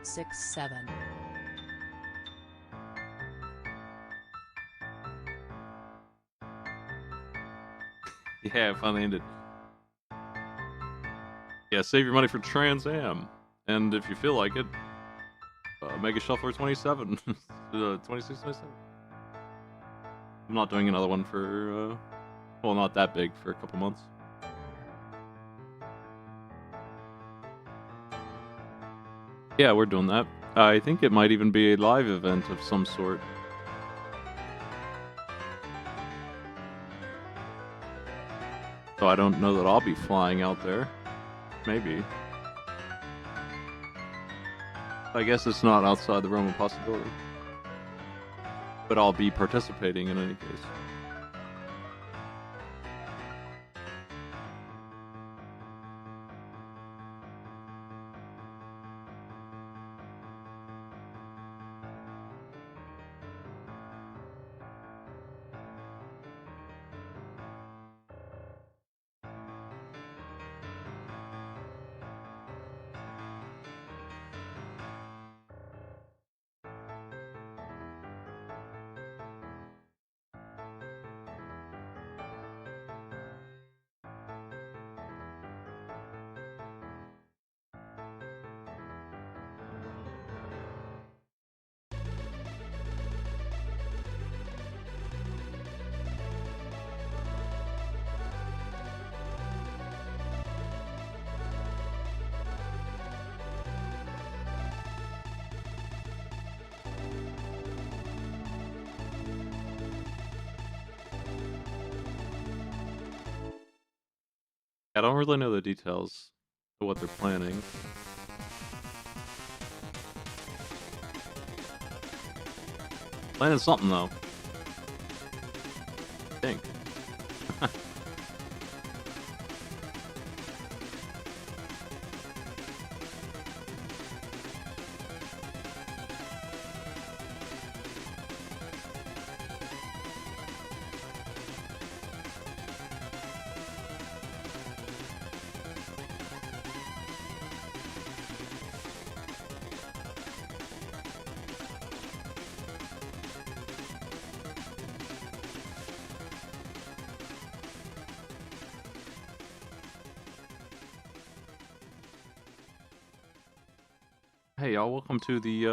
6, 7. Yeah, it finally ended. Yeah, save your money for Trans Am. And if you feel like it, Mega Shuffler 27. 26, 27. I'm not doing another one for, well, not that big for a couple months. Yeah, we're doing that. I think it might even be a live event of some sort. So I don't know that I'll be flying out there. Maybe. I guess it's not outside the realm of possibility. But I'll be participating in any case. I don't really know the details of what they're planning. Planning something though. I think. Hey y'all, welcome to the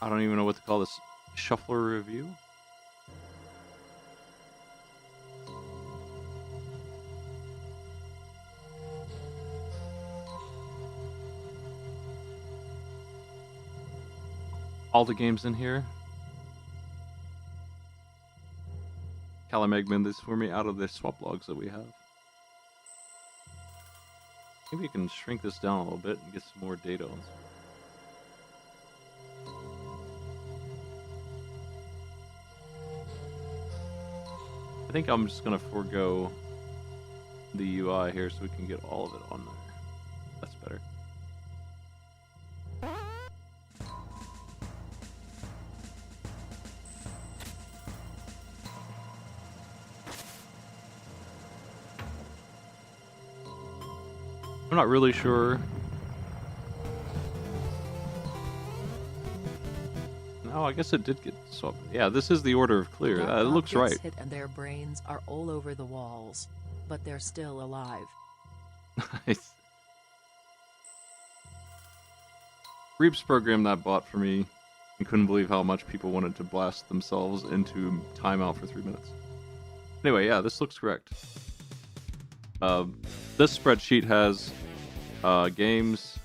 I don't even know what to call this, Shuffler review. All the games in here. Calamegman this for me out of the swap logs that we have. Maybe you can shrink this down a little bit and get some more data on. I think I'm just gonna forego the UI here so we can get all of it on there. That's better. I'm not really sure. No, I guess it did get swapped. Yeah, this is the order of clear. It looks right. Hit and their brains are all over the walls, but they're still alive. Nice. Reeps programmed that bot for me and couldn't believe how much people wanted to blast themselves into timeout for 3 minutes. Anyway, yeah, this looks correct. This spreadsheet has games,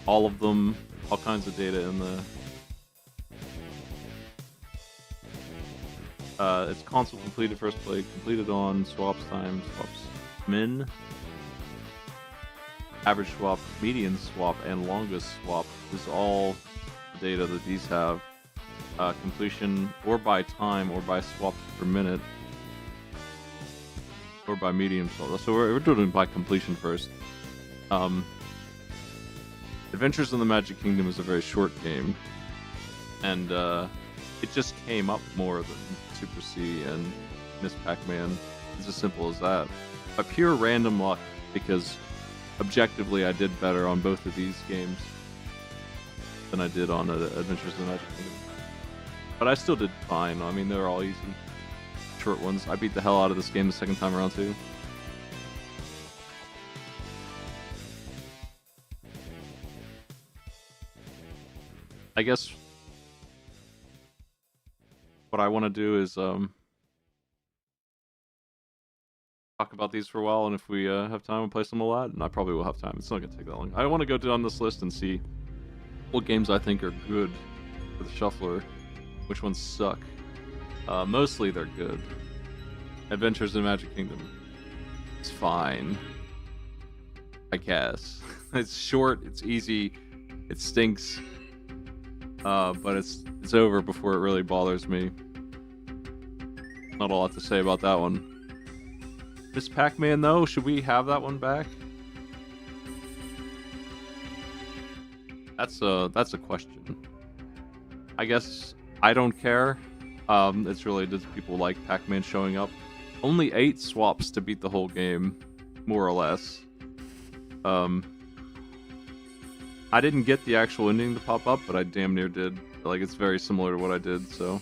all of them, all kinds of data in the... it's console completed, first play, completed on, swaps time, swaps min, average swap, median swap, and longest swap is all the data that these have. Completion or by time or by swaps per minute. or by medium. So we're doing it by completion first. Adventures in the Magic Kingdom is a very short game, and it just came up more than Super C and Miss Pac-Man. It's as simple as that. By pure random luck, because objectively I did better on both of these games than I did on Adventures in the Magic Kingdom. But I still did fine. I mean, they were all easy, short ones. I beat the hell out of this game the second time around too. I guess what I want to do is talk about these for a while, and if we have time, we'll play some a lot, and I probably will have time. It's not going to take that long. I want to go down this list and see what games I think are good for the shuffler, which ones suck. Mostly they're good. Adventures in Magic Kingdom. It's fine. I guess. It's short, it's easy, it stinks. But it's over before it really bothers me. Not a lot to say about that one. Miss Pac-Man, though, should we have that one back? That's a question. I guess I don't care. It's really, does people like Pac-Man showing up? Only 8 swaps to beat the whole game, more or less. I didn't get the actual ending to pop up, but I damn near did. Like, it's very similar to what I did, so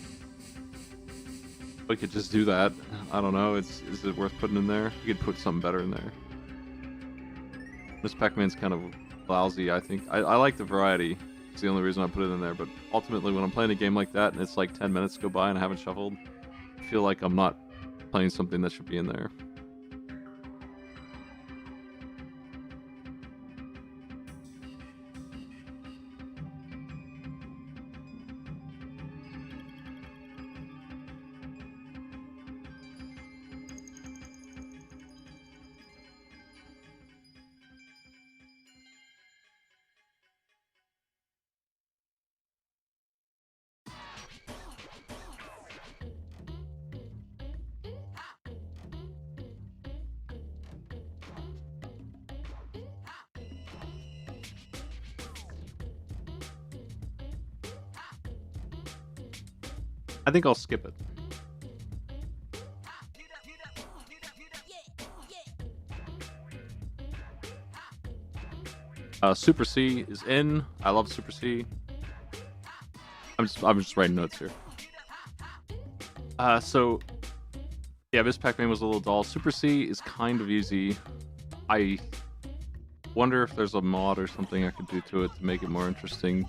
we could just do that. I don't know. Is it worth putting in there? You could put something better in there. Miss Pac-Man's kind of lousy, I think. I like the variety. It's the only reason I put it in there. But ultimately, when I'm playing a game like that and it's like 10 minutes go by and I haven't shuffled, I feel like I'm not playing something that should be in there. I think I'll skip it. Super C is in. I love Super C. I'm just writing notes here. So yeah, Miss Pac-Man was a little dull. Super C is kind of easy. I wonder if there's a mod or something I could do to it to make it more interesting.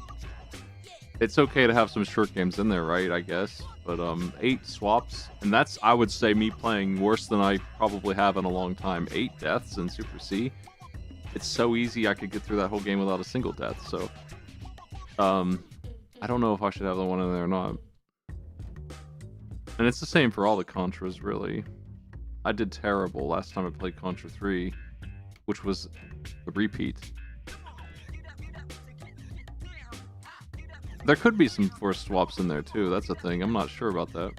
It's okay to have some short games in there, right? I guess. But 8 swaps, and that's, I would say, me playing worse than I probably have in a long time. 8 deaths in Super C. It's so easy I could get through that whole game without a single death. So, I don't know if I should have the one in there or not. And it's the same for all the Contras, really. I did terrible last time I played Contra 3, which was a repeat. There could be some forced swaps in there too, that's the thing. I'm not sure about that.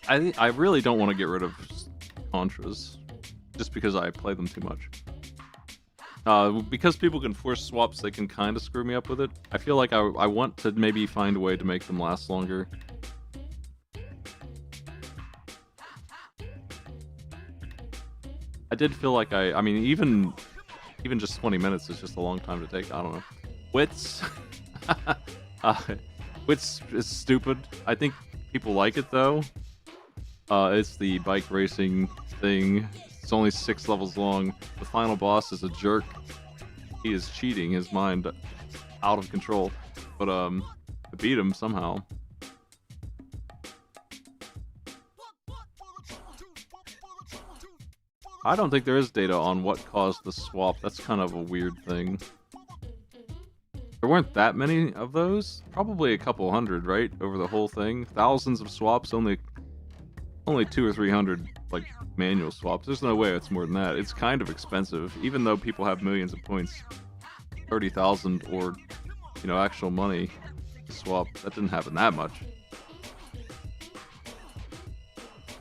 I really don't want to get rid of Contras, just because I play them too much. Because people can force swaps, they can kind of screw me up with it. I feel like I want to maybe find a way to make them last longer. I did feel like I mean, even just 20 minutes is just a long time to take. I don't know. Wits. Wits is stupid. I think people like it though. It's the bike racing thing. It's only 6 levels long. The final boss is a jerk. He is cheating his mind out of control. But I beat him somehow. I don't think there is data on what caused the swap. That's kind of a weird thing. There weren't that many of those. Probably a couple hundred, right? Over the whole thing. Thousands of swaps, only 200 or 300 like manual swaps. There's no way it's more than that. It's kind of expensive, even though people have millions of points, 30,000 or actual money to swap. That didn't happen that much.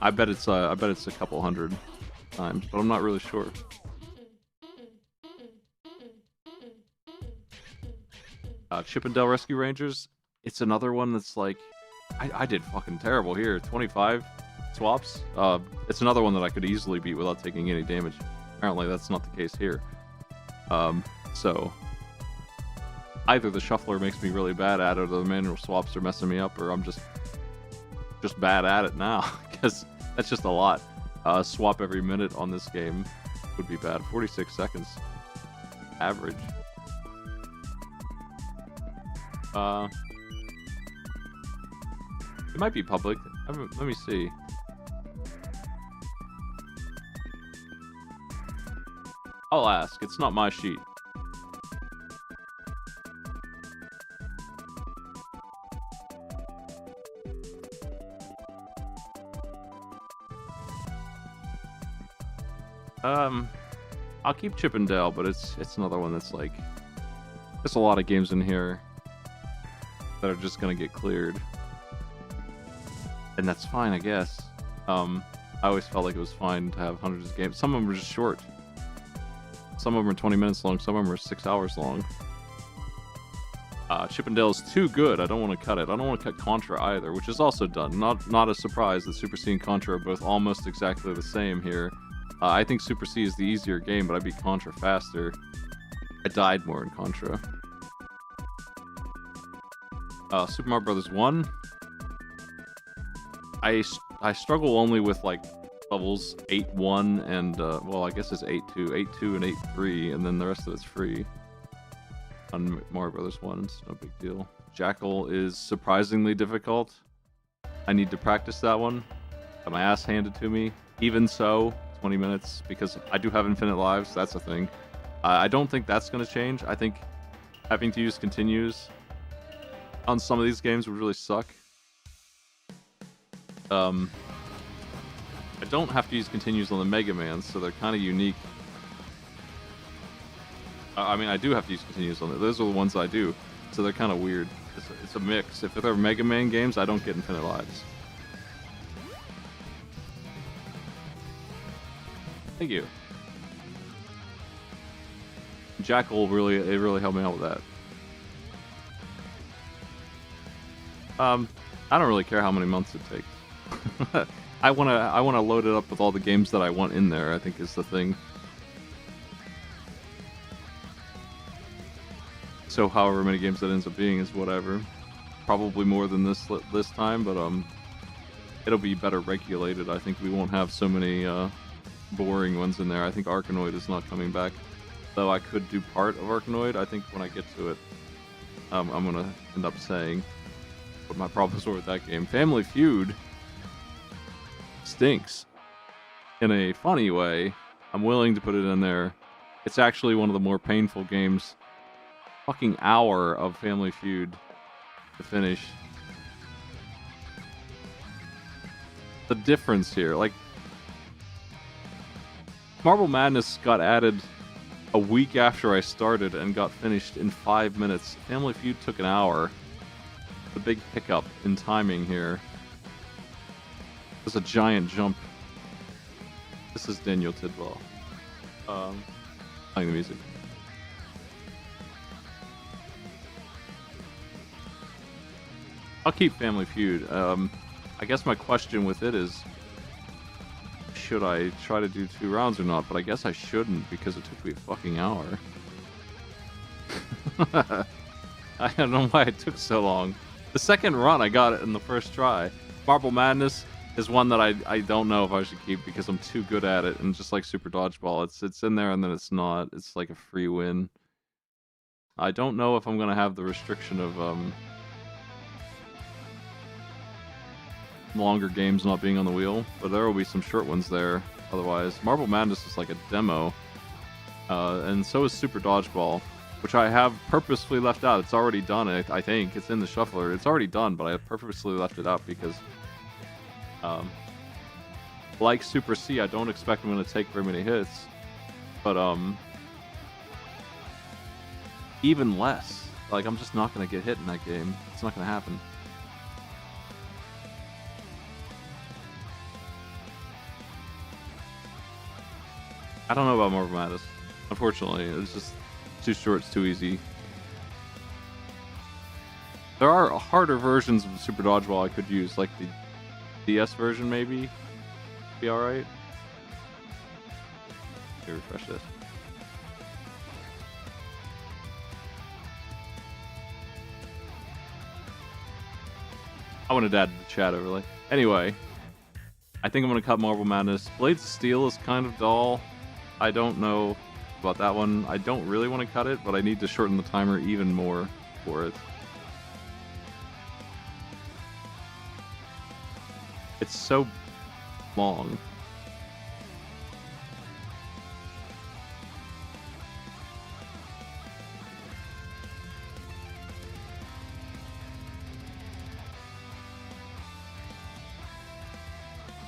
I bet it's a couple hundred times, but I'm not really sure. Chippendale Rescue Rangers. It's another one that's like, I did fucking terrible here. 25 swaps. It's another one that I could easily beat without taking any damage. Apparently that's not the case here. So either the shuffler makes me really bad at it, or the manual swaps are messing me up, or I'm just bad at it now, because that's just a lot. Swap every minute on this game would be bad. 46 seconds average. It might be public. Let me see. I'll ask. It's not my sheet. I'll keep Chippendale, but it's another one that's like, there's a lot of games in here that are just gonna get cleared, and that's fine, I guess. I always felt like it was fine to have hundreds of games. Some of them are just short. Some of them are 20 minutes long. Some of them are 6 hours long. Chippendale is too good. I don't want to cut it. I don't want to cut Contra either, which is also done. Not a surprise that Super C and Contra are both almost exactly the same here. I think Super C is the easier game, but I beat Contra faster. I died more in Contra. Super Mario Brothers 1. I struggle only with like levels 8-1 and well, I guess it's 8-2, 8-2 and 8-3, and then the rest of it's free on Mario Brothers 1. It's no big deal. Jackal is surprisingly difficult. I need to practice that one. Got my ass handed to me. Even so, 20 minutes, because I do have infinite lives. That's a thing. I don't think that's going to change. I think having to use continues on some of these games would really suck. I don't have to use continues on the Mega Man, so they're kind of unique. I mean, I do have to use continues on it. Those are the ones I do, so they're kind of weird. It's a mix. If they're Mega Man games, I don't get infinite lives. Thank you. Jackal really helped me out with that. I don't really care how many months it takes. I wanna load it up with all the games that I want in there, I think is the thing. So however many games that ends up being is whatever. Probably more than this time, but it'll be better regulated. I think we won't have so many boring ones in there. I think Arkanoid is not coming back, though I could do part of Arkanoid. I think when I get to it, I'm gonna end up saying what my problems were with that game. Family Feud stinks in a funny way. I'm willing to put it in there. It's actually one of the more painful games. Fucking hour of Family Feud to finish. The difference here, like, Marble Madness got added a week after I started and got finished in 5 minutes. Family Feud took an hour. The big hiccup in timing here. There's a giant jump. This is Daniel Tidwell. Playing the music. I'll keep Family Feud. I guess my question with it is, should I try to do 2 rounds or not? But I guess I shouldn't, because it took me a fucking hour. I don't know why it took so long. The second run, I got it in the first try. Marble Madness is one that I don't know if I should keep, because I'm too good at it, and just like Super Dodgeball, it's in there and then it's not. It's like a free win. I don't know if I'm gonna have the restriction of longer games not being on the wheel, but there will be some short ones there. Otherwise, Marble Madness is like a demo, and so is Super Dodgeball, which I have purposefully left out. It's already done. I think it's in the shuffler. It's already done, but I have purposely left it out because like Super C, I don't expect I'm going to take very many hits. But, even less. Like, I'm just not going to get hit in that game. It's not going to happen. I don't know about Marble Madness. Unfortunately, it's just too short, it's too easy. There are harder versions of Super Dodgeball I could use, like the DS version maybe. Be alright. Let me refresh this. I wanted to add the chat overlay. Anyway, I think I'm going to cut Marble Madness. Blades of Steel is kind of dull. I don't know about that one. I don't really want to cut it, but I need to shorten the timer even more for it. It's so long.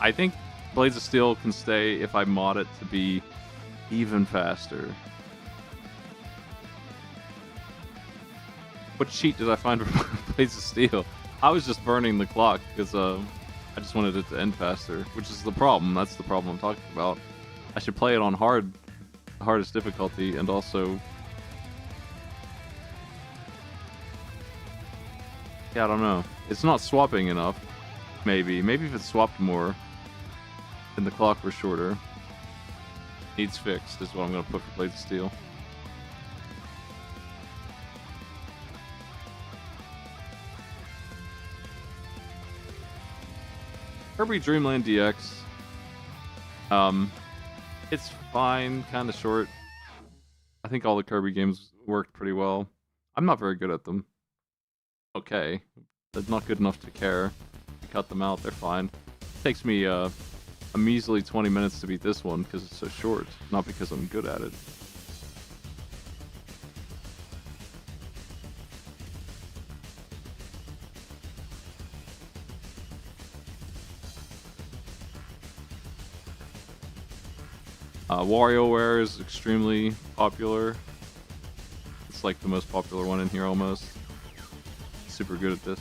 I think Blades of Steel can stay if I mod it to be even faster. What cheat did I find for Blades of Steel? I was just burning the clock because I just wanted it to end faster, which is the problem. That's the problem I'm talking about. I should play it on hard, the hardest difficulty, and also... Yeah, I don't know. It's not swapping enough. Maybe. Maybe if it swapped more, and the clock were shorter. Needs fixed is what I'm going to put for Blades of Steel. Kirby Dream Land DX. It's fine, kind of short. I think all the Kirby games worked pretty well. I'm not very good at them. Okay. That's not good enough to care. Cut them out, they're fine. It takes me a measly 20 minutes to beat this one because it's so short, not because I'm good at it. WarioWare is extremely popular. It's like the most popular one in here almost. Super good at this.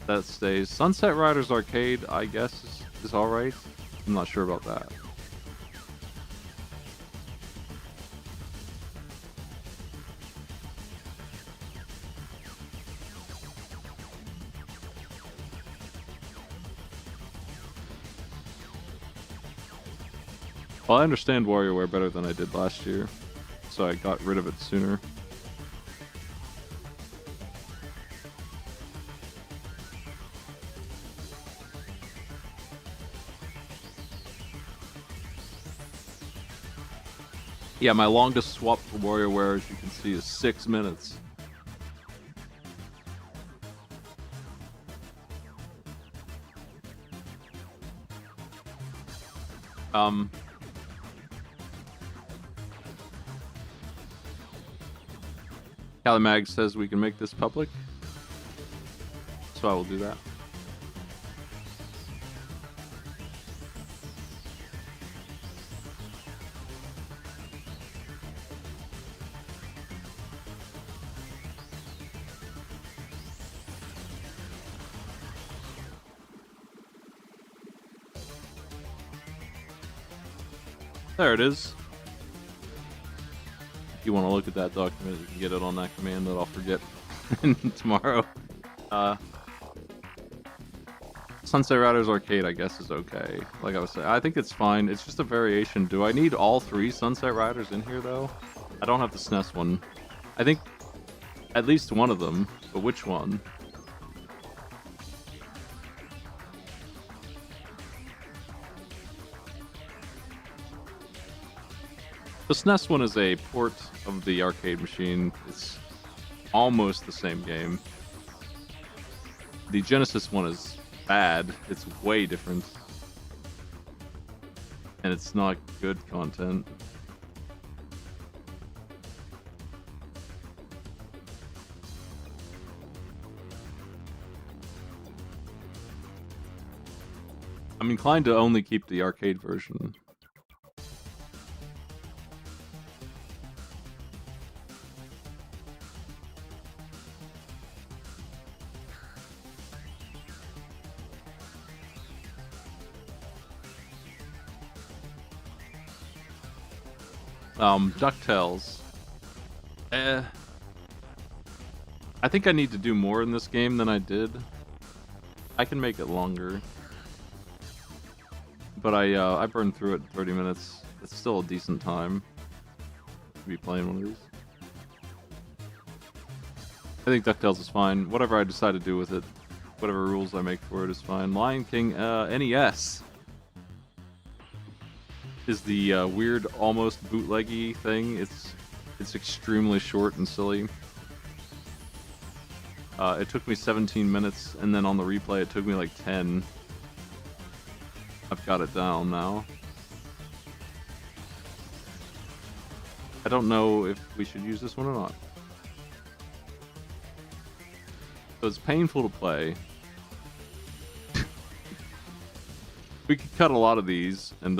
That stays. Sunset Riders Arcade, I guess, is alright. I'm not sure about that. Well, I understand WarioWare better than I did last year, so I got rid of it sooner. Yeah, my longest swap for WarioWare, as you can see, is 6 minutes. Calimag says we can make this public, so I will do that. There it is. If you want to look at that document, you can get it on that command that I'll forget tomorrow. Sunset Riders Arcade, I guess, is okay. Like I was saying, I think it's fine. It's just a variation. Do I need all 3 Sunset Riders in here, though? I don't have the SNES one. I think at least one of them, but which one? The SNES one is a port of the arcade machine. It's almost the same game. The Genesis one is bad. It's way different. And it's not good content. I'm inclined to only keep the arcade version. DuckTales. I think I need to do more in this game than I did. I can make it longer. But I burned through it in 30 minutes. It's still a decent time to be playing one of these. I think DuckTales is fine. Whatever I decide to do with it, whatever rules I make for it is fine. Lion King NES is the weird, almost bootleggy thing. It's extremely short and silly. It took me 17 minutes, and then on the replay it took me like 10. I've got it down now. I don't know if we should use this one or not. So it's painful to play. We could cut a lot of these and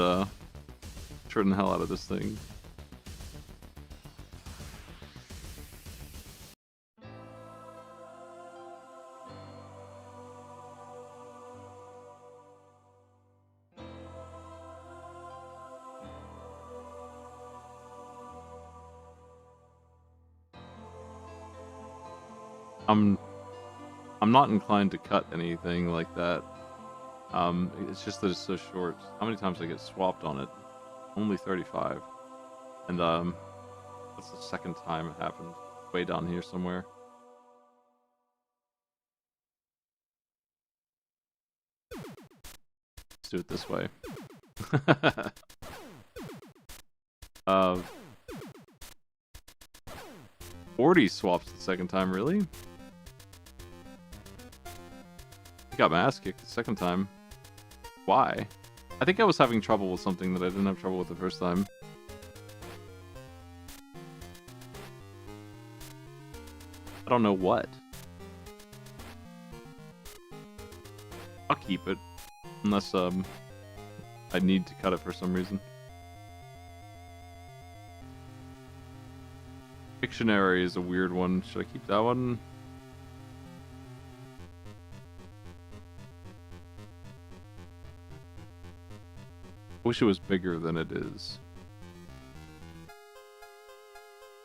turn the hell out of this thing. I'm not inclined to cut anything like that. It's just that it's so short. How many times I get swapped on it? Only 35. And that's the second time it happened. Way down here somewhere. Let's do it this way. 40 swaps the second time, really? I got my ass kicked the second time. Why? I think I was having trouble with something that I didn't have trouble with the first time. I don't know what. I'll keep it. Unless, I need to cut it for some reason. Pictionary is a weird one. Should I keep that one? I wish it was bigger than it is.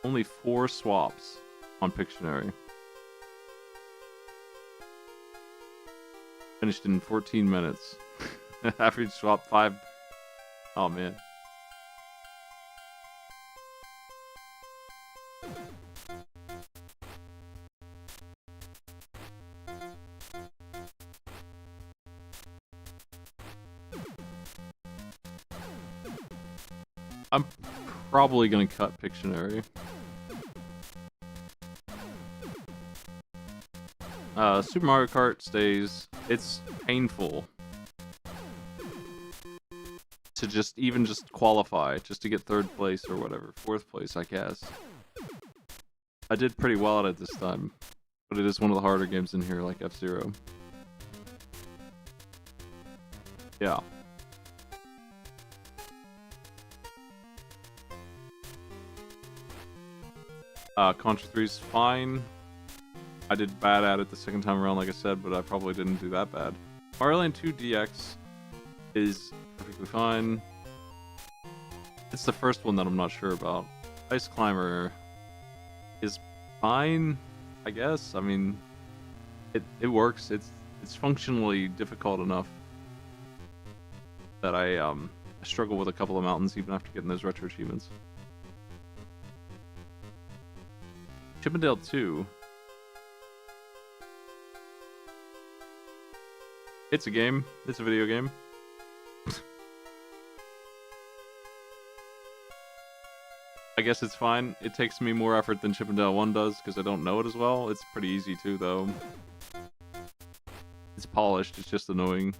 Only 4 swaps on Pictionary. Finished in 14 minutes. Average swap 5. Oh man. I'm probably gonna cut Pictionary. Super Mario Kart stays. It's painful to just qualify, just to get 3rd place or whatever, 4th place, I guess. I did pretty well at it this time, but it is one of the harder games in here, like F-Zero. Yeah. Contra 3's fine. I did bad at it the second time around, like I said, but I probably didn't do that bad. Mario Land 2 DX is perfectly fine. It's the first one that I'm not sure about. Ice Climber is fine, I guess. I mean, it works. It's functionally difficult enough that I struggle with a couple of mountains even after getting those retro achievements. Chip 'n Dale 2. It's a game. It's a video game. I guess it's fine. It takes me more effort than Chip 'n Dale 1 does because I don't know it as well. It's pretty easy too, though. It's polished. It's just annoying.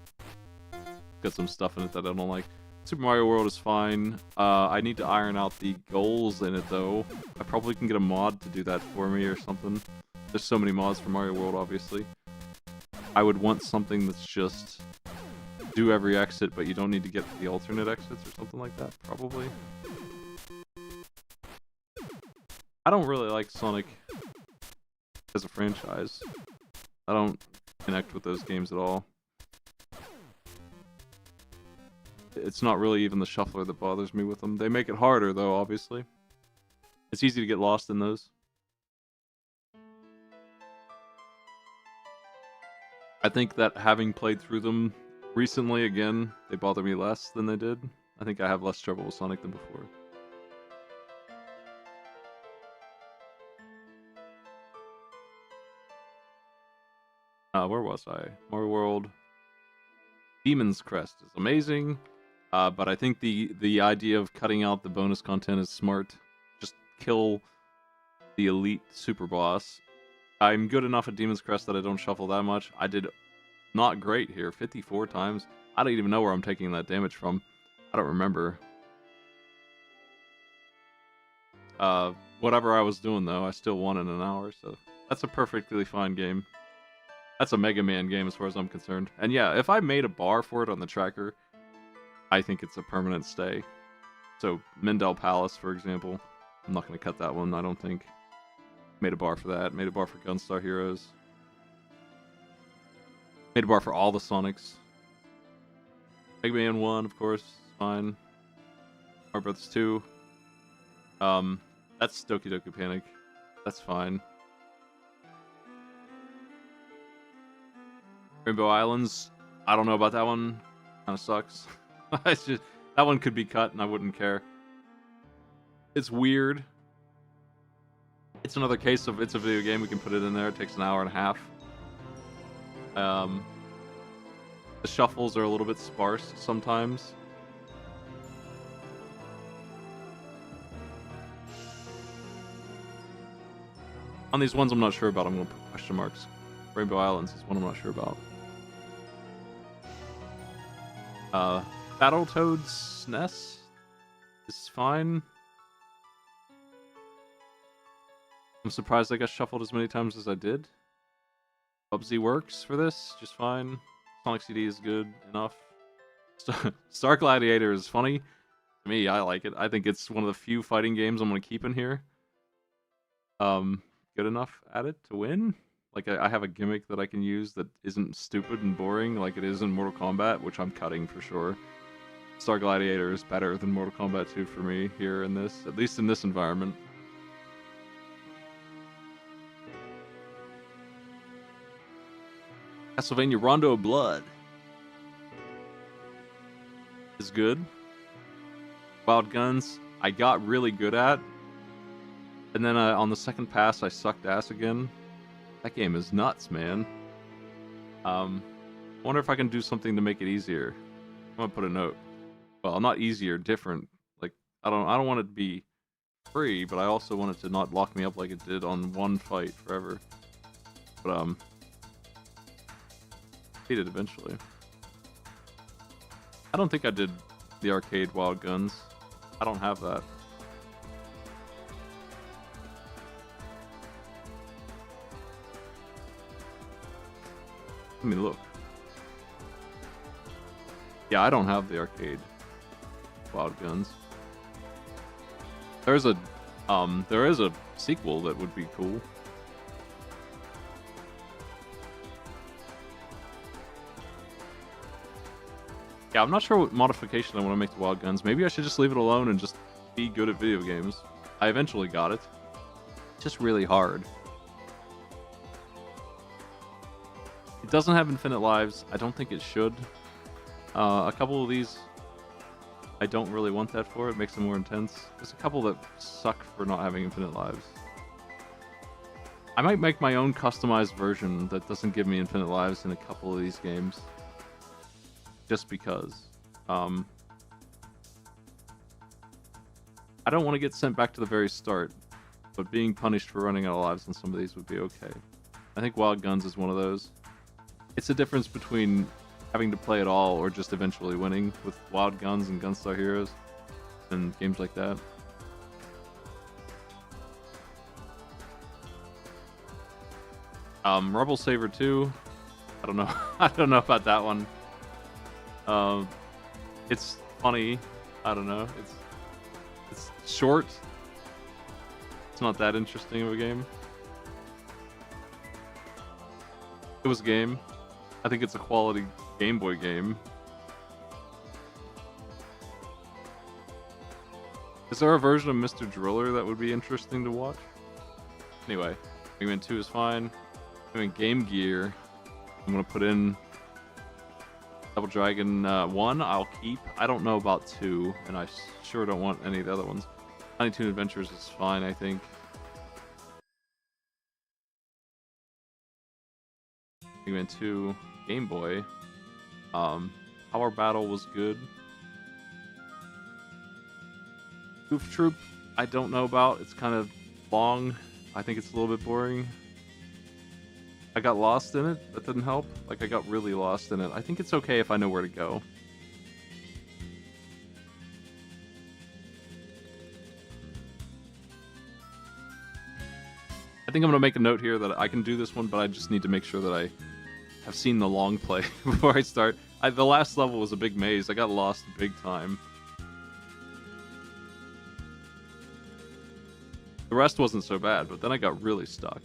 Got some stuff in it that I don't like. Super Mario World is fine. I need to iron out the goals in it, though. I probably can get a mod to do that for me or something. There's so many mods for Mario World, obviously. I would want something that's just do every exit, but you don't need to get to the alternate exits or something like that, probably. I don't really like Sonic as a franchise. I don't connect with those games at all. It's not really even the shuffler that bothers me with them. They make it harder, though, obviously. It's easy to get lost in those. I think that having played through them recently again, they bother me less than they did. I think I have less trouble with Sonic than before. Where was I? Mario World. Demon's Crest is amazing, but I think the idea of cutting out the bonus content is smart. Just kill the elite super boss. I'm good enough at Demon's Crest that I don't shuffle that much. I did not great here, 54 times. I don't even know where I'm taking that damage from. I don't remember. Whatever I was doing, though, I still won in an hour, so that's a perfectly fine game. That's a Mega Man game as far as I'm concerned. And yeah, if I made a bar for it on the tracker, I think it's a permanent stay. So, Mindell Palace, for example. I'm not going to cut that one, I don't think. Made a bar for that. Made a bar for Gunstar Heroes. Made a bar for all the Sonics. Mega Man 1, of course, fine. Mario Brothers 2. That's Doki Doki Panic. That's fine. Rainbow Islands, I don't know about that one. Kind of sucks. It's just, that one could be cut and I wouldn't care. It's weird. It's another case of it's a video game. We can put it in there. It takes an hour and a half. The shuffles are a little bit sparse sometimes. On these ones I'm not sure about, I'm going to put question marks. Rainbow Islands is one I'm not sure about. Battletoads SNES is fine. I'm surprised I got shuffled as many times as I did. Bubsy works for this, just fine. Sonic CD is good enough. Star Gladiator is funny. To me, I like it. I think it's one of the few fighting games I'm going to keep in here. Good enough at it to win. Like, I have a gimmick that I can use that isn't stupid and boring like it is in Mortal Kombat, which I'm cutting for sure. Star Gladiator is better than Mortal Kombat 2 for me here in this, at least in this environment. Castlevania Rondo of Blood is good. Wild Guns, I got really good at. And then on the second pass, I sucked ass again. That game is nuts, man. I wonder if I can do something to make it easier. I'm gonna put a note. Well, not easier, different. Like, I don't want it to be free, but I also want it to not lock me up like it did on one fight forever. But beat it eventually. I don't think I did the arcade Wild Guns. I don't have that. Let me look. Yeah, I don't have the arcade Wild Guns. There is a sequel that would be cool. Yeah, I'm not sure what modification I want to make to Wild Guns. Maybe I should just leave it alone and just be good at video games. I eventually got it. It's just really hard. It doesn't have infinite lives. I don't think it should. A couple of these, I don't really want that for. It makes them more intense. There's a couple that suck for not having infinite lives. I might make my own customized version that doesn't give me infinite lives in a couple of these games. Just because. I don't want to get sent back to the very start, but being punished for running out of lives on some of these would be okay. I think Wild Guns is one of those. It's the difference between having to play it all or just eventually winning with Wild Guns and Gunstar Heroes and games like that. Rebel Saber 2. I don't know. I don't know about that one. Um, it's funny. I don't know. It's short. It's not that interesting of a game. It was a game. I think it's a quality Game Boy game. Is there a version of Mr. Driller that would be interesting to watch? Anyway, Mega Man 2 is fine. Doing Game Gear. I'm gonna put in Double Dragon 1. I'll keep. I don't know about 2, and I sure don't want any of the other ones. Tiny Toon Adventures is fine, I think. Mega Man 2, Game Boy. Power Battle was good. Goof Troop, I don't know about. It's kind of long. I think it's a little bit boring. I got lost in it. That didn't help. Like, I got really lost in it. I think it's okay if I know where to go. I think I'm going to make a note here that I can do this one, but I just need to make sure that I have seen the long play before I start. The last level was a big maze. I got lost big time. The rest wasn't so bad, but then I got really stuck.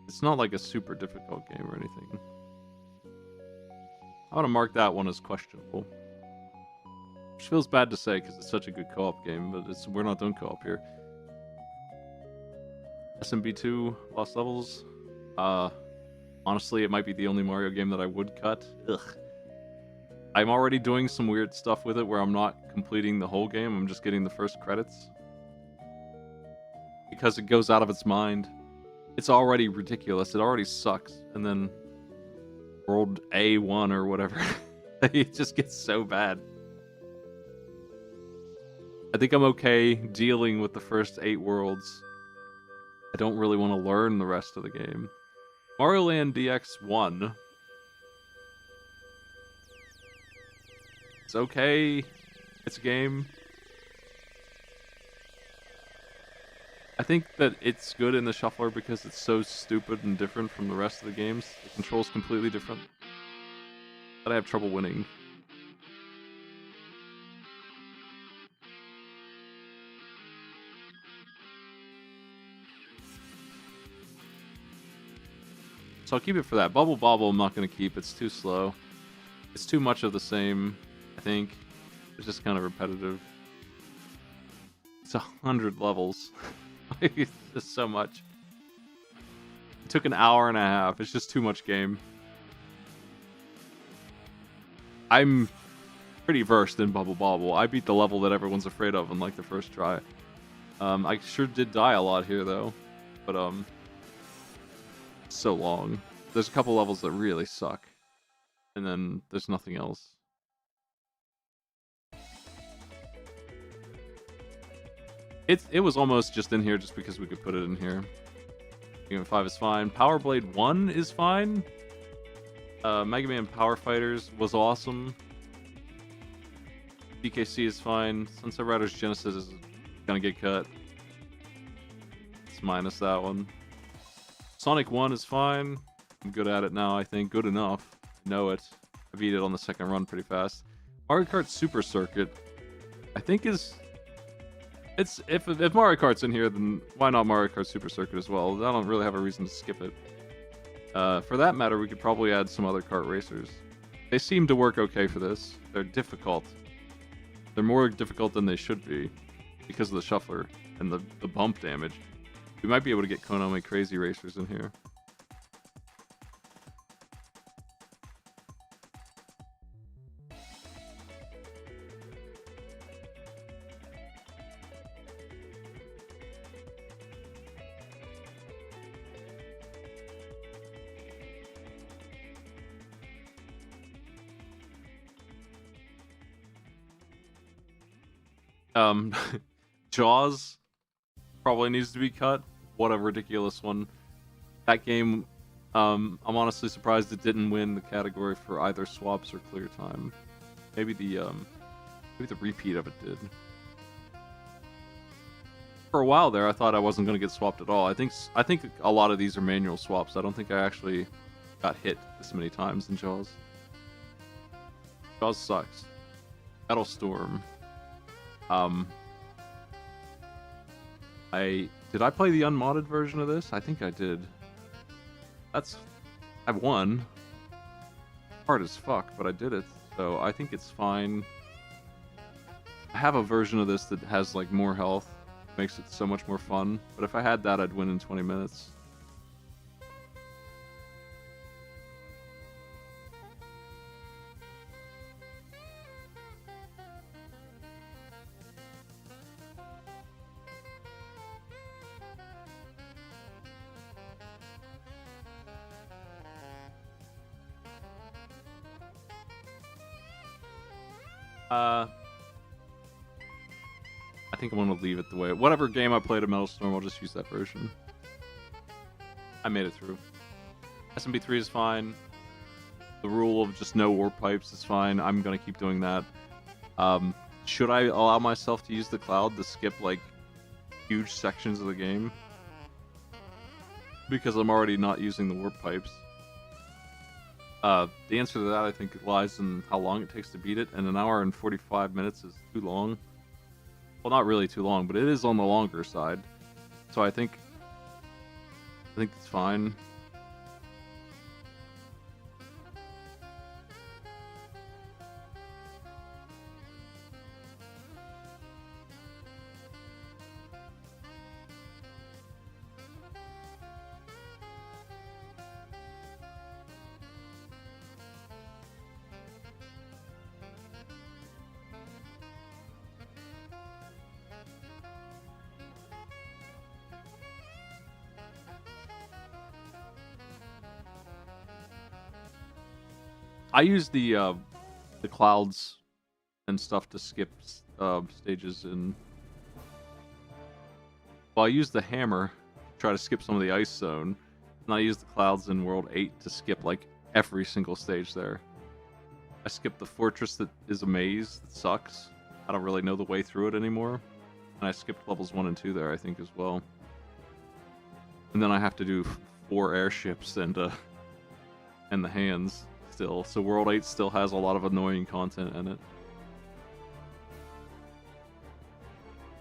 It's not like a super difficult game or anything. I want to mark that one as questionable. Which feels bad to say because it's such a good co-op game, but we're not doing co-op here. SMB2, Lost Levels. Honestly, it might be the only Mario game that I would cut. Ugh. I'm already doing some weird stuff with it where I'm not completing the whole game, I'm just getting the first credits. Because it goes out of its mind. It's already ridiculous, it already sucks, and then World A1 or whatever, it just gets so bad. I think I'm okay dealing with the first 8 worlds. I don't really want to learn the rest of the game. Mario Land DX 1. It's okay. It's a game. I think that it's good in the shuffler because it's so stupid and different from the rest of the games. The control's completely different. But I have trouble winning. So I'll keep it for that. Bubble Bobble I'm not going to keep. It's too slow. It's too much of the same, I think. It's just kind of repetitive. It's 100 levels. It's just so much. It took an hour and a half. It's just too much game. I'm pretty versed in Bubble Bobble. I beat the level that everyone's afraid of in like the first try. I sure did die a lot here though. But so long. There's a couple levels that really suck. And then there's nothing else. It was almost just in here just because we could put it in here. Mega Man 5 is fine. Power Blade 1 is fine. Mega Man Power Fighters was awesome. DKC is fine. Sunset Riders Genesis is gonna get cut. Let's minus that one. Sonic 1 is fine. I'm good at it now, I think. Good enough. I know it. I beat it on the second run pretty fast. Mario Kart Super Circuit, I think is... If Mario Kart's in here, then why not Mario Kart Super Circuit as well? I don't really have a reason to skip it. For that matter, we could probably add some other kart racers. They seem to work okay for this. They're difficult. They're more difficult than they should be because of the shuffler and the bump damage. We might be able to get Konami Crazy Racers in here. Jaws probably needs to be cut. What a ridiculous one. That game, I'm honestly surprised it didn't win the category for either swaps or clear time. Maybe the repeat of it did. For a while there, I thought I wasn't going to get swapped at all. I think a lot of these are manual swaps. I don't think I actually got hit this many times in Jaws. Jaws sucks. Battlestorm. Did I play the unmodded version of this? I think I did. I won. Hard as fuck, but I did it, so I think it's fine. I have a version of this that has like more health, makes it so much more fun. But if I had that, I'd win in 20 minutes. I think I'm gonna leave it the way. Whatever game I played at Metal Storm, I'll just use that version. I made it through. SMB3 is fine. The rule of just no warp pipes is fine. I'm gonna keep doing that. Should I allow myself to use the cloud to skip like huge sections of the game? Because I'm already not using the warp pipes. The answer to that, I think, lies in how long it takes to beat it, and an hour and 45 minutes is too long. Well, not really too long, but it is on the longer side. So I think it's fine. I use the clouds and stuff to skip stages in. Well, I use the hammer to try to skip some of the ice zone, and I use the clouds in World 8 to skip like every single stage there. I skipped the fortress that is a maze that sucks. I don't really know the way through it anymore. And I skipped levels 1 and 2 there, I think, as well. And then I have to do 4 airships and the hands still. So World 8 still has a lot of annoying content in it.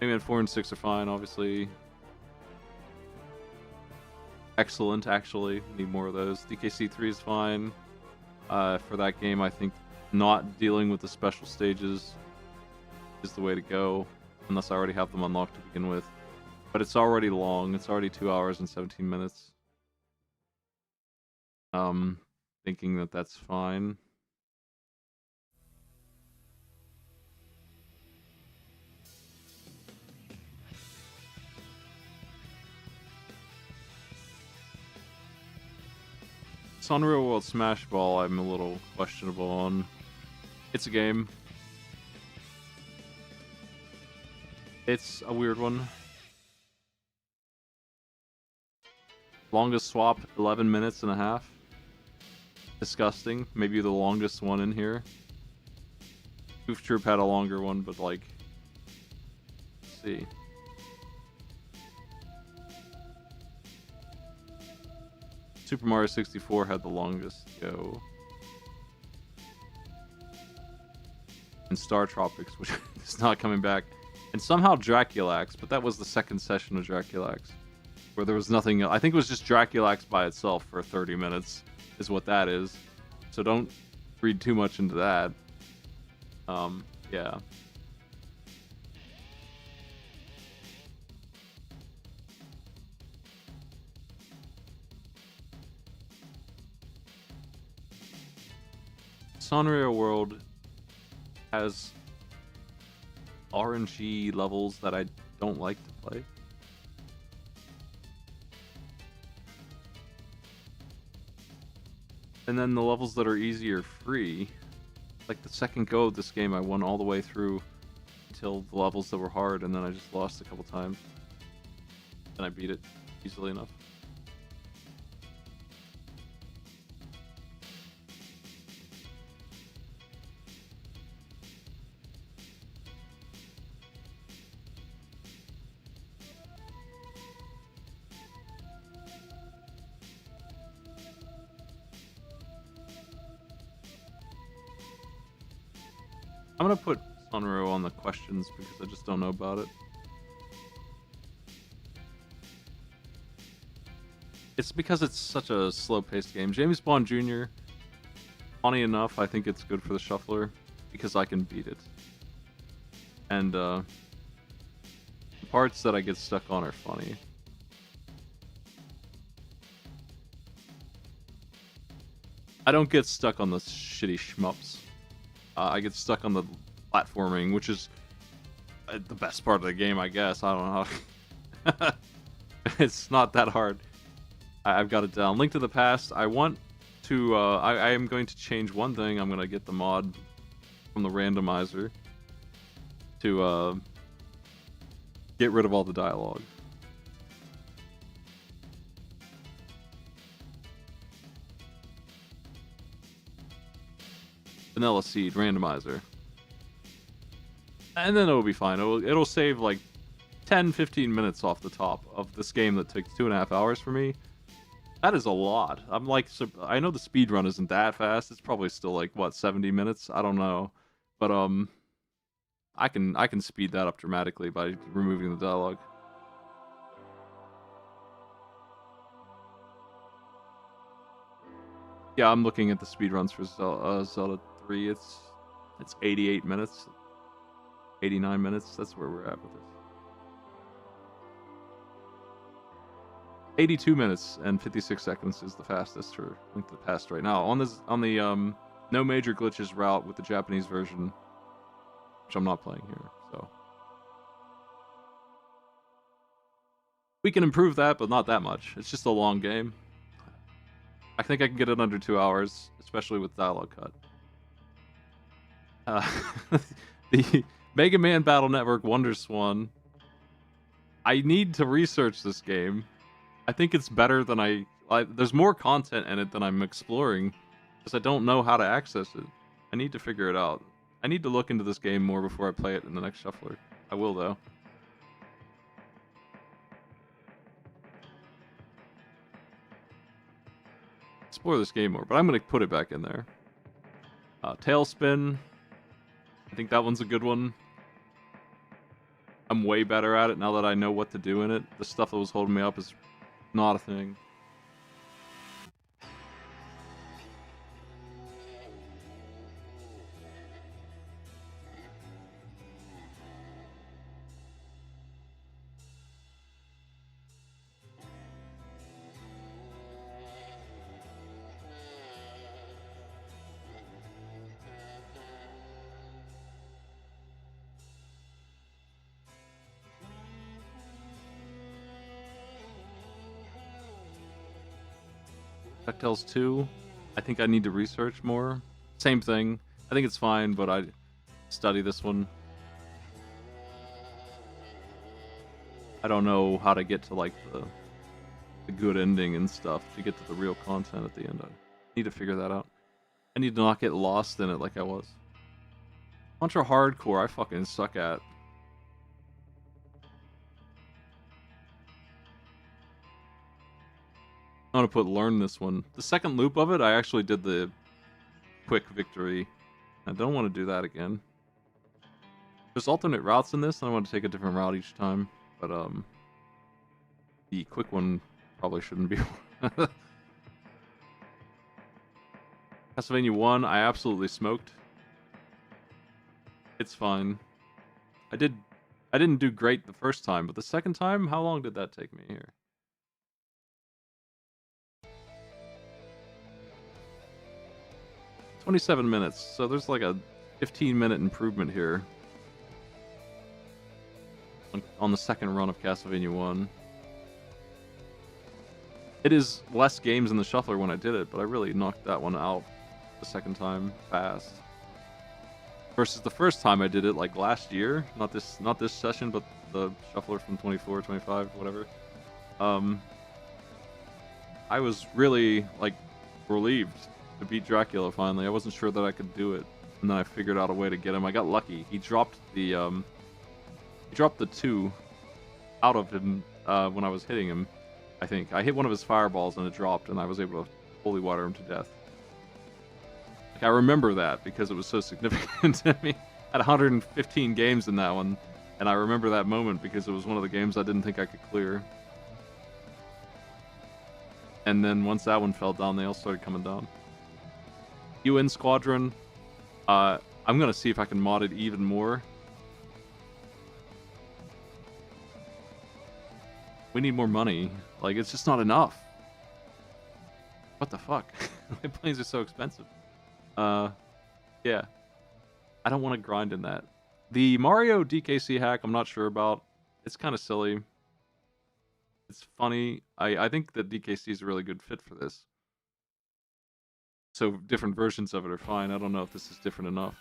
Hangman 4 and 6 are fine, obviously. Excellent, actually. Need more of those. DKC 3 is fine. For that game, I think not dealing with the special stages is the way to go, unless I already have them unlocked to begin with. But it's already long. It's already 2 hours and 17 minutes. Thinking that that's fine. It's Unreal World Smash Ball, I'm a little questionable on. It's a game. It's a weird one. Longest swap, 11 minutes and a half. Disgusting. Maybe the longest one in here. Goof Troop had a longer one, but like... Let's see. Super Mario 64 had the longest go. And Star Tropics, which is not coming back. And somehow Draculax, but that was the second session of Draculax. Where there was nothing... I think it was just Draculax by itself for 30 minutes. Is what that is. So don't read too much into that. Yeah. Sanrio World has RNG levels that I don't like to play. And then the levels that are easy are free. Like the second go of this game, I won all the way through until the levels that were hard, and then I just lost a couple times. And I beat it easily enough. I'm gonna put Sunro on the questions because I just don't know about it. It's because it's such a slow-paced game. James Bond Jr., funny enough, I think it's good for the shuffler because I can beat it. And the parts that I get stuck on are funny. I don't get stuck on the shitty shmups. I get stuck on the platforming, which is the best part of the game, I guess. I don't know how. It's not that hard. I've got it down. Link to the Past. I want to. I am going to change one thing. I'm going to get the mod from the randomizer to get rid of all the dialogue. Vanilla Seed randomizer. And then it'll be fine. It'll save like 10-15 minutes off the top of this game that took 2.5 hours for me. That is a lot. I'm like, I know the speed run isn't that fast. It's probably still like what, 70 minutes? I don't know, but I can speed that up dramatically by removing the dialogue. Yeah, I'm looking at the speed runs for Zelda 3. It's 88 minutes, 89 minutes. That's where we're at with this. 82 minutes and 56 seconds is the fastest for Link to the Past right now. On the no major glitches route with the Japanese version, which I'm not playing here, so we can improve that, but not that much. It's just a long game. I think I can get it under 2 hours, especially with dialogue cut. The Mega Man Battle Network WonderSwan. I need to research this game. I think it's better than there's more content in it than I'm exploring, because I don't know how to access it. I need to figure it out. I need to look into this game more before I play it in the next shuffler. I will, though. Explore this game more, but I'm going to put it back in there. Tailspin. I think that one's a good one. I'm way better at it now that I know what to do in it. The stuff that was holding me up is not a thing. DuckTales 2, I think I need to research more. Same thing. I think it's fine, but I study this one. I don't know how to get to like the good ending and stuff to get to the real content at the end. I need to figure that out. I need to not get lost in it like I was. Contra Hardcore, I fucking suck at. I'm gonna put learn this one. The second loop of it, I actually did the quick victory. I don't want to do that again. There's alternate routes in this, and I want to take a different route each time. But the quick one probably shouldn't be. Castlevania 1, I absolutely smoked. It's fine. I didn't do great the first time, but the second time, how long did that take me here? 27 minutes, so there's like a 15-minute improvement here on the second run of Castlevania 1. It is less games in the shuffler when I did it, but I really knocked that one out the second time fast. Versus the first time I did it, like last year, not this session, but the shuffler from 24, 25, whatever. I was really like relieved to beat Dracula finally. I wasn't sure that I could do it, and then I figured out a way to get him. I got lucky. He dropped the 2 out of him when I was hitting him. I think I hit one of his fireballs and it dropped, and I was able to holy water him to death. Like, I remember that because it was so significant to me. had 115 games in that one, and I remember that moment because it was one of the games I didn't think I could clear. And then once that one fell down, they all started coming down. UN Squadron, I'm gonna see if I can mod it even more. We need more money. Like, it's just not enough. What the fuck? My planes are so expensive. Yeah. I don't want to grind in that. The Mario DKC hack, I'm not sure about. It's kind of silly. It's funny. I think that DKC is a really good fit for this. So different versions of it are fine. I don't know if this is different enough.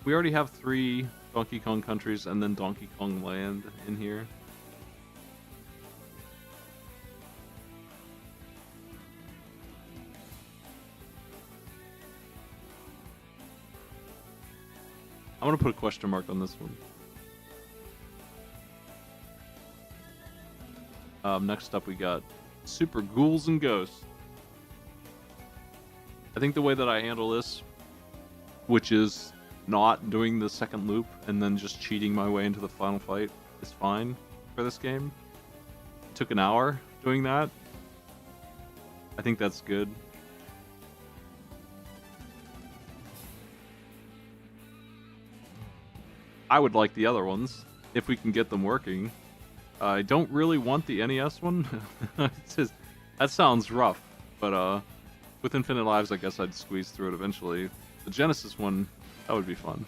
We already have 3 Donkey Kong countries and then Donkey Kong Land in here. I'm gonna put a question mark on this one. Next up we got Super Ghouls and Ghosts. I think the way that I handle this, which is not doing the second loop and then just cheating my way into the final fight, is fine for this game. It took an hour doing that. I think that's good. I would like the other ones if we can get them working. I don't really want the NES one. That sounds rough, but with Infinite Lives, I guess I'd squeeze through it eventually. The Genesis one, that would be fun.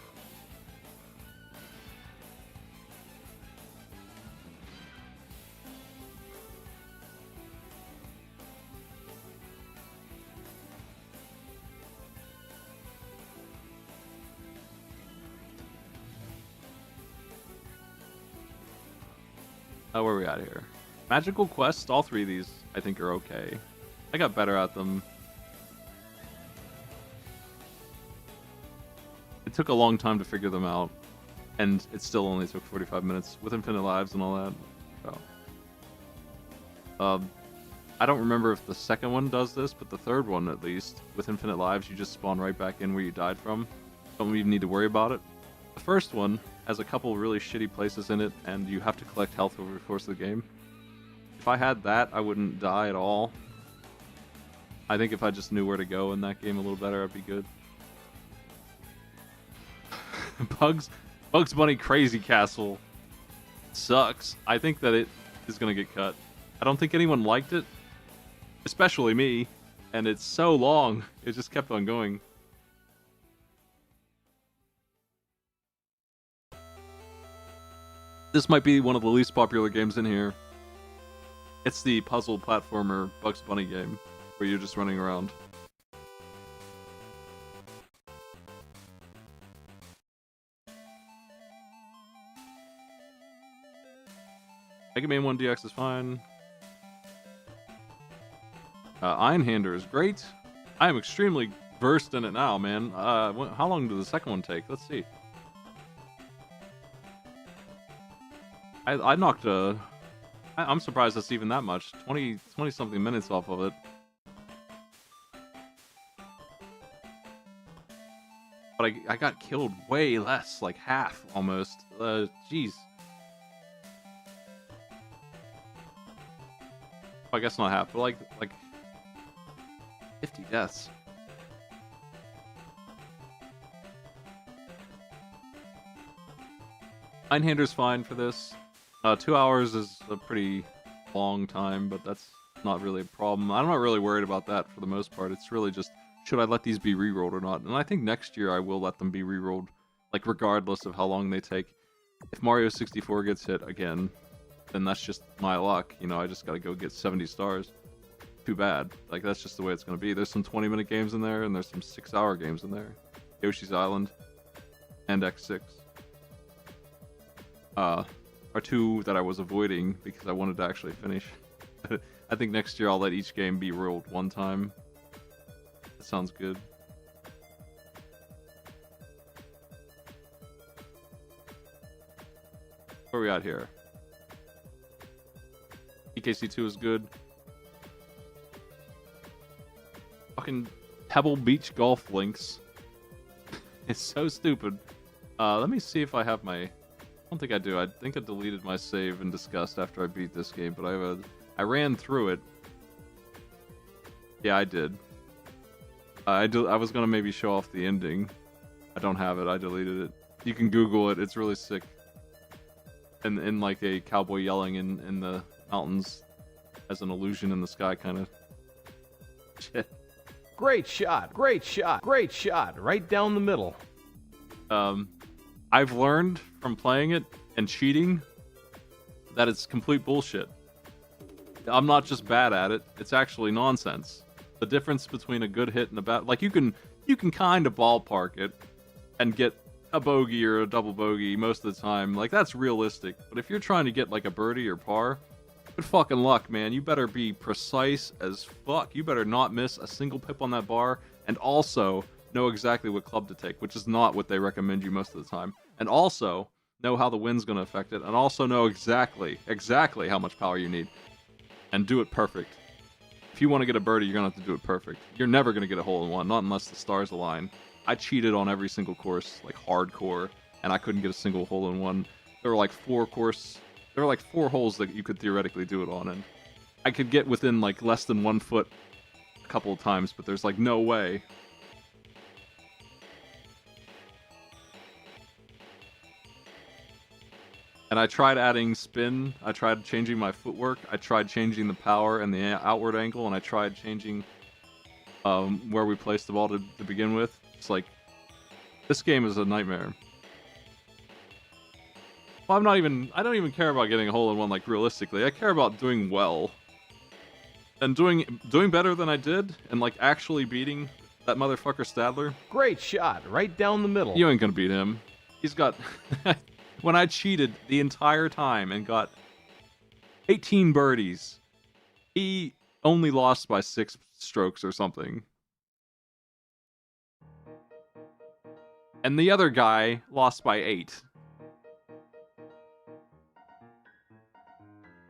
Where are we at here? Magical Quest, all 3 of these I think are okay. I got better at them. It took a long time to figure them out, and it still only took 45 minutes with Infinite Lives and all that. So. I don't remember if the second one does this, but the third one at least, with Infinite Lives, you just spawn right back in where you died from. Don't even need to worry about it. The first one has a couple really shitty places in it, and you have to collect health over the course of the game. If I had that, I wouldn't die at all. I think if I just knew where to go in that game a little better, I'd be good. Bugs Bunny Crazy Castle sucks. I think that it is going to get cut. I don't think anyone liked it, especially me, and it's so long, it just kept on going. This might be one of the least popular games in here. It's the puzzle platformer Bugs Bunny game, where you're just running around. Mega Man 1 DX is fine. Einhander is great. I am extremely versed in it now, man. How long did the second one take? Let's see. I knocked I'm surprised that's even that much. 20 something minutes off of it. But I got killed way less, like half almost. Jeez. I guess not half, but like 50 deaths. Einhander's fine for this. 2 hours is a pretty long time, but that's not really a problem. I'm not really worried about that for the most part. It's really just, should I let these be rerolled or not? And I think next year I will let them be rerolled, like regardless of how long they take. If Mario 64 gets hit again, then that's just my luck. You know, I just gotta go get 70 stars. Too bad. Like, that's just the way it's gonna be. There's some 20-minute games in there, and there's some 6-hour games in there. Yoshi's Island and X6. Are 2 that I was avoiding because I wanted to actually finish. I think next year I'll let each game be rolled one time. That sounds good. Where are we at here? EKC2 is good. Fucking Pebble Beach golf links. It's so stupid. Let me see if I have my... I don't think I do. I think I deleted my save in disgust after I beat this game, but I ran through it. Yeah, I did. I was gonna maybe show off the ending. I don't have it. I deleted it. You can Google it. It's really sick. And in like a cowboy yelling in the mountains as an illusion in the sky kind of shit. Great shot, great shot, great shot, right down the middle. I've learned from playing it and cheating that it's complete bullshit. I'm not just bad at it, it's actually nonsense. The difference between a good hit and a bad... Like, you can kind of ballpark it and get a bogey or a double bogey most of the time. Like, that's realistic. But if you're trying to get, like, a birdie or par, good fucking luck, man. You better be precise as fuck. You better not miss a single pip on that bar, and also know exactly what club to take, which is not what they recommend you most of the time. And also know how the wind's going to affect it, and also know exactly how much power you need. And do it perfect. If you want to get a birdie, you're going to have to do it perfect. You're never going to get a hole-in-one, not unless the stars align. I cheated on every single course, like hardcore, and I couldn't get a single hole-in-one. There were like 4 holes that you could theoretically do it on, and I could get within like less than 1 foot a couple of times, but there's like no way. And I tried adding spin, I tried changing my footwork, I tried changing the power and the outward angle, and I tried changing where we placed the ball to begin with. It's like, this game is a nightmare. Well, I don't even care about getting a hole-in-one, like, realistically. I care about doing well. And doing better than I did, and, like, actually beating that motherfucker Stadler. Great shot, right down the middle. You ain't gonna beat him. He's got... When I cheated the entire time and got 18 birdies, he only lost by 6 strokes or something. And the other guy lost by 8.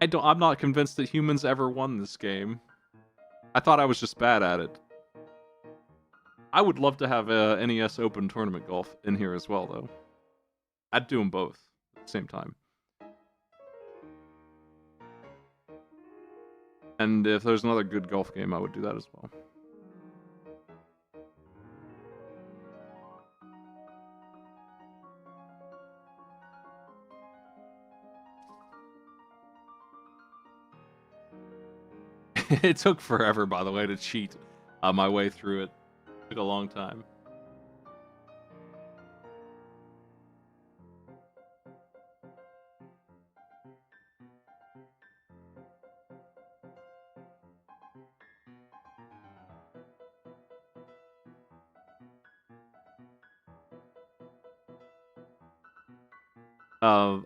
I'm not convinced that humans ever won this game. I thought I was just bad at it. I would love to have a NES Open Tournament Golf in here as well, though. I'd do them both at the same time. And if there's another good golf game, I would do that as well. It took forever, by the way, to cheat my way through it. It took a long time.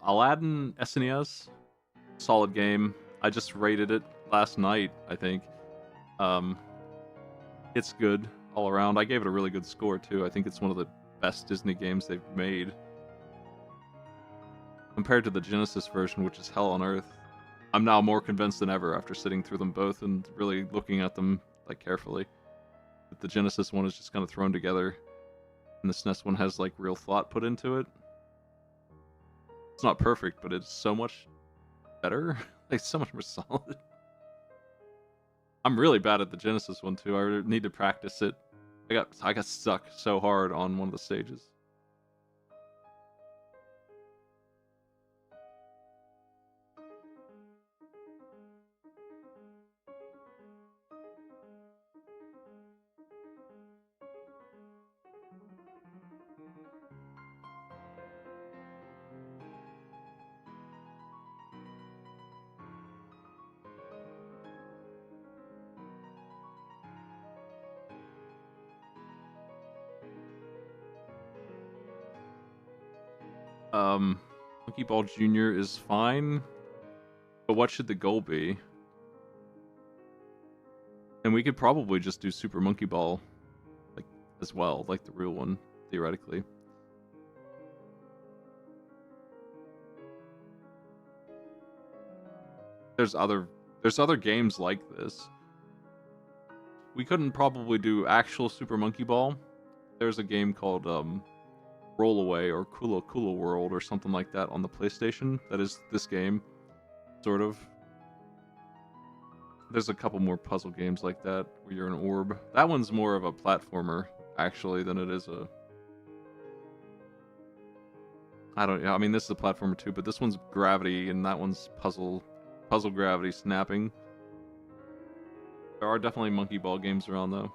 Aladdin SNES, solid game. I just rated it last night, I think. It's good all around. I gave it a really good score too. I think it's one of the best Disney games they've made. Compared to the Genesis version, which is hell on earth, I'm now more convinced than ever after sitting through them both and really looking at them like carefully. But the Genesis one is just kind of thrown together, and the SNES one has like real thought put into it. It's not perfect, but it's so much better. Like, so much more solid. I'm really bad at the Genesis one too. I need to practice it. I got stuck so hard on one of the stages. Monkey Ball Jr. is fine, but what should the goal be? And we could probably just do Super Monkey Ball as well, like the real one, theoretically. There's other games like this. We couldn't probably do actual Super Monkey Ball. There's a game called Rollaway or Kula Kula World or something like that on the PlayStation. That is this game, sort of. There's a couple more puzzle games like that where you're an orb. That one's more of a platformer, actually, than it is a... I mean, this is a platformer too, but this one's gravity, and that one's puzzle gravity snapping. There are definitely monkey ball games around, though.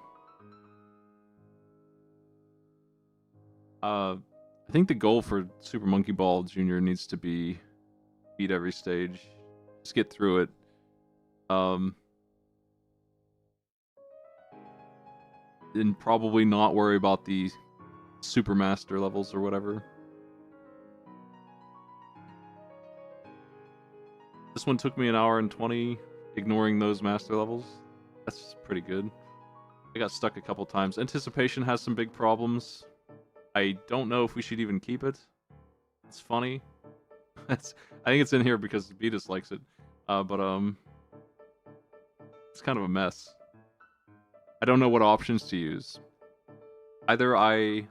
I think the goal for Super Monkey Ball Jr. needs to be beat every stage. Just get through it. And probably not worry about the Super Master levels or whatever. This one took me an hour and 20, ignoring those master levels. That's pretty good. I got stuck a couple times. Anticipation has some big problems. I don't know if we should even keep it. It's funny. I think it's in here because Beatus likes it. But it's kind of a mess. I don't know what options to use. Either I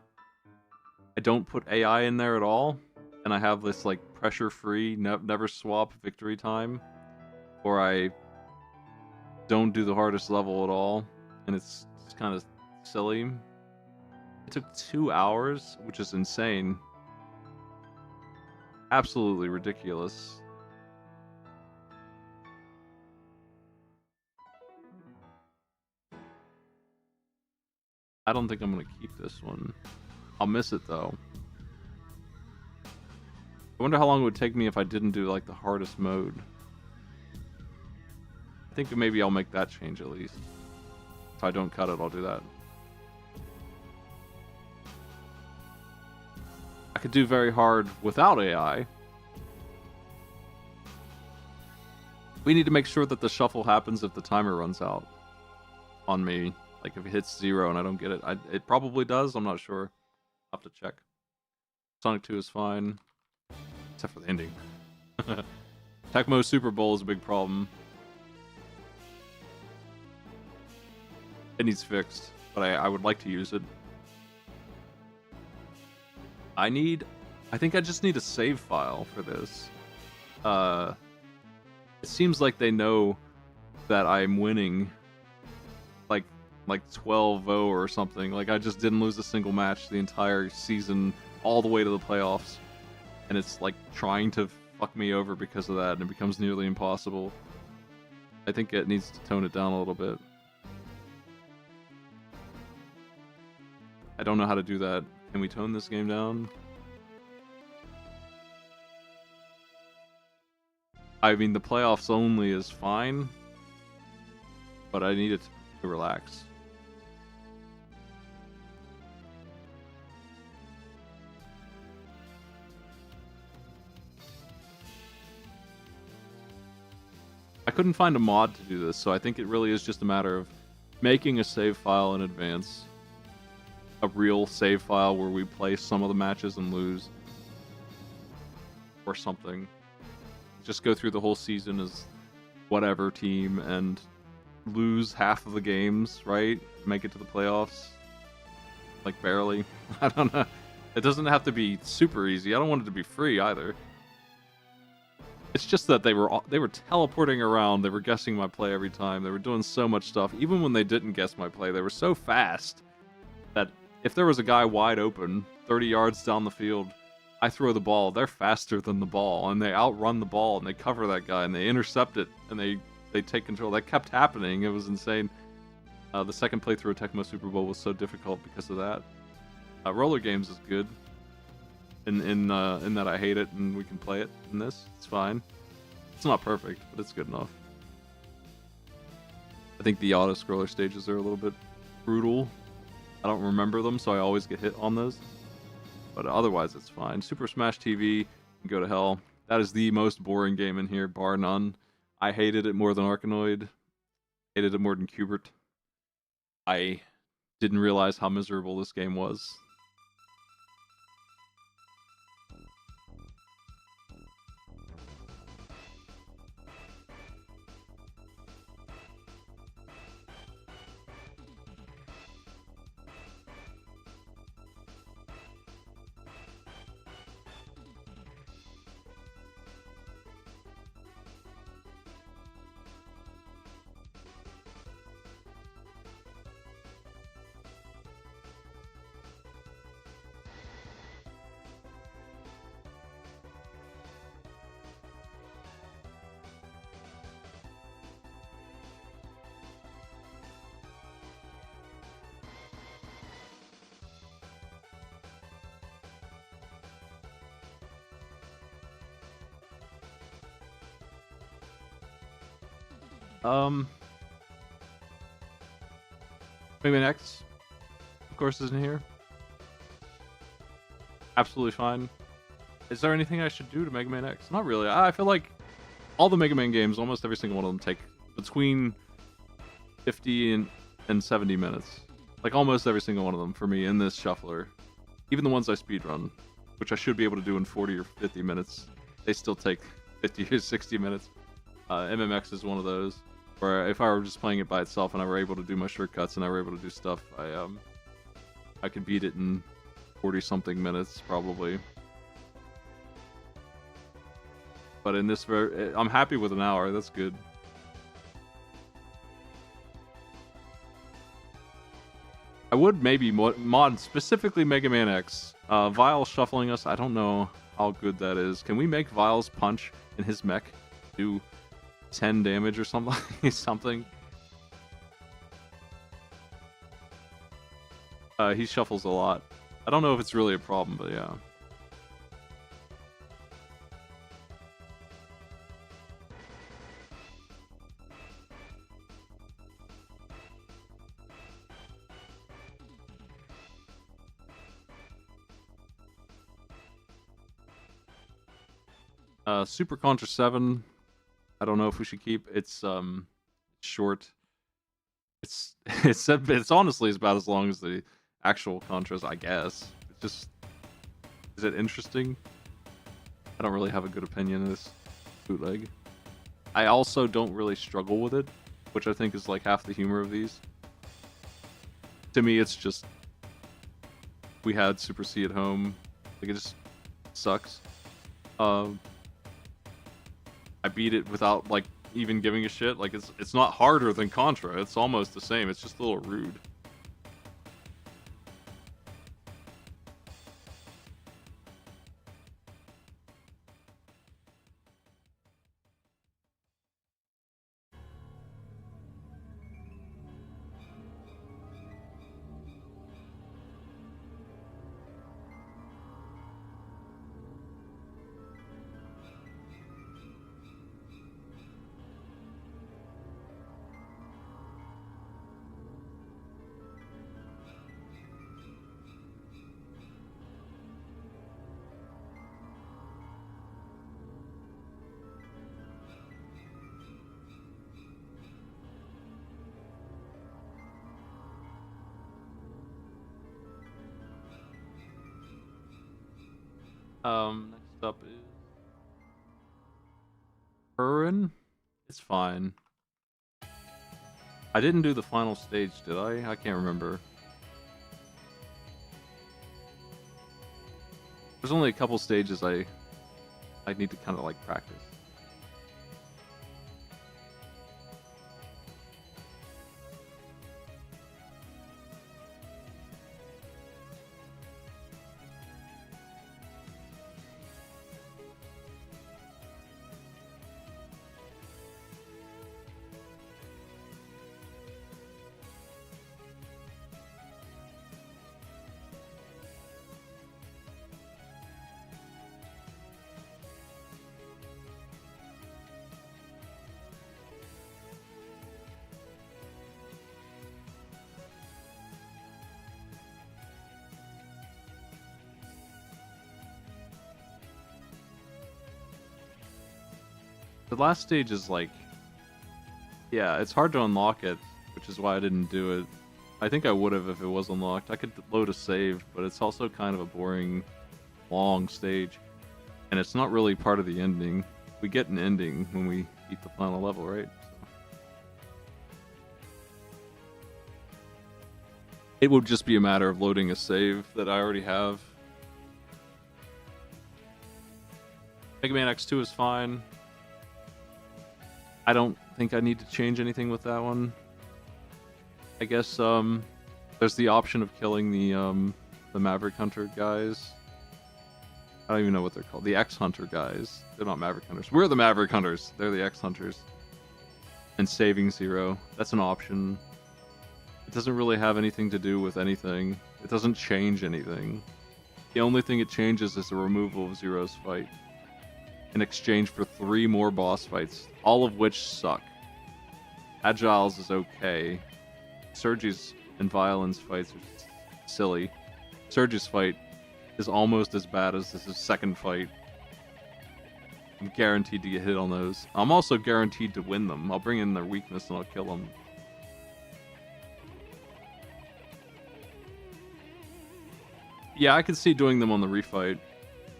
don't put AI in there at all, and I have this like pressure-free, never swap victory time, or I don't do the hardest level at all, and it's kind of silly. It took 2 hours, which is insane. Absolutely ridiculous. I don't think I'm gonna keep this one. I'll miss it though. I wonder how long it would take me if I didn't do like the hardest mode. I think maybe I'll make that change at least. If I don't cut it, I'll do that. I could do very hard without AI. We need to make sure that the shuffle happens if the timer runs out on me. Like if it hits 0 and I don't get it. It probably does, I'm not sure. I'll have to check. Sonic 2 is fine. Except for the ending. Tecmo Super Bowl is a big problem. It needs fixed, but I would like to use it. I think I just need a save file for this. It seems like they know that I'm winning like 12-0 or something. Like I just didn't lose a single match the entire season all the way to the playoffs. And it's like trying to fuck me over because of that, and it becomes nearly impossible. I think it needs to tone it down a little bit. I don't know how to do that. Can we tone this game down? I mean, the playoffs only is fine, but I need it to relax. I couldn't find a mod to do this, so I think it really is just a matter of making a save file in advance. A real save file where we play some of the matches and lose. Or something. Just go through the whole season as whatever team and lose half of the games, right? Make it to the playoffs. Like barely. I don't know. It doesn't have to be super easy. I don't want it to be free either. It's just that they were teleporting around. They were guessing my play every time. They were doing so much stuff. Even when they didn't guess my play, they were so fast that if there was a guy wide open, 30 yards down the field, I throw the ball. They're faster than the ball, and they outrun the ball, and they cover that guy, and they intercept it, and they take control. That kept happening. It was insane. The second playthrough of Tecmo Super Bowl was so difficult because of that. Roller Games is good. In that I hate it and we can play it in this. It's fine. It's not perfect, but it's good enough. I think the auto-scroller stages are a little bit brutal. I don't remember them, so I always get hit on those. But otherwise, it's fine. Super Smash TV can go to hell. That is the most boring game in here, bar none. I hated it more than Arkanoid. Hated it more than Qbert. I didn't realize how miserable this game was. Mega Man X, of course, isn't here. Absolutely fine. Is there anything I should do to Mega Man X? Not really. I feel like all the Mega Man games, almost every single one of them, take between 50 and 70 minutes. Like almost every single one of them for me in this shuffler. Even the ones I speedrun, which I should be able to do in 40 or 50 minutes, they still take 50 or 60 minutes. MMX is one of those. Where if I were just playing it by itself and I were able to do my shortcuts and I were able to do stuff, I could beat it in 40-something minutes probably. But in this, I'm happy with an hour. That's good. I would maybe mod specifically Mega Man X. Vile shuffling us. I don't know how good that is. Can we make Vile's punch in his mech do 10 damage or something? something. He shuffles a lot. I don't know if it's really a problem, but yeah. Super Contra 7. I don't know if we should keep. It's short. It's honestly about as long as the actual Contras, I guess. It's just, is it interesting? I don't really have a good opinion of this bootleg. I also don't really struggle with it, which I think is like half the humor of these. To me, it's just we had Super C at home. Like it just sucks. I beat it without like even giving a shit. Like it's not harder than Contra. It's almost the same. It's just a little rude. Next up is Purin. It's fine. I didn't do the final stage, did I? I can't remember. There's only a couple stages I need to kind of like practice. The last stage is like, yeah, it's hard to unlock it, which is why I didn't do it. I think I would have if it was unlocked. I could load a save, but it's also kind of a boring, long stage. And it's not really part of the ending. We get an ending when we beat the final level, right? So. It would just be a matter of loading a save that I already have. Mega Man X2 is fine. I don't think I need to change anything with that one. I guess there's the option of killing the Maverick Hunter guys. I don't even know what they're called. The X-Hunter guys. They're not Maverick Hunters. We're the Maverick Hunters. They're the X-Hunters. And saving Zero. That's an option. It doesn't really have anything to do with anything. It doesn't change anything. The only thing it changes is the removal of Zero's fight. In exchange for 3 more boss fights, all of which suck. Agile's is okay. Sergi's and Violin's fights are silly. Sergi's fight is almost as bad as his second fight. I'm guaranteed to get hit on those. I'm also guaranteed to win them. I'll bring in their weakness and I'll kill them. Yeah, I could see doing them on the refight,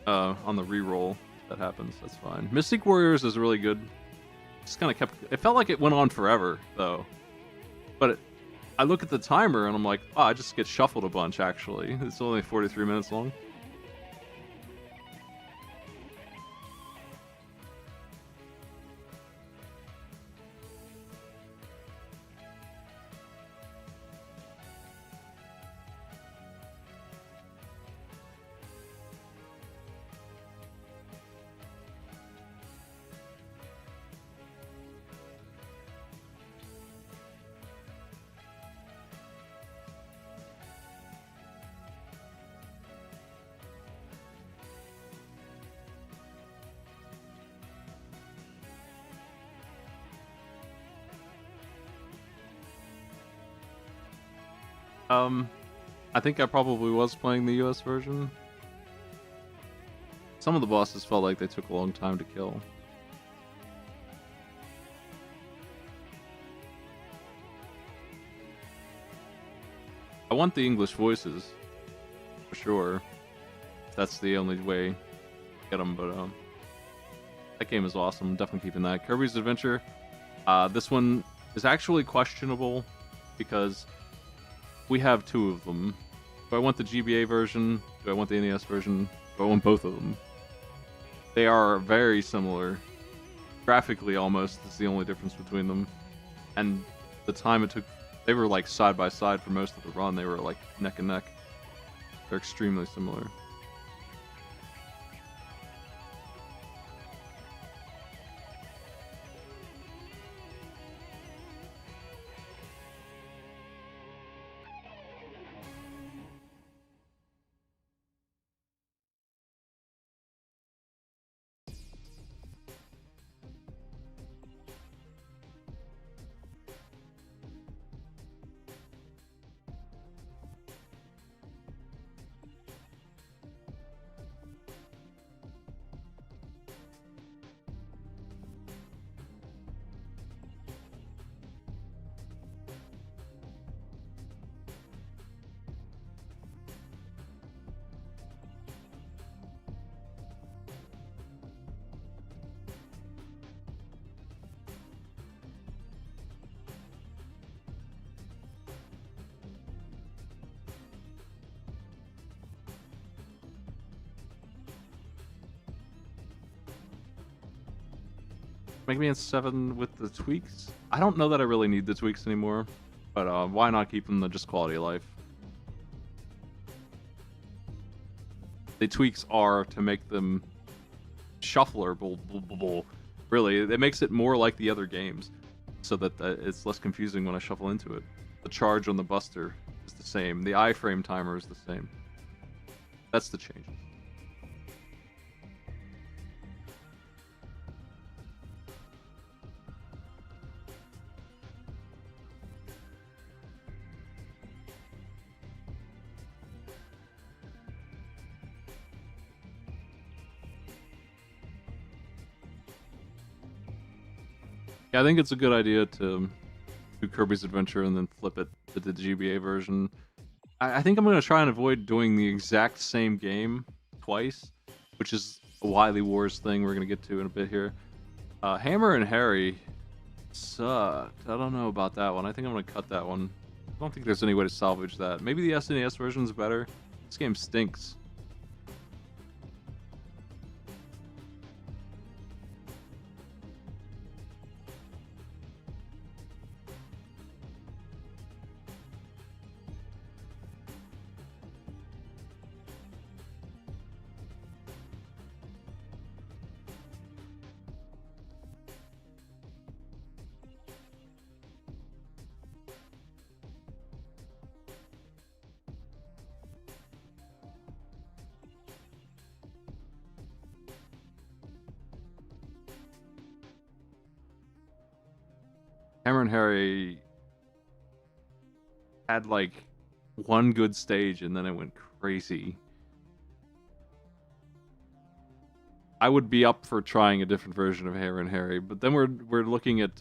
on the reroll. That happens. That's fine. Mystic Warriors is really good. Just kind of kept. It felt like it went on forever though, but I look at the timer and I'm like, oh, I just get shuffled a bunch. Actually, it's only 43 minutes long. I think I probably was playing the US version. Some of the bosses felt like they took a long time to kill. I want the English voices, for sure. That's the only way to get them, but that game is awesome. Definitely keeping that. Kirby's Adventure. This one is actually questionable because we have 2 of them. Do I want the GBA version? Do I want the NES version? Do I want both of them? They are very similar. Graphically, almost, is the only difference between them. And the time it took, they were like side by side for most of the run. They were like neck and neck. They're extremely similar. Mega Man 7 with the tweaks? I don't know that I really need the tweaks anymore, but why not keep them to just quality of life? The tweaks are to make them shuffleable. Really, it makes it more like the other games, so that it's less confusing when I shuffle into it. The charge on the Buster is the same. The iframe timer is the same. That's the change. Yeah, I think it's a good idea to do Kirby's Adventure and then flip it that did the GBA version. I think I'm going to try and avoid doing the exact same game twice, which is a Wily Wars thing we're going to get to in a bit here. Hammer and Harry sucked. I don't know about that one. I think I'm going to cut that one. I don't think there's any way to salvage that. Maybe the SNES version's better. This game stinks. Hammer and Harry had like one good stage and then it went crazy. I would be up for trying a different version of Hammer and Harry, but then we're looking at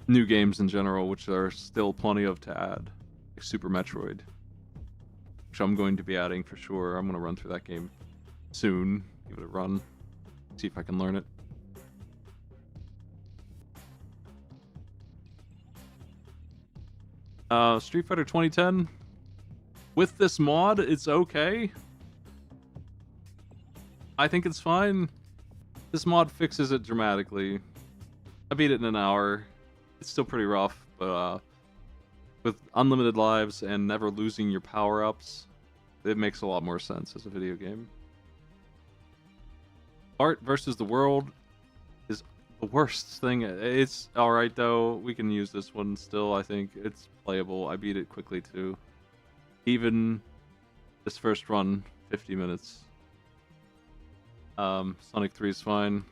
new games in general, which there are still plenty of to add, like Super Metroid, which I'm going to be adding for sure. I'm going to run through that game soon, give it a run, see if I can learn it. Street Fighter 2010. With this mod, it's okay. I think it's fine. This mod fixes it dramatically. I beat it in an hour. It's still pretty rough, but with unlimited lives and never losing your power-ups, it makes a lot more sense as a video game. Art versus the World is the worst thing. It's alright though. We can use this one still, I think. It's playable. I beat it quickly too. Even this first run, 50 minutes. Sonic 3 is fine.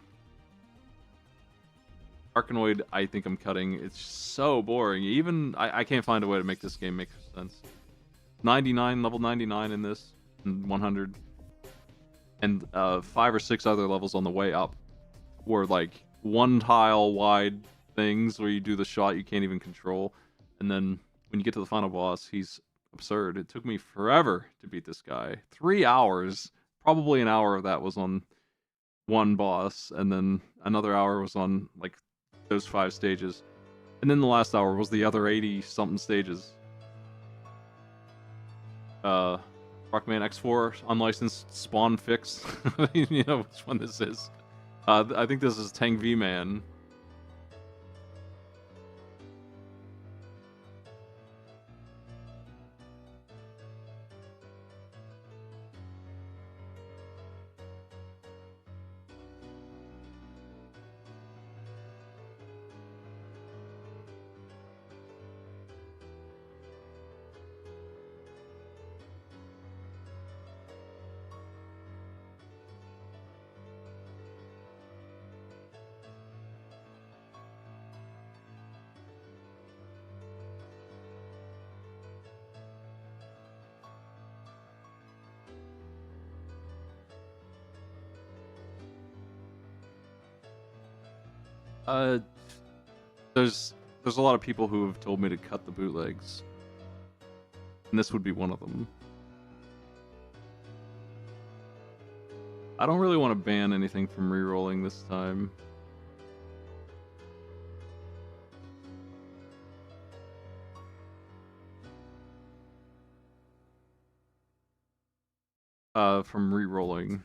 Arkanoid, I think I'm cutting. It's so boring. Even I can't find a way to make this game make sense. 99, level 99 in this, and 100. And 5 or 6 other levels on the way up were like one tile wide things where you do the shot you can't even control. And then when you get to the final boss, he's absurd. It took me forever to beat this guy. 3 hours. Probably an hour of that was on one boss, and then another hour was on like those 5 stages. And then the last hour was the other 80 something stages. Rockman X4 unlicensed spawn fix. You know which one this is. I think this is Tang V Man. There's a lot of people who have told me to cut the bootlegs, and this would be one of them. I don't really want to ban anything from rerolling this time. From rerolling.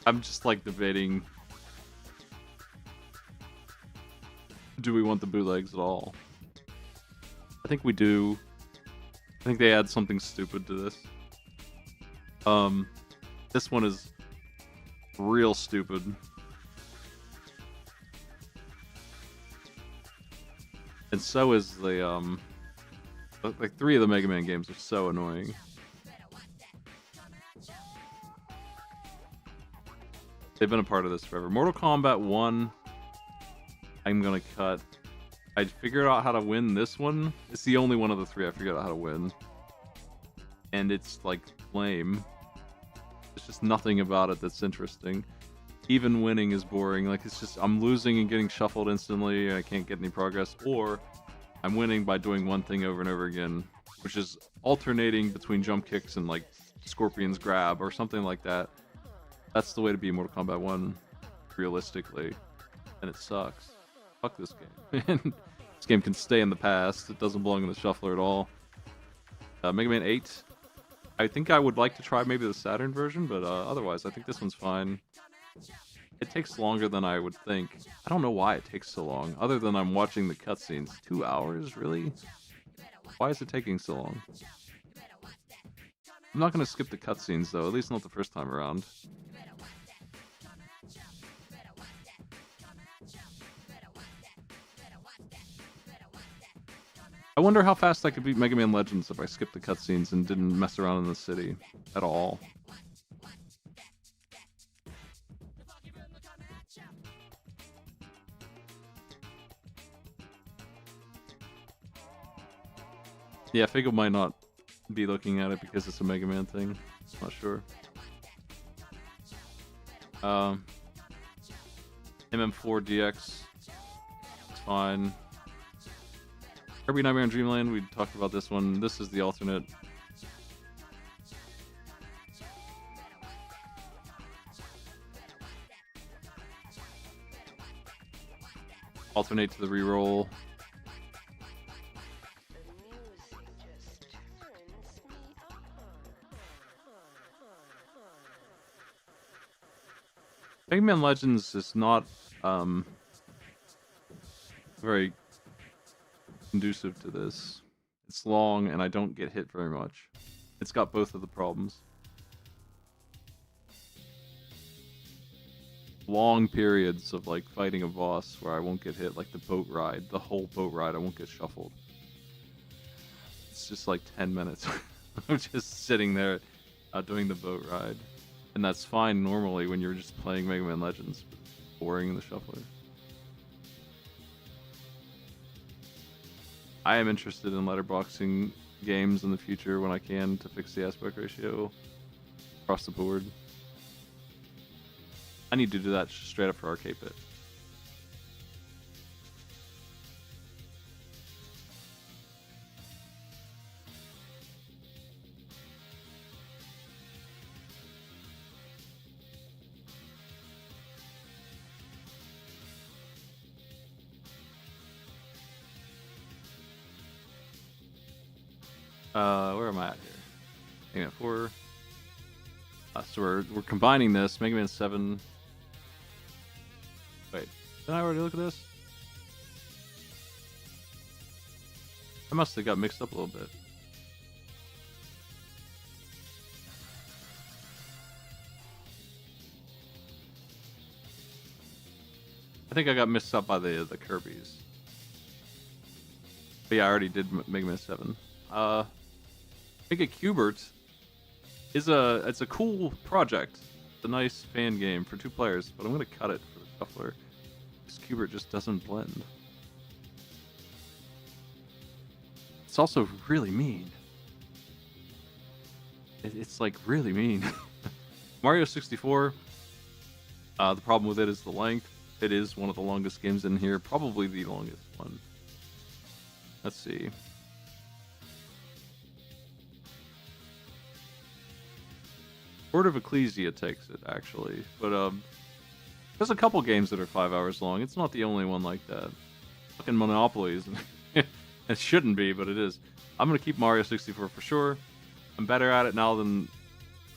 I'm just like debating, do we want the bootlegs at all? I think we do. I think they add something stupid to this. This one is real stupid. And so is the, like 3 of the Mega Man games are so annoying. They've been a part of this forever. Mortal Kombat 1, I'm gonna cut. I figured out how to win this one. It's the only one of the 3 I figured out how to win. And it's, like, lame. There's just nothing about it that's interesting. Even winning is boring. Like, it's just, I'm losing and getting shuffled instantly, I can't get any progress. Or, I'm winning by doing one thing over and over again, which is alternating between jump kicks and, like, Scorpion's grab or something like that. That's the way to be Mortal Kombat 1, realistically. And it sucks. Fuck this game. This game can stay in the past. It doesn't belong in the shuffler at all. Mega Man 8. I think I would like to try maybe the Saturn version, but otherwise I think this one's fine. It takes longer than I would think. I don't know why it takes so long, other than I'm watching the cutscenes. 2 hours, really? Why is it taking so long? I'm not going to skip the cutscenes, though, at least not the first time around. I wonder how fast I could beat Mega Man Legends if I skipped the cutscenes and didn't mess around in the city at all. Yeah, Figo might not be looking at it because it's a Mega Man thing. Not sure. MM4DX. It's fine. Kirby Nightmare on Dreamland, we talked about this one. This is the alternate. Alternate to the reroll. Mega Man Legends is not very conducive to this. It's long and I don't get hit very much. It's got both of the problems. Long periods of like fighting a boss where I won't get hit, like the boat ride, the whole boat ride, I won't get shuffled. It's just like 10 minutes. I'm just sitting there doing the boat ride. And that's fine normally when you're just playing Mega Man Legends, but it's boring in the shuffler. I am interested in letterboxing games in the future when I can to fix the aspect ratio across the board. I need to do that straight up for Arcade Pit. Where am I at here? Mega Man 4. So we're combining this. Mega Man 7. Wait, did I already look at this? I must have got mixed up a little bit. I think I got mixed up by the Kirby's. But yeah, I already did Mega Man 7. Mega Q*bert is it's a cool project. It's a nice fan game for 2 players, but I'm gonna cut it for the shuffler. This Q*bert just doesn't blend. It's also really mean. It's like really mean. Mario 64. The problem with it is the length. It is one of the longest games in here, probably the longest one. Let's see. Sword of Ecclesia takes it, actually. But, there's a couple games that are 5 hours long. It's not the only one like that. Fucking Monopoly isn't. It shouldn't be, but it is. I'm gonna keep Mario 64 for sure. I'm better at it now than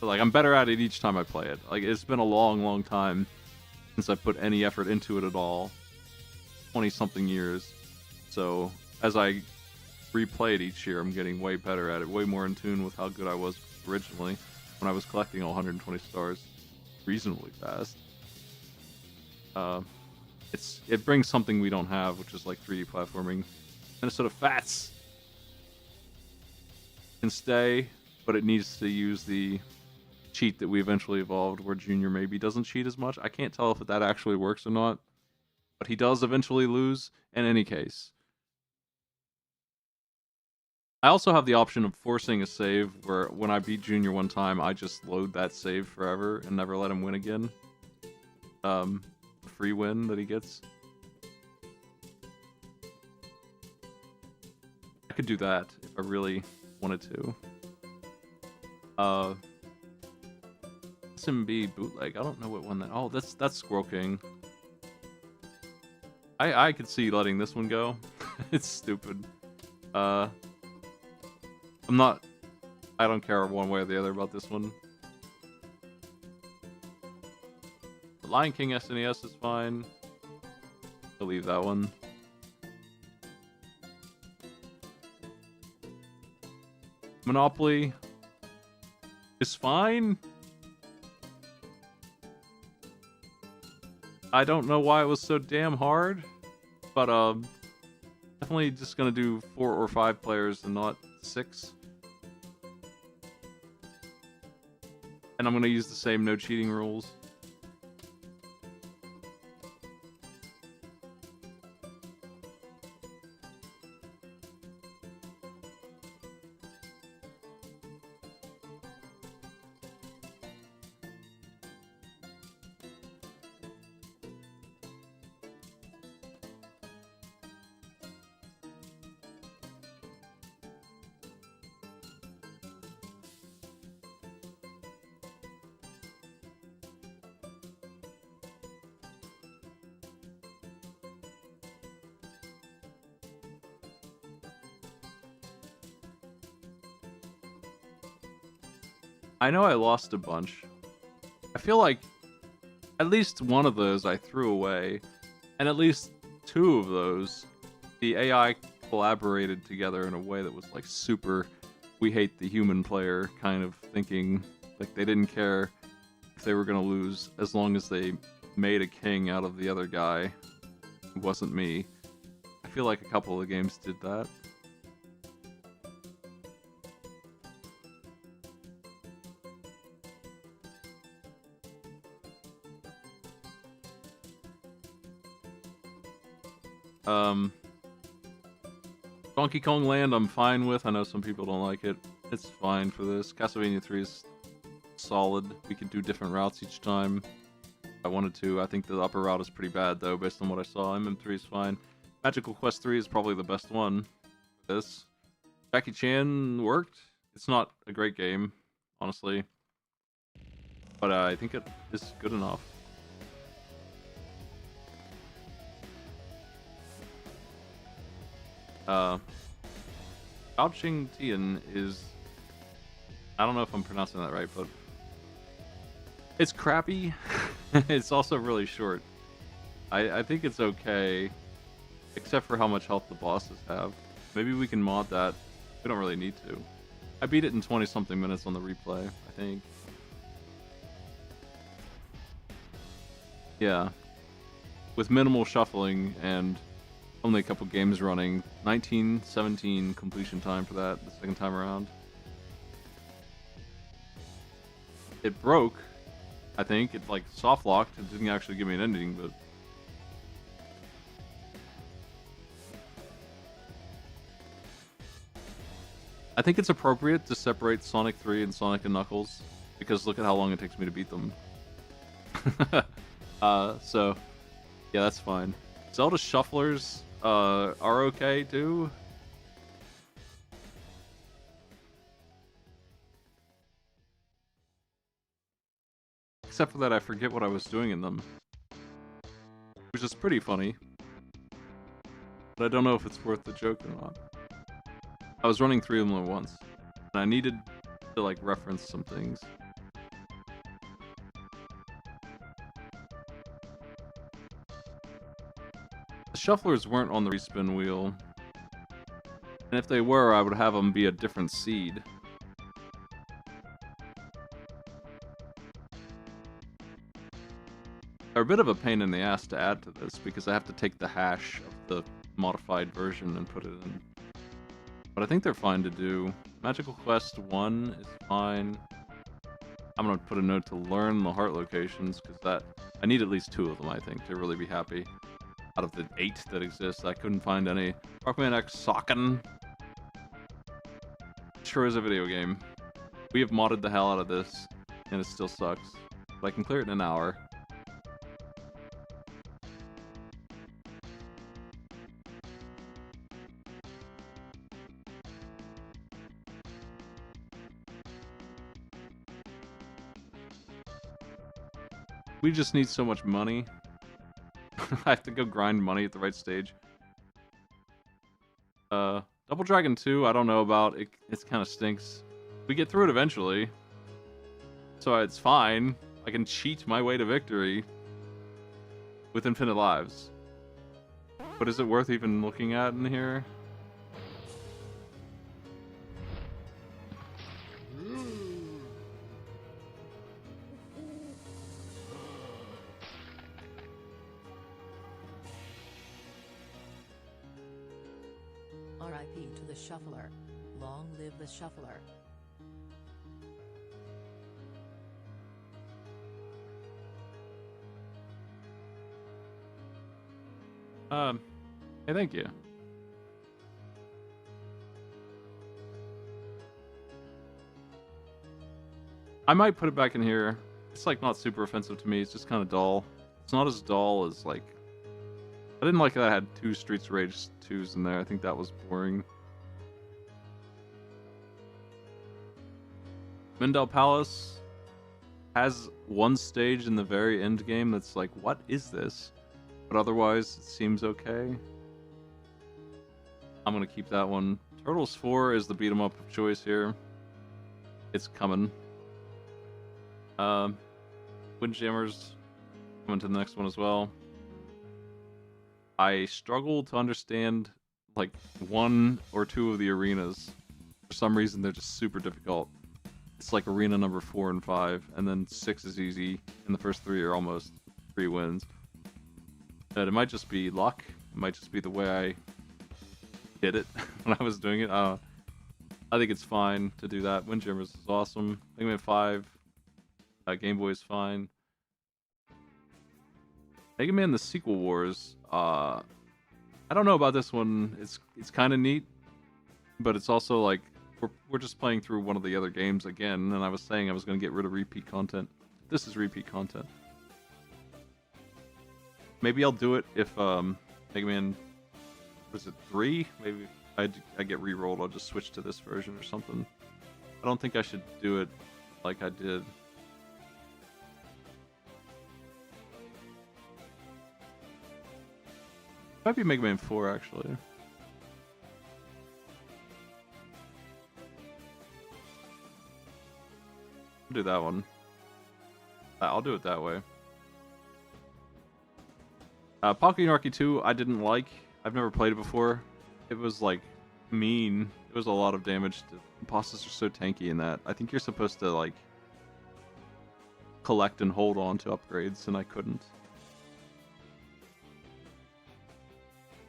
But, like, I'm better at it each time I play it. Like, it's been a long, long time since I put any effort into it at all. 20-something years. So, as I replay it each year, I'm getting way better at it, way more in tune with how good I was originally when I was collecting all 120 stars reasonably fast. It brings something we don't have, which is like 3D platforming. Minnesota Fats can stay, but it needs to use the cheat that we eventually evolved where Junior maybe doesn't cheat as much. I can't tell if that actually works or not, but he does eventually lose in any case. I also have the option of forcing a save where when I beat Junior one time, I just load that save forever and never let him win again. Free win that he gets. I could do that if I really wanted to. SMB bootleg. I don't know what one that. Oh, that's Squirrel King. I could see letting this one go. It's stupid. I don't care one way or the other about this one. The Lion King SNES is fine. I'll leave that one. Monopoly is fine. I don't know why it was so damn hard, but definitely just gonna do 4 or 5 players and not 6. And I'm gonna use the same no cheating rules. I know I lost a bunch. I feel like at least one of those I threw away, and at least 2 of those, the AI collaborated together in a way that was like super, we hate the human player kind of thinking. Like they didn't care if they were gonna lose as long as they made a king out of the other guy who wasn't me. I feel like a couple of the games did that. Donkey Kong Land I'm fine with. I know some people don't like it. It's fine for this. Castlevania 3 is solid. We can do different routes each time if I wanted to. I think the upper route is pretty bad though, based on what I saw. MM3 is fine. Magical Quest 3 is probably the best one for this. Jackie Chan worked. It's not a great game, honestly, but I think it is good enough. Baoqing Tian is... I don't know if I'm pronouncing that right, but... It's crappy. It's also really short. I think it's okay, except for how much health the bosses have. Maybe we can mod that. We don't really need to. I beat it in 20-something minutes on the replay, I think. Yeah. With minimal shuffling and only a couple games running, 1917 completion time for that the second time around. It broke, I think. It like soft locked. It didn't actually give me an ending, but I think it's appropriate to separate Sonic 3 and Sonic and Knuckles because look at how long it takes me to beat them. So yeah, that's fine. Zelda shufflers are okay too. Except for that I forget what I was doing in them. Which is pretty funny. But I don't know if it's worth the joke or not. I was running 3 of them at once. And I needed to like reference some things. shufflers weren't on the respin wheel. And if they were, I would have them be a different seed. They're a bit of a pain in the ass to add to this because I have to take the hash of the modified version and put it in. But I think they're fine to do. Magical Quest 1 is fine. I'm going to put a note to learn the heart locations because I need at least 2 of them, I think, to really be happy. Out of the 8 that exist, I couldn't find any. Rockman X Socken. Sure is a video game. We have modded the hell out of this, and it still sucks. But I can clear it in an hour. We just need so much money. I have to go grind money at the right stage. Double Dragon 2, I don't know about. It kind of stinks. We get through it eventually. So it's fine. I can cheat my way to victory with infinite lives. But is it worth even looking at in here? R.I.P. to the Shuffler. Long live the Shuffler. Hey, thank you. I might put it back in here. It's like not super offensive to me. It's just kind of dull. It's not as dull as like. I didn't like that I had 2 Streets of Rage 2s in there. I think that was boring. Mindell Palace has one stage in the very end game that's like, what is this? But otherwise, it seems okay. I'm gonna keep that one. Turtles 4 is the beat 'em up of choice here. It's coming. Windjammers coming to the next one as well. I struggle to understand like 1 or 2 of the arenas. For some reason, they're just super difficult. It's like arena number 4 and 5, and then 6 is easy, and the first 3 are almost free wins. But it might just be luck. It might just be the way I did it when I was doing it. I think it's fine to do that. Windjammers is awesome. Mega Man 5, Game Boy is fine. Mega Man: The Sequel Wars. I don't know about this one. It's kind of neat, but it's also like we're just playing through one of the other games again. And I was saying I was going to get rid of repeat content. This is repeat content. Maybe I'll do it if Mega Man, was it 3? Maybe I get re-rolled. I'll just switch to this version or something. I don't think I should do it like I did. Might be Mega Man 4 actually. I'll do that one. I'll do it that way. Pocket Anarchy 2 I didn't like. I've never played it before. It was like mean. It was a lot of damage. The bosses are so tanky in that. I think you're supposed to like collect and hold on to upgrades, and I couldn't.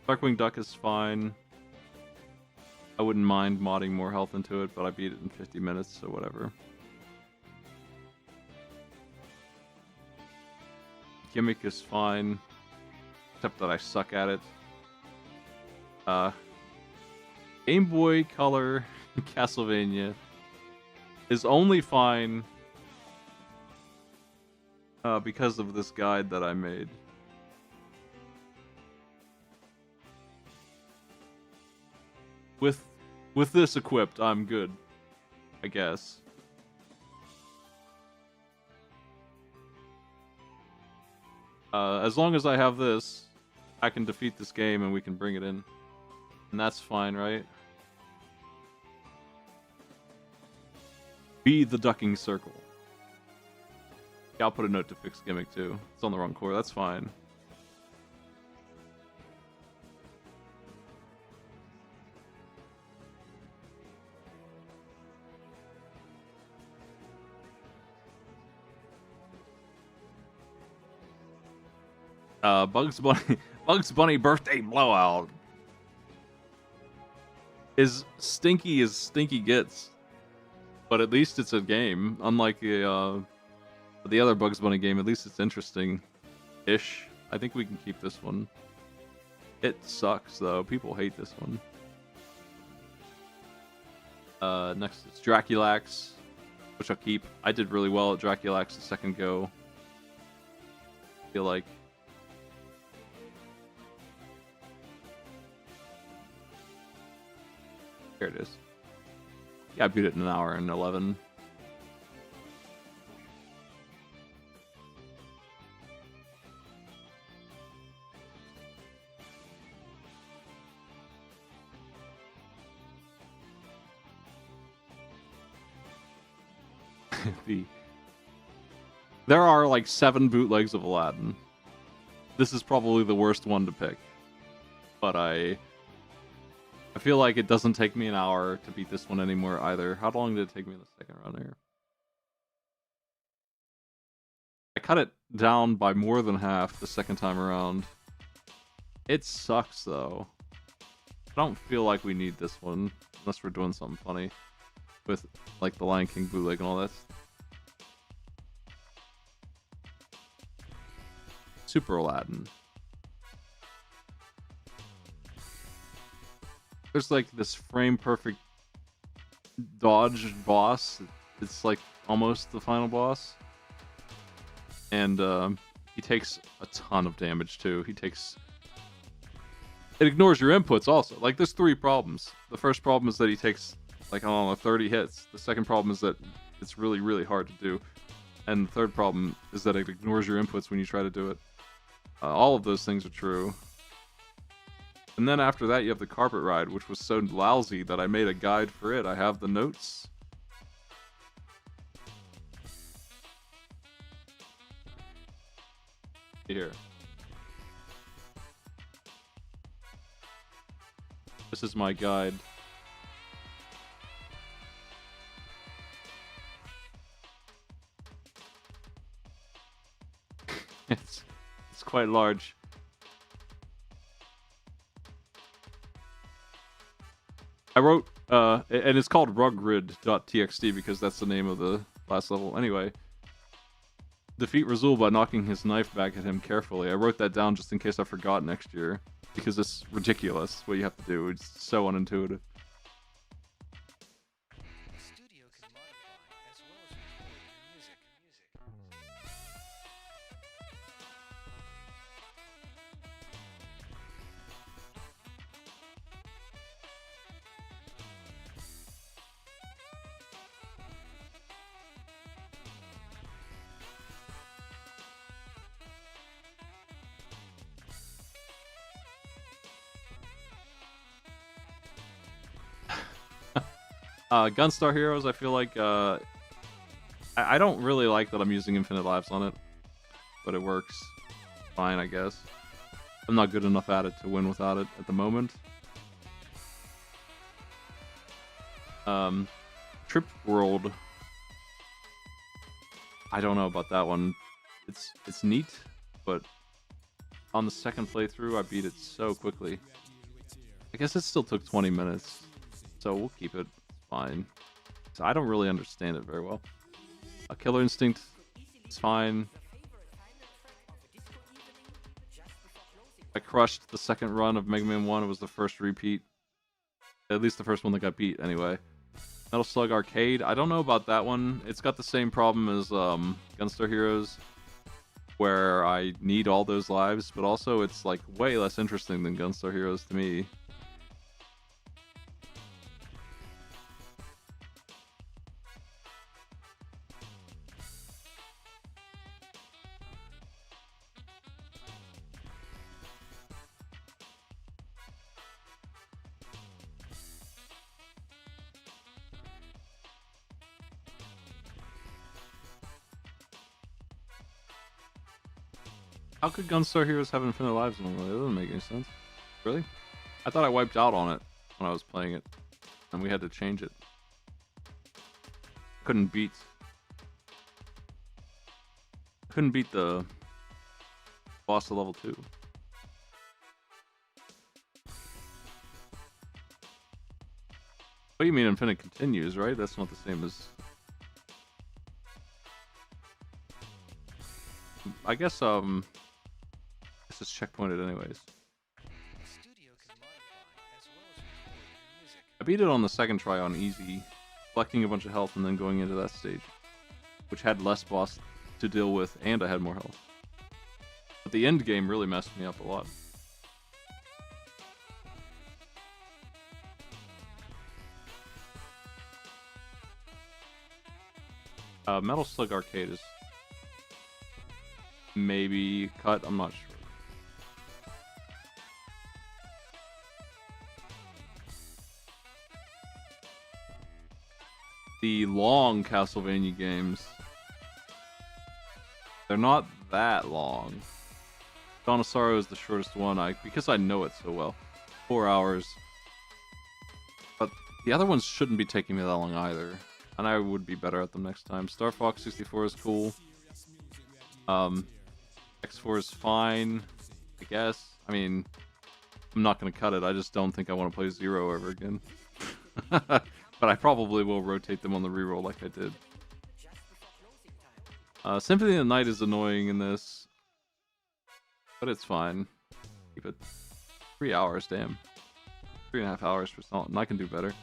Darkwing Duck is fine. I wouldn't mind modding more health into it, but I beat it in 50 minutes, so whatever. Gimmick is fine, except that I suck at it. Game Boy Color Castlevania is only fine because of this guide that I made. With this equipped, I'm good, I guess. As long as I have this, I can defeat this game and we can bring it in. And that's fine, right? Be the ducking circle. Yeah, I'll put a note to fix Gimmick too. It's on the wrong core, that's fine. Bugs Bunny Bugs Bunny birthday blowout is stinky as stinky gets, but at least it's a game. Unlike the other Bugs Bunny game, at least it's interesting-ish. I think we can keep this one. It sucks though. People hate this one. Next is Draculax, which I'll keep. I did really well at Draculax the second go. I feel like. Here it is. Yeah, I beat it in an hour and 11. There are like 7 bootlegs of Aladdin. This is probably the worst one to pick. But I feel like it doesn't take me an hour to beat this one anymore either. How long did it take me in the second run here? I cut it down by more than half the second time around. It sucks though. I don't feel like we need this one unless we're doing something funny with like the Lion King bootleg and all that. Super Aladdin. There's like this frame perfect dodge boss. It's like almost the final boss. And he takes a ton of damage too. It ignores your inputs also. Like there's 3 problems. The first problem is that he takes like, I don't know, 30 hits. The second problem is that it's really, really hard to do. And the third problem is that it ignores your inputs when you try to do it. All of those things are true. And then after that, you have the carpet ride, which was so lousy that I made a guide for it. I have the notes. Here. This is my guide. It's quite large. I wrote, and it's called ruggrid.txt because that's the name of the last level. Anyway, defeat Razul by knocking his knife back at him carefully. I wrote that down just in case I forgot next year because it's ridiculous what you have to do. It's so unintuitive. Gunstar Heroes, I feel like, I don't really like that I'm using infinite lives on it, but it works fine, I guess. I'm not good enough at it to win without it at the moment. Trip World, I don't know about that one. It's neat, but on the second playthrough, I beat it so quickly. I guess it still took 20 minutes, so we'll keep it. Fine. So I don't really understand it very well. A Killer Instinct is fine. I crushed the second run of Mega Man 1. It was the first repeat. At least the first one that got beat, anyway. Metal Slug Arcade. I don't know about that one. It's got the same problem as Gunstar Heroes, where I need all those lives, but also it's like way less interesting than Gunstar Heroes to me. How could Gunstar Heroes have infinite lives normally? That doesn't make any sense. Really? I thought I wiped out on it when I was playing it, and we had to change it. Couldn't beat the boss to level 2. What do you mean Infinite continues, right? That's not the same as... I guess, this is checkpointed anyways. I beat it on the second try on easy, collecting a bunch of health and then going into that stage, which had less boss to deal with and I had more health. But the end game really messed me up a lot. Metal Slug Arcade is maybe cut, I'm not sure. The long Castlevania games, they're not that long. Dawn of Sorrow is the shortest one, because I know it so well. 4 hours. But the other ones shouldn't be taking me that long either. And I would be better at them next time. Star Fox 64 is cool. X4 is fine, I guess. I mean, I'm not going to cut it. I just don't think I want to play Zero ever again. But I probably will rotate them on the reroll like I did. Symphony of the Night is annoying in this. But it's fine. Keep it 3 hours, damn. 3.5 hours for something. I can do better.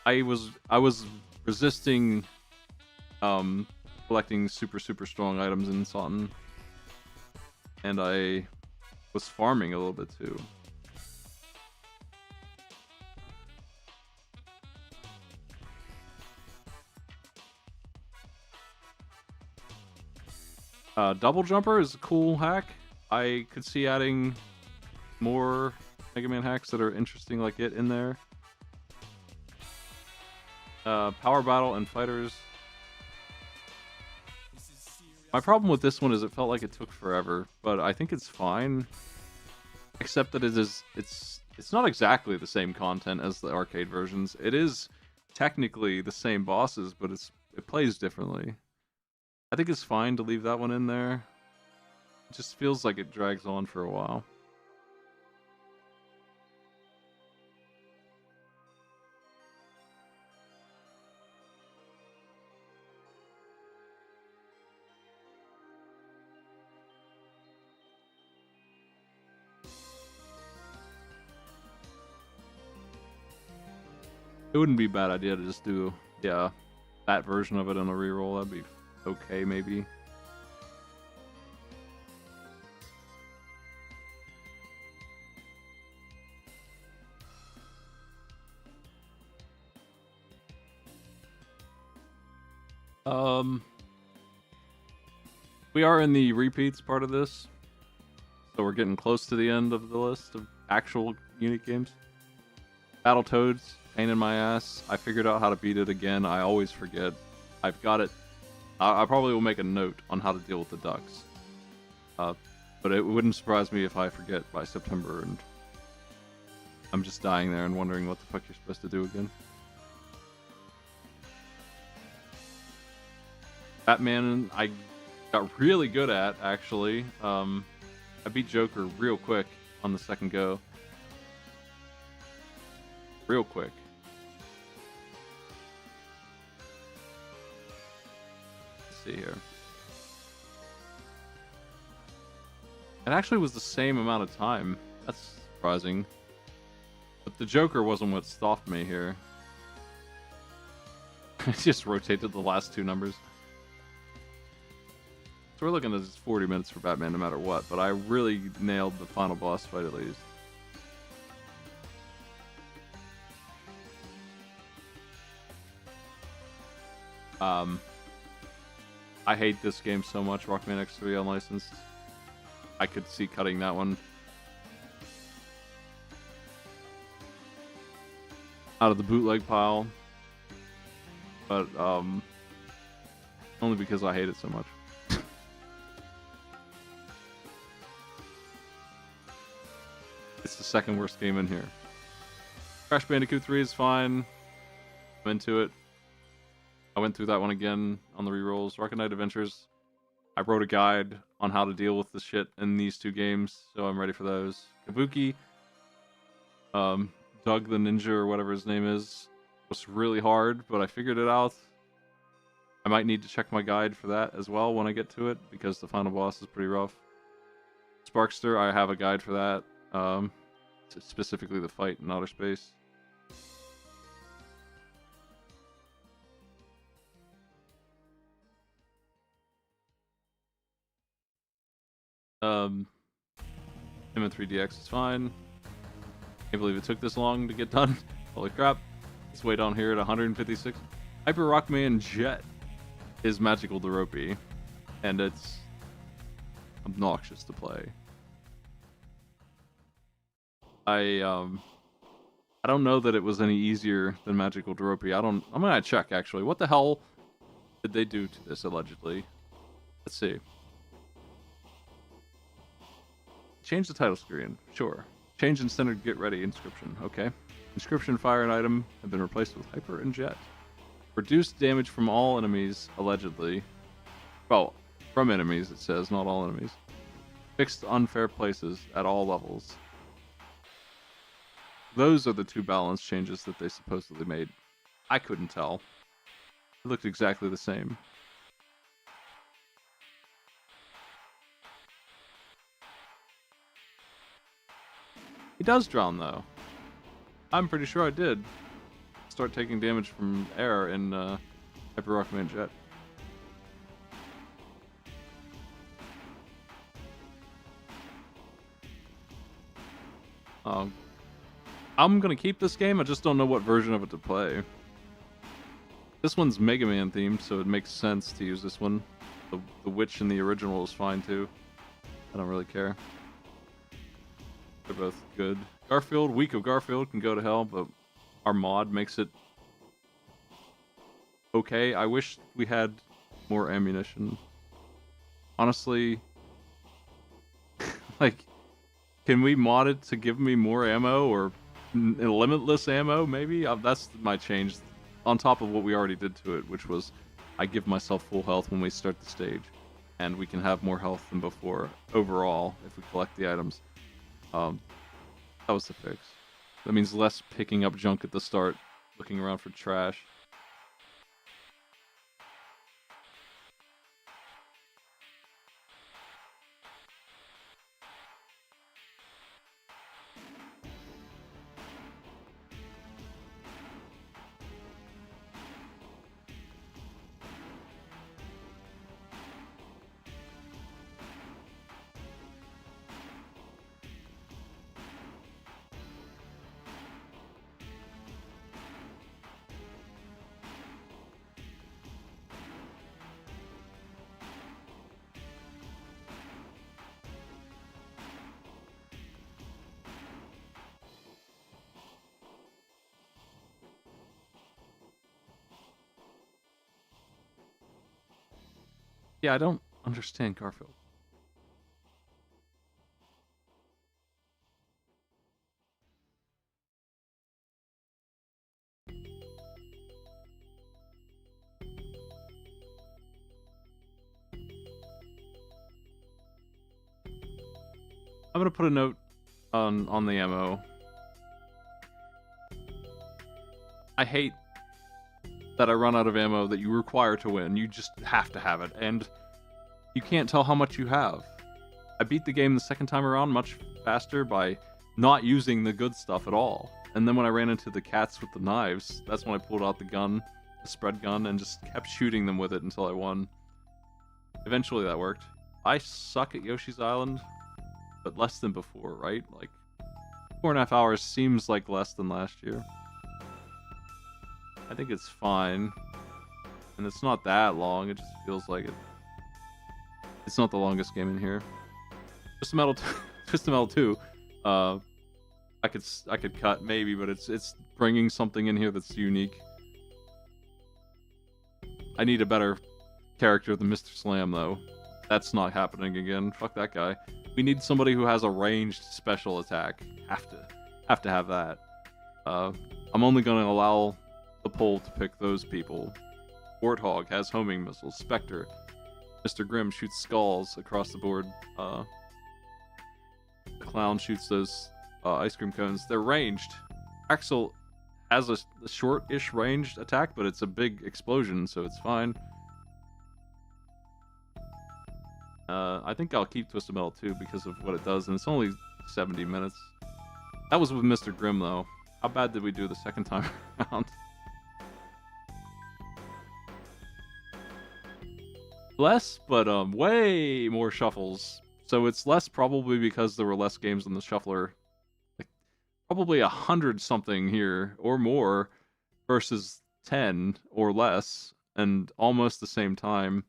I was resisting collecting super strong items in Sawton, and I was farming a little bit too. Double Jumper is a cool hack. I could see adding more Mega Man hacks that are interesting like it in there. Power Battle and Fighters. My problem with this one is it felt like it took forever, but I think it's fine. Except that it's not exactly the same content as the arcade versions. It is technically the same bosses, but it plays differently. I think it's fine to leave that one in there. It just feels like it drags on for a while. It wouldn't be a bad idea to just do, yeah, that version of it on a reroll. That'd be okay, maybe. We are in the repeats part of this, so we're getting close to the end of the list of actual unique games. Battletoads, pain in my ass. I figured out how to beat it again. I always forget. I've got it. I probably will make a note on how to deal with the ducks. But it wouldn't surprise me if I forget by September and I'm just dying there and wondering what the fuck you're supposed to do again. Batman, I got really good at, actually. I beat Joker real quick on the second go. Real quick. Let's see here. It actually was the same amount of time. That's surprising. But the Joker wasn't what stopped me here. I just rotated the last two numbers. So we're looking at 40 minutes for Batman no matter what, but I really nailed the final boss fight at least. I hate this game so much, Rockman X3 Unlicensed. I could see cutting that one out of the bootleg pile, but only because I hate it so much. It's the second worst game in here. Crash Bandicoot 3 is fine. I'm into it. I went through that one again on the rerolls. Rocket Knight Adventures. I wrote a guide on how to deal with the shit in these 2 games, so I'm ready for those. Kabuki, Doug the Ninja or whatever his name is, was really hard, but I figured it out. I might need to check my guide for that as well when I get to it, because the final boss is pretty rough. Sparkster, I have a guide for that, specifically the fight in outer space. Him in 3DX is fine. Can't believe it took this long to get done. Holy crap. Let's wait on here at 156. Hyper Rockman Jet is magical Deropi, and it's obnoxious to play. I don't know that it was any easier than magical Deropi. I'm gonna check actually. What the hell did they do to this allegedly? Let's see. Change the title screen. Sure. Change in centered get ready inscription. Okay. Inscription, fire, and item have been replaced with Hyper and Jet. Reduced damage from all enemies, allegedly. Well, from enemies, it says, not all enemies. Fixed unfair places at all levels. Those are the 2 balance changes that they supposedly made. I couldn't tell. It looked exactly the same. He does drown, though. I'm pretty sure I did start taking damage from air in Hyper Rockman Jet. I'm gonna keep this game, I just don't know what version of it to play. This one's Mega Man themed, so it makes sense to use this one. The Witch in the original is fine too. I don't really care. They're both good. Garfield, Week of Garfield can go to hell, but our mod makes it okay. I wish we had more ammunition. Honestly, like, can we mod it to give me more ammo or limitless ammo, maybe? That's my change on top of what we already did to it, which was I give myself full health when we start the stage, and we can have more health than before overall if we collect the items. That was the fix. That means less picking up junk at the start, looking around for trash. Yeah, I don't understand Garfield. I'm gonna put a note on the ammo. I hate that I run out of ammo that you require to win. You just have to have it, and you can't tell how much you have. I beat the game the second time around much faster by not using the good stuff at all. And then when I ran into the cats with the knives, that's when I pulled out the gun, the spread gun, and just kept shooting them with it until I won. Eventually that worked. I suck at Yoshi's Island, but less than before, right? Like, 4.5 hours seems like less than last year. I think it's fine. And it's not that long, it just feels like it. It's not the longest game in here. Twisted Metal 2. I could cut maybe, but it's bringing something in here that's unique. I need a better character than Mr. Slam though. That's not happening again. Fuck that guy. We need somebody who has a ranged special attack. Have to have that. I'm only gonna allow the poll to pick those people. Warthog has homing missiles. Spectre Mr. Grimm shoots skulls across the board. The clown shoots those ice cream cones. They're ranged. Axel has a short-ish ranged attack, but it's a big explosion, so it's fine. I think I'll keep Twisted Metal too because of what it does, and it's only 70 minutes. That was with Mr. Grimm, though. How bad did we do the second time around? Less, but way more shuffles. So it's less probably because there were less games on the shuffler. Like, probably 100 something here or more versus 10 or less, and almost the same time.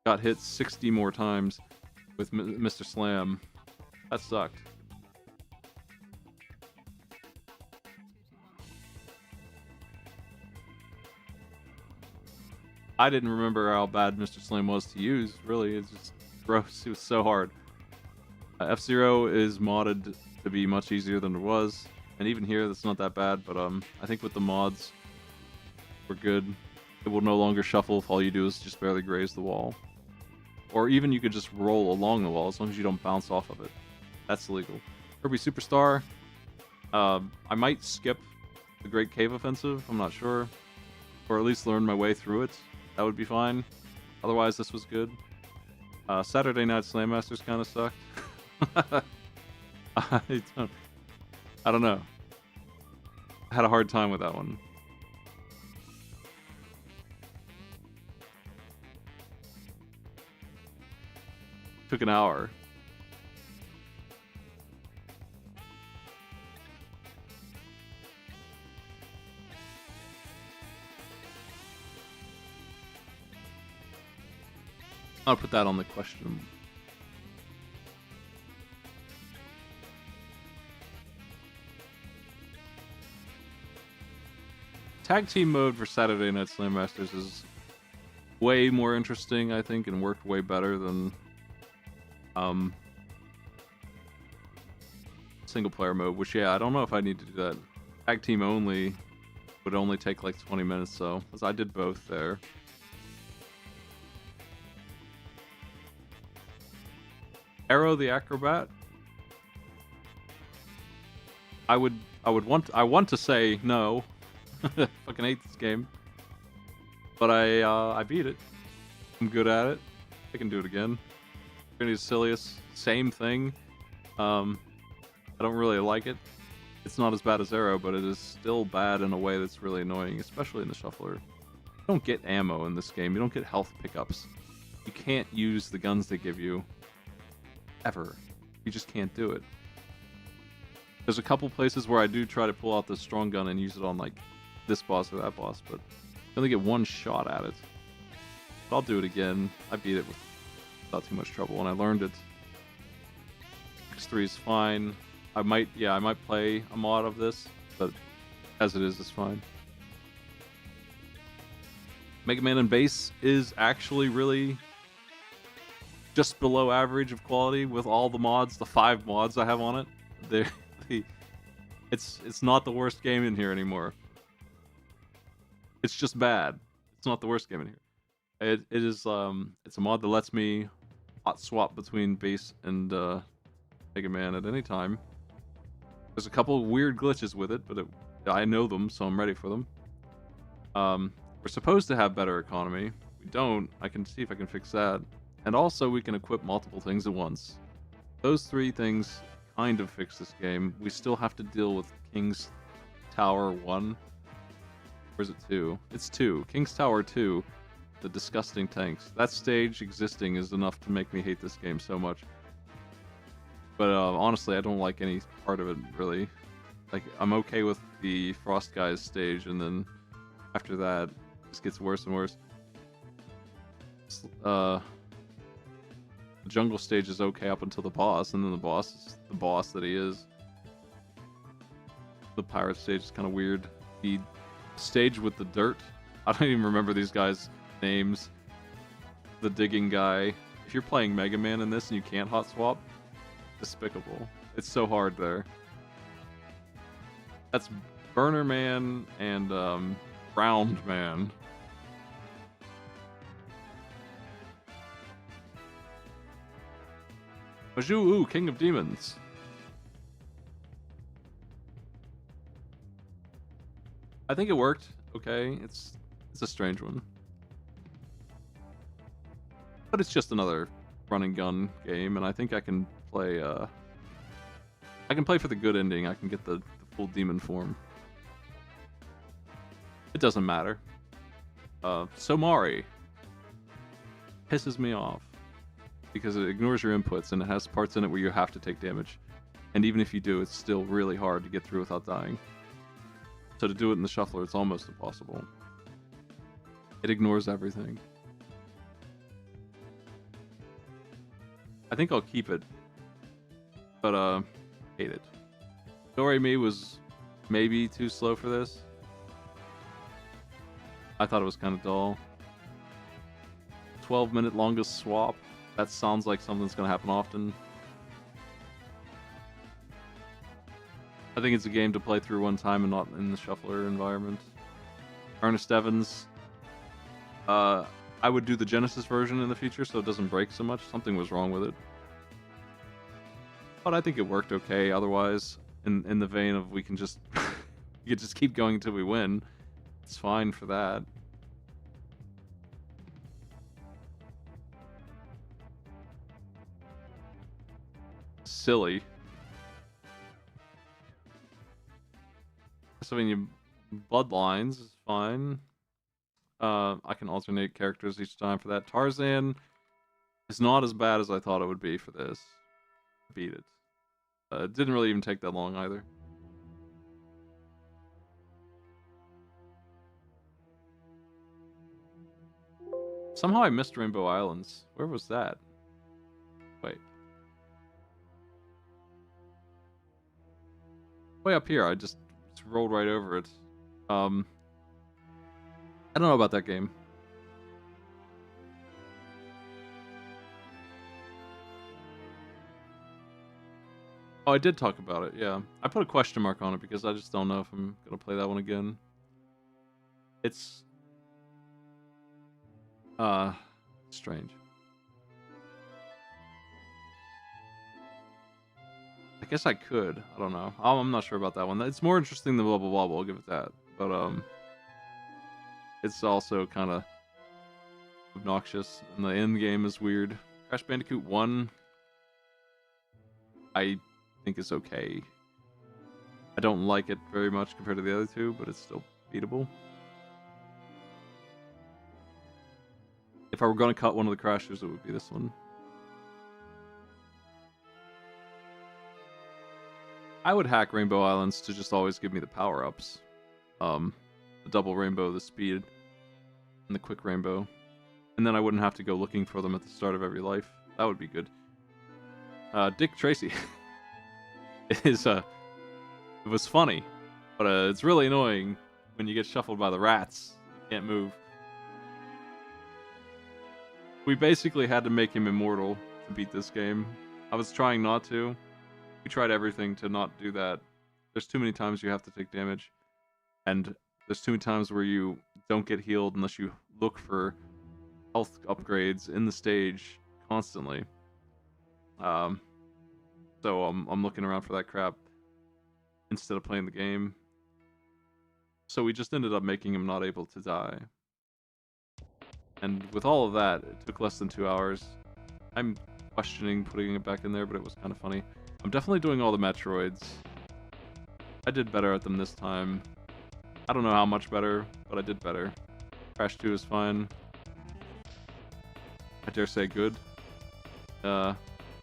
Got hit 60 more times with Mr. Slam. That sucked. I didn't remember how bad Mr. Slam was to use, really. It's just gross. It was so hard. F-Zero is modded to be much easier than it was. And even here, that's not that bad, but I think with the mods, we're good. It will no longer shuffle if all you do is just barely graze the wall. Or even you could just roll along the wall as long as you don't bounce off of it. That's illegal. Kirby Superstar. I might skip the Great Cave Offensive. I'm not sure. Or at least learn my way through it. That would be fine. Otherwise, this was good. Saturday Night Slam Masters kind of sucked. I don't know. I had a hard time with that one. Took an hour. I'll put that on the question. Tag team mode for Saturday Night Slam Masters is way more interesting, I think, and worked way better than single player mode, which, yeah, I don't know if I need to do that. Tag team only would only take like 20 minutes, so, because I did both there. Arrow the Acrobat. I want to say no. Fucking hate this game. But I beat it. I'm good at it. I can do it again. Trinity Silius, same thing. I don't really like it. It's not as bad as Arrow, but it is still bad in a way that's really annoying, especially in the shuffler. You don't get ammo in this game. You don't get health pickups. You can't use the guns they give you. Ever. You just can't do it. There's a couple places where I do try to pull out the strong gun and use it on like this boss or that boss, but you only get one shot at it. But I'll do it again. I beat it without too much trouble, and I learned it. X3 is fine. I might play a mod of this, but as it is, it's fine. Mega Man and Bass is actually really just below average of quality with all the mods, the 5 mods I have on it. It's not the worst game in here anymore. It's just bad. It's not the worst game in here. It is it's a mod that lets me hot swap between Bass and Mega Man at any time. There's a couple weird glitches with it, but I know them, so I'm ready for them. We're supposed to have better economy. We don't. I can see if I can fix that. And also, we can equip multiple things at once. Those 3 things kind of fix this game. We still have to deal with King's Tower 1. Or is it 2? It's 2. King's Tower 2. The disgusting tanks. That stage existing is enough to make me hate this game so much. But honestly, I don't like any part of it, really. Like, I'm okay with the Frost Guys stage, and then after that, it just gets worse and worse. The jungle stage is okay up until the boss, and then the boss is the boss that he is. The pirate stage is kind of weird. The stage with the dirt, I don't even remember these guys' names. The digging guy. If you're playing Mega Man in this and you can't hot swap, despicable. It's so hard there. That's Burner Man and Round Man. Majuu, King of Demons. I think it worked. Okay, it's a strange one, but it's just another run and gun game, and I think I can play. I can play for the good ending. I can get the full demon form. It doesn't matter. Somari pisses me off because it ignores your inputs and it has parts in it where you have to take damage, and even if you do, it's still really hard to get through without dying. So to do it in the shuffler, it's almost impossible. It ignores everything. I think I'll keep it, but hate it. Do-Re-Mi was maybe too slow for this. I thought it was kind of dull. 12-minute longest swap. That sounds like something that's going to happen often. I think it's a game to play through one time and not in the shuffler environment. Ernest Evans. I would do the Genesis version in the future so it doesn't break so much. Something was wrong with it. But I think it worked okay otherwise. In the vein of we can just we can just keep going until we win. It's fine for that. Silly. So I mean, Bloodlines is fine. I can alternate characters each time for that. Tarzan is not as bad as I thought it would be for this. Beat it. It didn't really even take that long either. Somehow I missed Rainbow Islands. Where was that? Wait. Way up here. I just rolled right over it. I don't know about that game. Oh, I did talk about it, yeah. I put a question mark on it because I just don't know if I'm going to play that one again. It's... strange. I guess I could. I don't know. I'm not sure about that one. It's more interesting than Wubble Wobble, I'll give it that. But, it's also kind of obnoxious, and the end game is weird. Crash Bandicoot 1, I think is okay. I don't like it very much compared to the other two, but it's still beatable. If I were going to cut one of the Crashers, it would be this one. I would hack Rainbow Islands to just always give me the power-ups. The double rainbow, the speed, and the quick rainbow. And then I wouldn't have to go looking for them at the start of every life. That would be good. Dick Tracy. It was funny, but it's really annoying when you get shuffled by the rats. You can't move. We basically had to make him immortal to beat this game. I was trying not to. We tried everything to not do that. There's too many times you have to take damage. And there's too many times where you don't get healed unless you look for health upgrades in the stage constantly. So I'm looking around for that crap instead of playing the game. So we just ended up making him not able to die. And with all of that, it took less than 2 hours. I'm questioning putting it back in there, but it was kind of funny. I'm definitely doing all the Metroids. I did better at them this time. I don't know how much better, but I did better. Crash 2 is fine. I dare say good. Ninja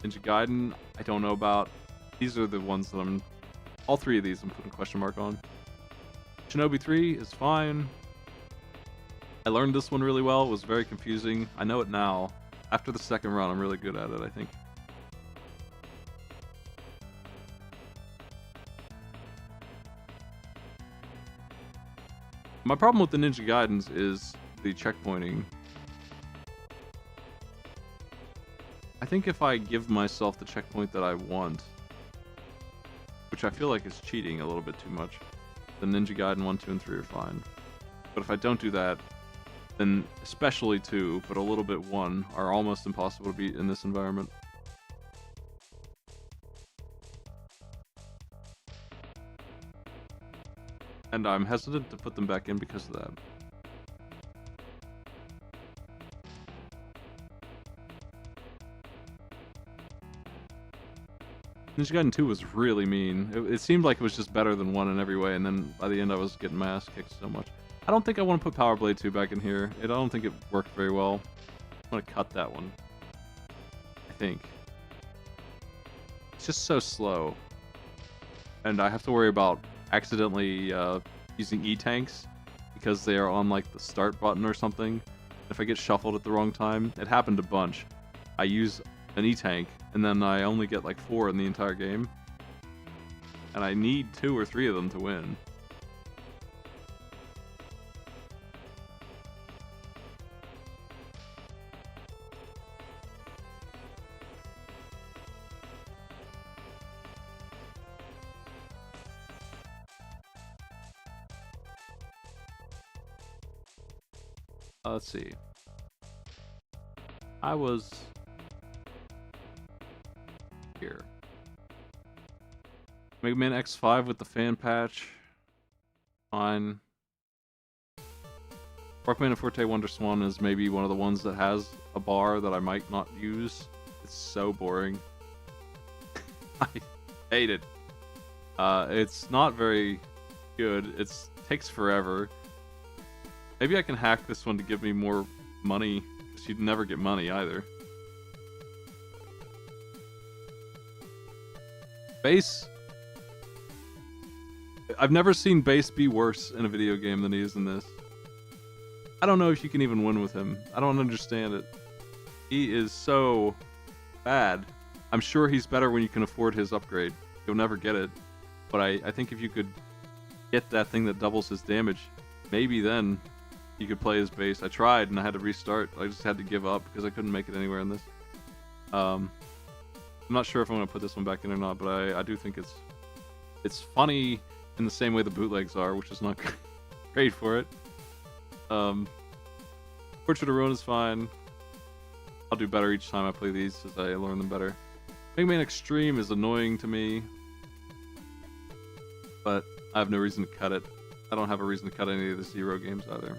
Gaiden, I don't know about. These are the ones that all three of these I'm putting a question mark on. Shinobi 3 is fine. I learned this one really well. It was very confusing. I know it now. After the second run, I'm really good at it, I think. My problem with the Ninja Gaidens is the checkpointing. I think if I give myself the checkpoint that I want, which I feel like is cheating a little bit too much, then Ninja Gaiden 1, 2, and 3 are fine. But if I don't do that, then especially 2, but a little bit 1, are almost impossible to beat in this environment. And I'm hesitant to put them back in because of that. Ninja Gaiden 2 was really mean. It seemed like it was just better than 1 in every way, and then by the end I was getting my ass kicked so much. I don't think I want to put Power Blade 2 back in here. I don't think it worked very well. I'm going to cut that one. I think. It's just so slow. And I have to worry about accidentally using E-tanks because they are on like the start button or something. If I get shuffled at the wrong time, it happened a bunch. I use an E-tank and then I only get like 4 in the entire game. And I need 2 or 3 of them to win. Let's see. I was here. Mega Man X5 with the fan patch. Fine. Rockman and Forte Wonder Swan is maybe one of the ones that has a bar that I might not use. It's so boring. I hate it. It's not very good. It takes forever. Maybe I can hack this one to give me more money, because you'd never get money either. Bass. I've never seen Bass be worse in a video game than he is in this. I don't know if you can even win with him. I don't understand it. He is so bad. I'm sure he's better when you can afford his upgrade. You'll never get it. But I think if you could get that thing that doubles his damage, maybe then you could play his Bass. I tried and I had to restart. I just had to give up because I couldn't make it anywhere in this. I'm not sure if I'm going to put this one back in or not, but I do think it's funny in the same way the bootlegs are, which is not great for it. Portrait of Ruin is fine. I'll do better each time I play these as I learn them better. Mega Man Extreme is annoying to me, but I have no reason to cut it. I don't have a reason to cut any of the Zero games either.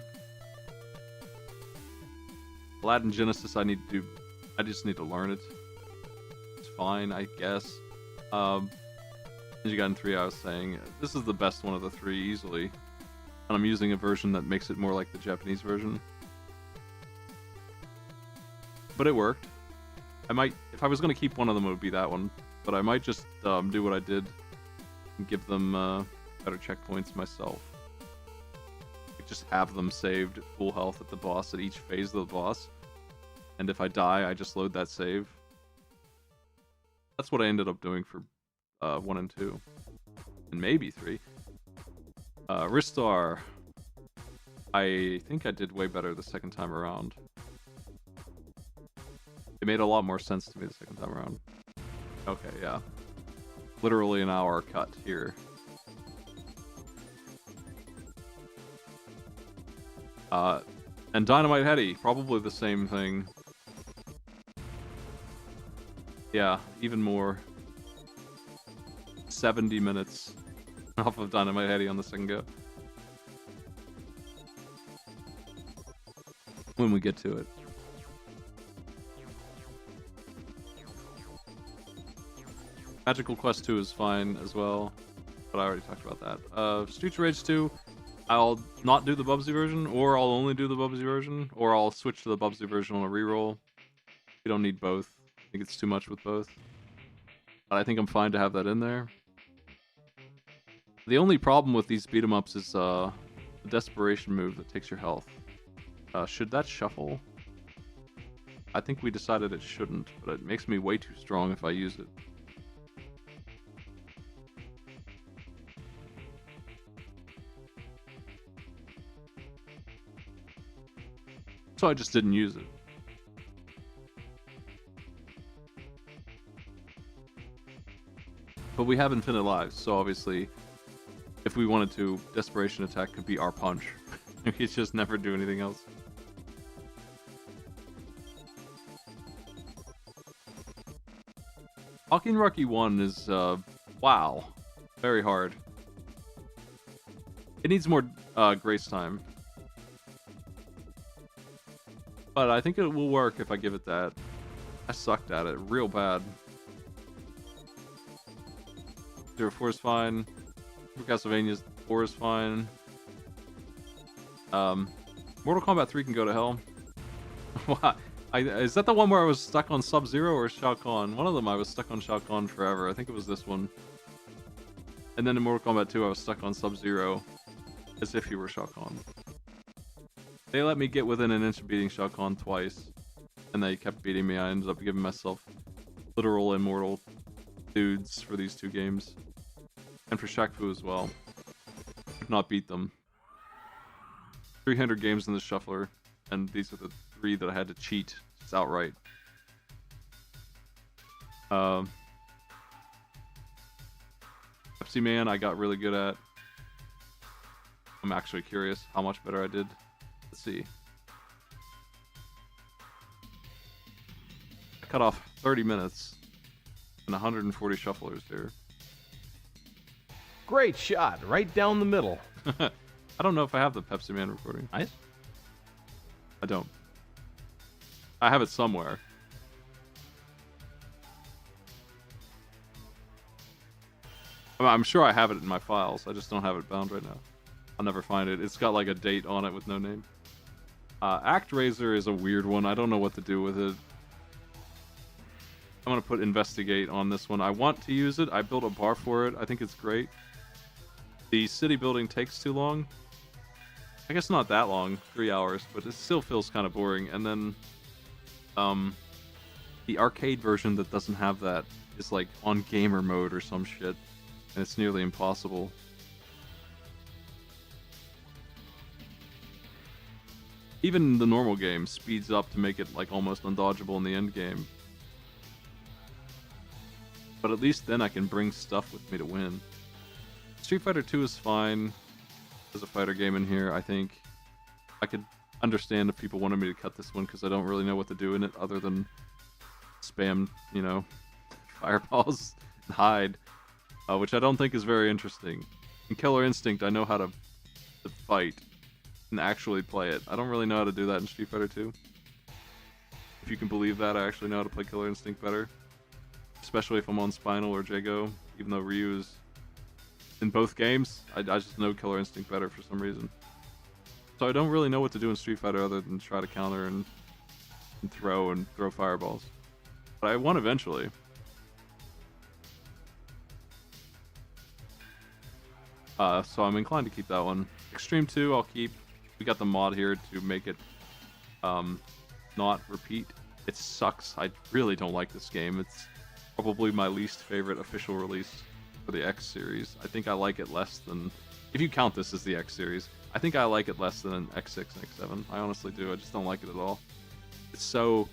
Aladdin Genesis I just need to learn it. It's fine, I guess. Ninja Gaiden 3 I was saying, this is the best one of the 3 easily. And I'm using a version that makes it more like the Japanese version. But it worked. I might, if I was going to keep one of them, it would be that one. But I might just do what I did and give them better checkpoints myself. Just have them saved at full health at the boss at each phase of the boss, and if I die I just load that save. That's what I ended up doing for 1 and 2 and maybe 3. Ristar, I think I did way better the second time around. It made a lot more sense to me the second time around. Okay, yeah, literally an hour cut here. And Dynamite Headdy, probably the same thing. Yeah, even more. 70 minutes off of Dynamite Headdy on the second go. When we get to it. Magical Quest 2 is fine as well, but I already talked about that. Streets of Rage 2, I'll not do the Bubsy version, or I'll only do the Bubsy version, or I'll switch to the Bubsy version on a reroll. We don't need both. I think it's too much with both. But I think I'm fine to have that in there. The only problem with these beat 'em ups is the desperation move that takes your health. Should that shuffle? I think we decided it shouldn't, but it makes me way too strong if I use it. So I just didn't use it. But we have infinite lives, so obviously, if we wanted to, Desperation Attack could be our punch. We could just never do anything else. Hawking Rocky 1 is, wow, very hard. It needs more grace time. But I think it will work if I give it that. I sucked at it real bad. 04 is fine. Castlevania 4 is fine. Mortal Kombat 3 can go to hell. What? Is that the one where I was stuck on Sub-Zero or Shao Kahn? One of them I was stuck on Shao Kahn forever. I think it was this one. And then in Mortal Kombat 2 I was stuck on Sub-Zero as if he were Shao Kahn. They let me get within an inch of beating Shao Kahn twice. And they kept beating me. I ended up giving myself literal immortal dudes for these 2 games. And for Shaq Fu as well. Could not beat them. 300 games in the shuffler. And these are the 3 that I had to cheat just outright. Pepsi Man I got really good at. I'm actually curious how much better I did. Let's see. I cut off 30 minutes and 140 shufflers here. Great shot, right down the middle. I don't know if I have the Pepsi Man recording. Nice. I don't. I have it somewhere. I'm sure I have it in my files. I just don't have it bound right now. I'll never find it. It's got like a date on it with no name. ActRaiser is a weird one. I don't know what to do with it. I'm going to put Investigate on this one. I want to use it. I built a bar for it. I think it's great. The city building takes too long. I guess not that long, 3 hours, but it still feels kind of boring. And then the arcade version that doesn't have that is like on gamer mode or some shit. And it's nearly impossible. Even the normal game speeds up to make it like almost undodgeable in the end game. But at least then I can bring stuff with me to win. Street Fighter 2 is fine as a fighter game in here. I think I could understand if people wanted me to cut this one because I don't really know what to do in it other than spam, you know, fireballs and hide, which I don't think is very interesting. In Killer Instinct, I know how to fight and actually play it. I don't really know how to do that in Street Fighter 2. If you can believe that, I actually know how to play Killer Instinct better. Especially if I'm on Spinal or Jago, even though Ryu is in both games. I just know Killer Instinct better for some reason. So I don't really know what to do in Street Fighter other than try to counter and throw fireballs. But I won eventually. So I'm inclined to keep that one. Extreme 2 I'll keep. We got the mod here to make it not repeat. It sucks. I really don't like this game. It's probably my least favorite official release for the X series. I think I like it less than, if you count this as the X series, I think I like it less than X6 and X7. I honestly do. I just don't like it at all. It's so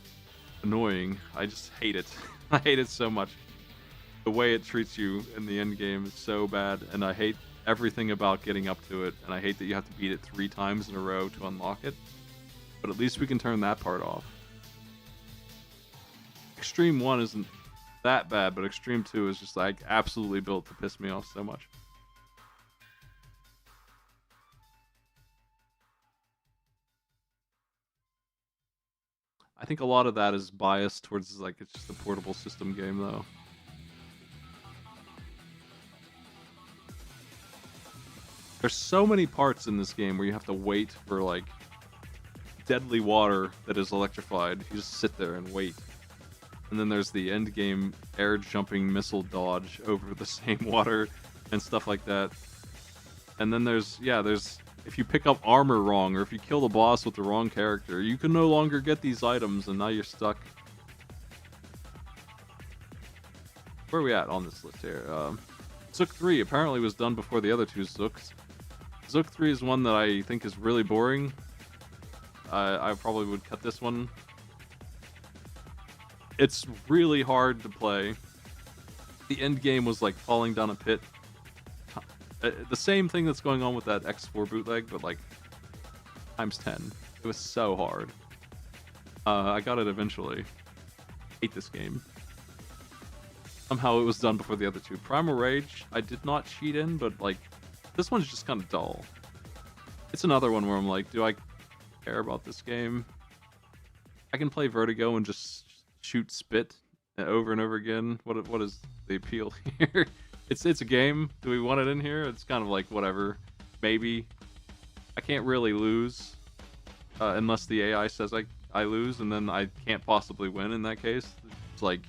annoying. I just hate it. I hate it so much. The way it treats you in the end game is so bad, and I hate everything about getting up to it, and I hate that you have to beat it 3 times in a row to unlock it. But at least we can turn that part off. Extreme 1 isn't that bad, but Extreme 2 is just like absolutely built to piss me off so much. I think a lot of that is biased towards like it's just a portable system game though. There's so many parts in this game where you have to wait for like deadly water that is electrified. You just sit there and wait. And then there's the end game air jumping missile dodge over the same water and stuff like that. And then there's if you pick up armor wrong or if you kill the boss with the wrong character, you can no longer get these items and now you're stuck. Where are we at on this list here? Zook 3 apparently was done before the other 2 Zooks. Zook 3 is one that I think is really boring. I probably would cut this one. It's really hard to play. The end game was like falling down a pit. The same thing that's going on with that X4 bootleg, but like times 10. It was so hard. I got it eventually. Hate this game. Somehow it was done before the other 2. Primal Rage, I did not cheat in, but like This one's just kind of dull. It's another one where I'm like, do I care about this game? I can play Vertigo and just shoot spit over and over again. What is the appeal here? It's a game. Do we want it in here? It's kind of like whatever. Maybe. I can't really lose unless the AI says I lose, and then I can't possibly win in that case. It's like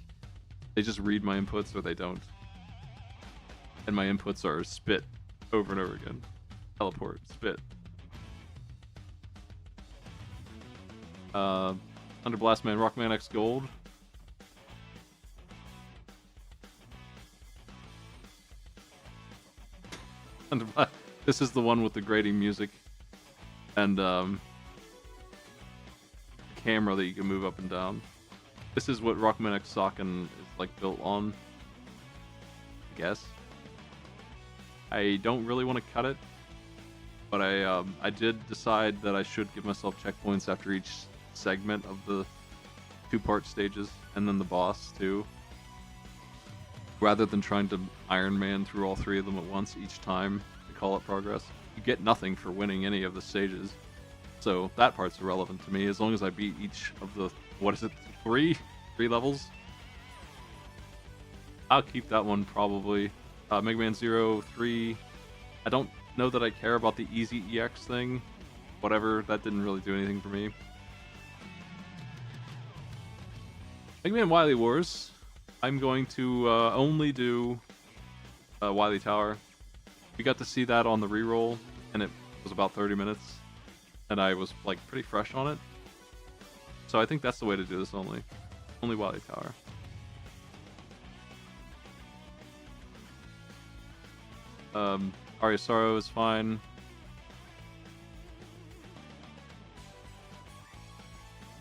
they just read my inputs or they don't. And my inputs are spit over and over again. Teleport, spit. Under Blast Man, Rockman X Gold. This is the one with the grating music and camera that you can move up and down. This is what Rockman X Socken is like built on, I guess. I don't really want to cut it, but I did decide that I should give myself checkpoints after each segment of the 2-part stages and then the boss too, rather than trying to Iron Man through all 3 of them at once each time to call it progress. You get nothing for winning any of the stages, so that part's irrelevant to me as long as I beat each of the, what is it, 3 levels. I'll keep that one probably. Mega Man Zero 3. I don't know that I care about the Easy EX thing. Whatever, that didn't really do anything for me. Mega Man Wily Wars. I'm going to only do Wily Tower. We got to see that on the reroll, and it was about 30 minutes, and I was like pretty fresh on it. So I think that's the way to do this only. Only Wily Tower. Aria Sorrow is fine.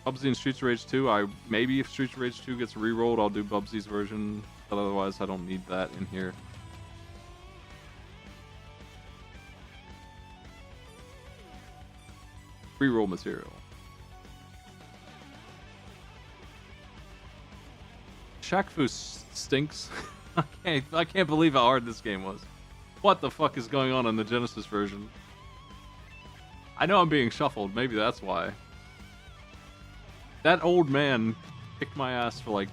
Bubsy and Streets of Rage 2, maybe if Streets of Rage 2 gets re-rolled, I'll do Bubsy's version, but otherwise I don't need that in here. Re-roll material. Shaq Fu stinks. I can't believe how hard this game was. What the fuck is going on in the Genesis version? I know I'm being shuffled, maybe that's why. That old man kicked my ass for like,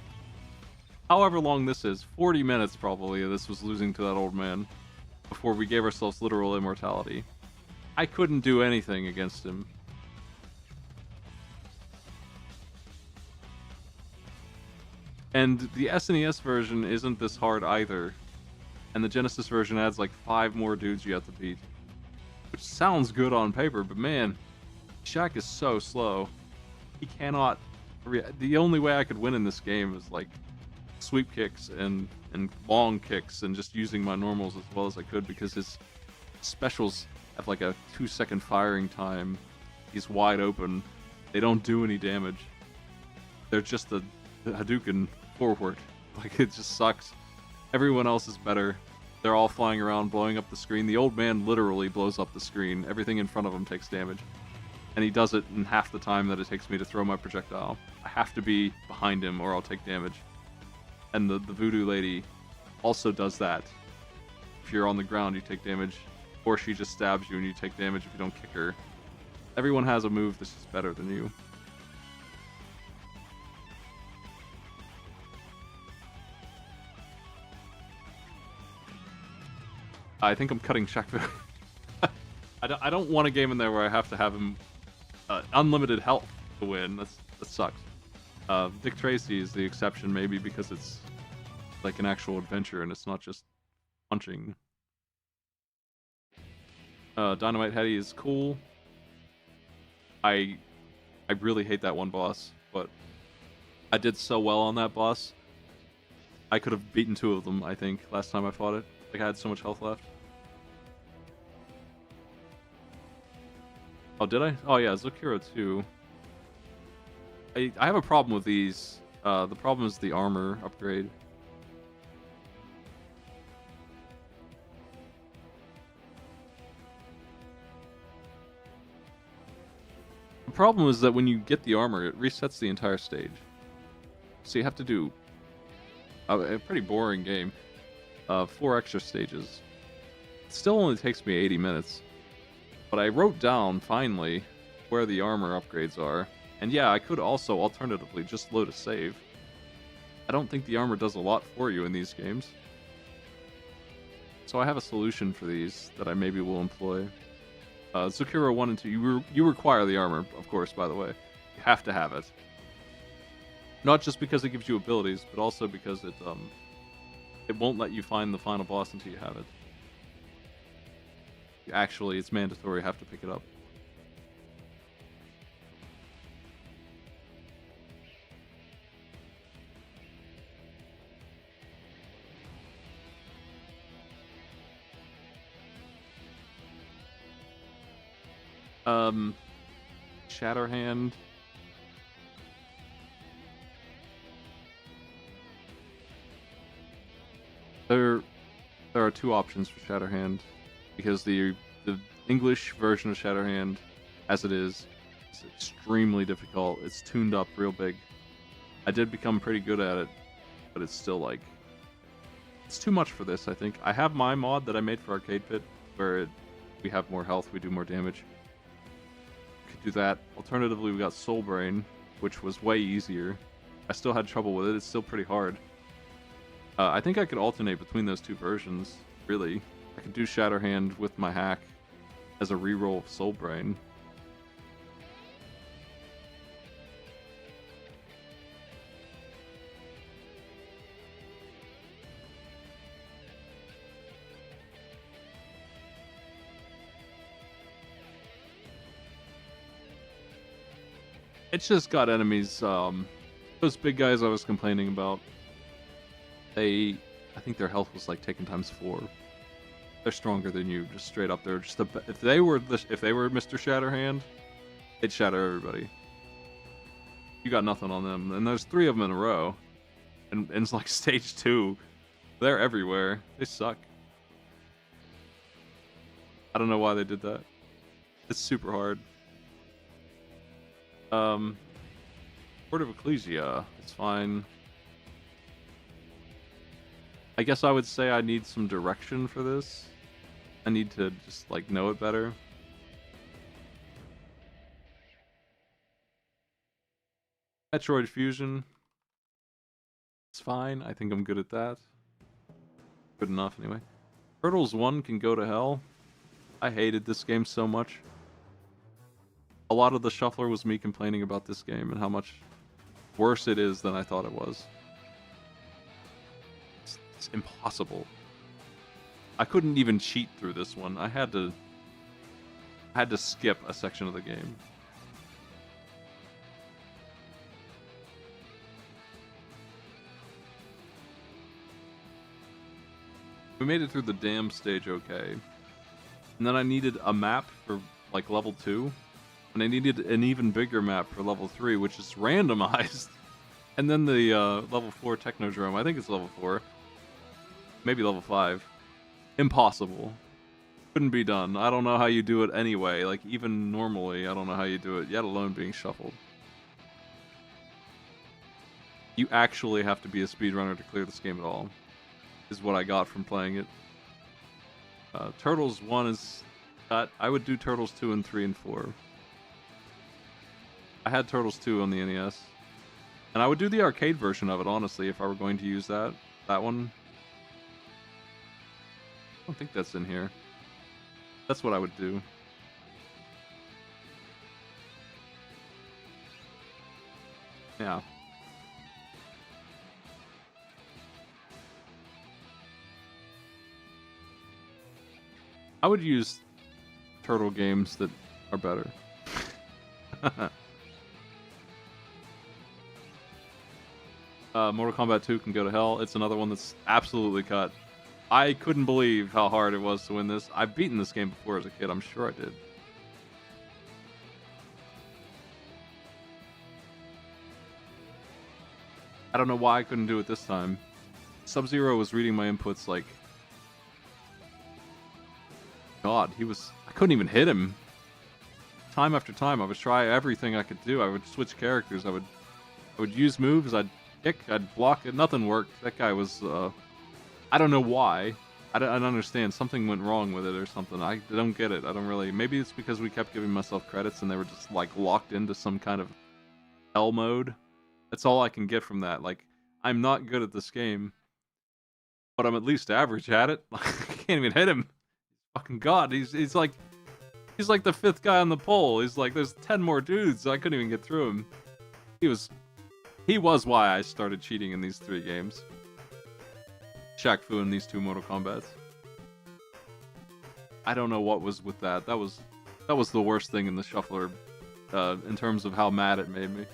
however long this is, 40 minutes probably, this was losing to that old man, before we gave ourselves literal immortality. I couldn't do anything against him. And the SNES version isn't this hard either. And the Genesis version adds like 5 more dudes you have to beat. Which sounds good on paper, but man, Shaq is so slow. He cannot... The only way I could win in this game is like sweep kicks and long kicks and just using my normals as well as I could, because his specials have like a 2-second firing time. He's wide open. They don't do any damage. They're just the Hadouken forward. Like, it just sucks. Everyone else is better. They're all flying around, blowing up the screen. The old man literally blows up the screen. Everything in front of him takes damage. And he does it in half the time that it takes me to throw my projectile. I have to be behind him or I'll take damage. And the voodoo lady also does that. If you're on the ground, you take damage. Or she just stabs you and you take damage if you don't kick her. Everyone has a move that's just better than you. I think I'm cutting Shaq Fu. I don't want a game in there where I have to have him unlimited health to win. That sucks. Dick Tracy is the exception, maybe because it's like an actual adventure and it's not just punching. Dynamite Hetty is cool. I really hate that one boss, but I did so well on that boss. I could have beaten 2 of them, I think, last time I fought it. Like, I had so much health left. Oh, did I? Oh, yeah, Zukiro 2. I have a problem with these. The problem is the armor upgrade. The problem is that when you get the armor, it resets the entire stage. So you have to do a pretty boring game. 4 extra stages still only takes me 80 minutes. But I wrote down, finally, where the armor upgrades are. And yeah, I could also, alternatively, just load a save. I don't think the armor does a lot for you in these games. So I have a solution for these that I maybe will employ. Zakura 1 and 2, you require the armor, of course, by the way. You have to have it. Not just because it gives you abilities, but also because it won't let you find the final boss until you have it. Actually, it's mandatory, you have to pick it up. Shatterhand. There are two options for Shatterhand, because the English version of Shatterhand, as it is extremely difficult. It's tuned up real big. I did become pretty good at it, but it's still like, it's too much for this, I think. I have my mod that I made for Arcade Pit, where we have more health, we do more damage. Could do that. Alternatively, we got Soul Brain, which was way easier. I still had trouble with it, it's still pretty hard. I think I could alternate between those two versions, really. I could do Shatterhand with my hack as a reroll of Soul Brain. It's just got enemies, those big guys I was complaining about. I think their health was like taken ×4. They're stronger than you, just straight up. They're just if they were Mr. Shatterhand, they'd shatter everybody. You got nothing on them, and there's 3 of them in a row, and it's like stage 2. They're everywhere. They suck. I don't know why they did that. It's super hard. Court of Ecclesia. It's fine. I guess I would say I need some direction for this. I need to just, like, know it better. Metroid Fusion. It's fine. I think I'm good at that. Good enough, anyway. Turtles 1 can go to hell. I hated this game so much. A lot of the shuffler was me complaining about this game and how much worse it is than I thought it was. It's impossible. I couldn't even cheat through this one. I had to skip a section of the game. We made it through the dam stage okay. And then I needed a map for like level 2. And I needed an even bigger map for level 3, which is randomized. And then the level 4 Technodrome, I think it's level 4. Maybe level 5. Impossible. Couldn't be done. I don't know how you do it anyway. Like, even normally, I don't know how you do it, yet alone being shuffled. You actually have to be a speedrunner to clear this game at all, is what I got from playing it. Turtles 1 is cut. I would do Turtles 2 and 3 and 4. I had Turtles 2 on the NES. And I would do the arcade version of it, honestly, if I were going to use that one. I don't think that's in here. That's what I would do. Yeah. I would use turtle games that are better. Mortal Kombat 2 can go to hell. It's another one that's absolutely cut. I couldn't believe how hard it was to win this. I've beaten this game before as a kid. I'm sure I did. I don't know why I couldn't do it this time. Sub-Zero was reading my inputs like... God, I couldn't even hit him. Time after time, I would try everything I could do. I would switch characters. I would use moves. I'd kick. I'd block it. Nothing worked. That guy was... I don't know why. I don't understand. Something went wrong with it or something. I don't get it. I don't really. Maybe it's because we kept giving myself credits and they were just like locked into some kind of hell mode. That's all I can get from that. Like, I'm not good at this game, but I'm at least average at it. I can't even hit him. Fucking god, he's like the 5th guy on the pole. He's like, there's 10 more dudes. I couldn't even get through him. He was why I started cheating in these 3 games. Shaq Fu in these 2 Mortal Kombats. I don't know what was with that. That was the worst thing in the shuffler, in terms of how mad it made me.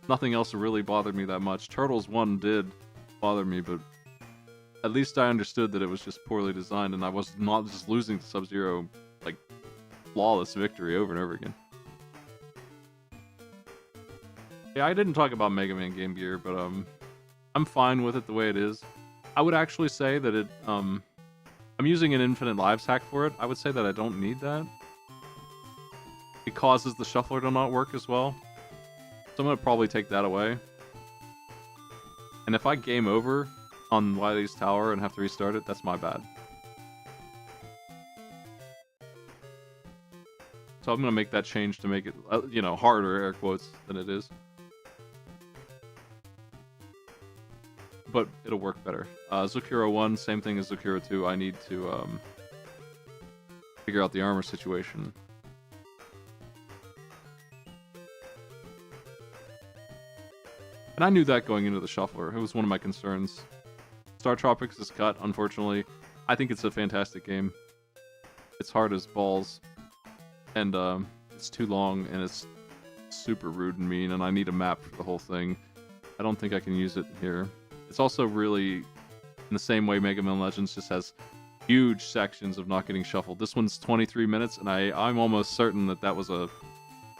Nothing else really bothered me that much. Turtles 1 did bother me, but at least I understood that it was just poorly designed, and I was not just losing to Sub-Zero, like, flawless victory over and over again. Yeah, I didn't talk about Mega Man Game Gear, but I'm fine with it the way it is. I would actually say that it I'm using an Infinite Lives hack for it. I would say that I don't need that. It causes the shuffler to not work as well. So I'm gonna probably take that away. And if I game over on Wily's Tower and have to restart it, that's my bad. So I'm gonna make that change to make it, harder, air quotes, than it is. But it'll work better. Zukiro 1, same thing as Zukiro 2. I need to figure out the armor situation. And I knew that going into the shuffler. It was one of my concerns. Star Tropics is cut, unfortunately. I think it's a fantastic game. It's hard as balls. And it's too long, and it's super rude and mean, and I need a map for the whole thing. I don't think I can use it here. It's also really, in the same way Mega Man Legends just has huge sections of not getting shuffled. This one's 23 minutes, and I'm almost certain that was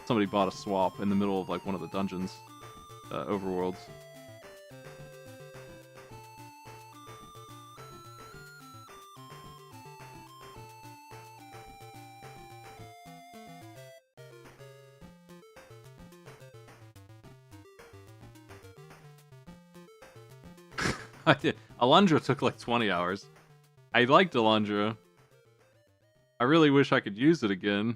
somebody bought a swap in the middle of like one of the dungeons, overworlds. Alundra took like 20 hours. I liked Alundra. I really wish I could use it again.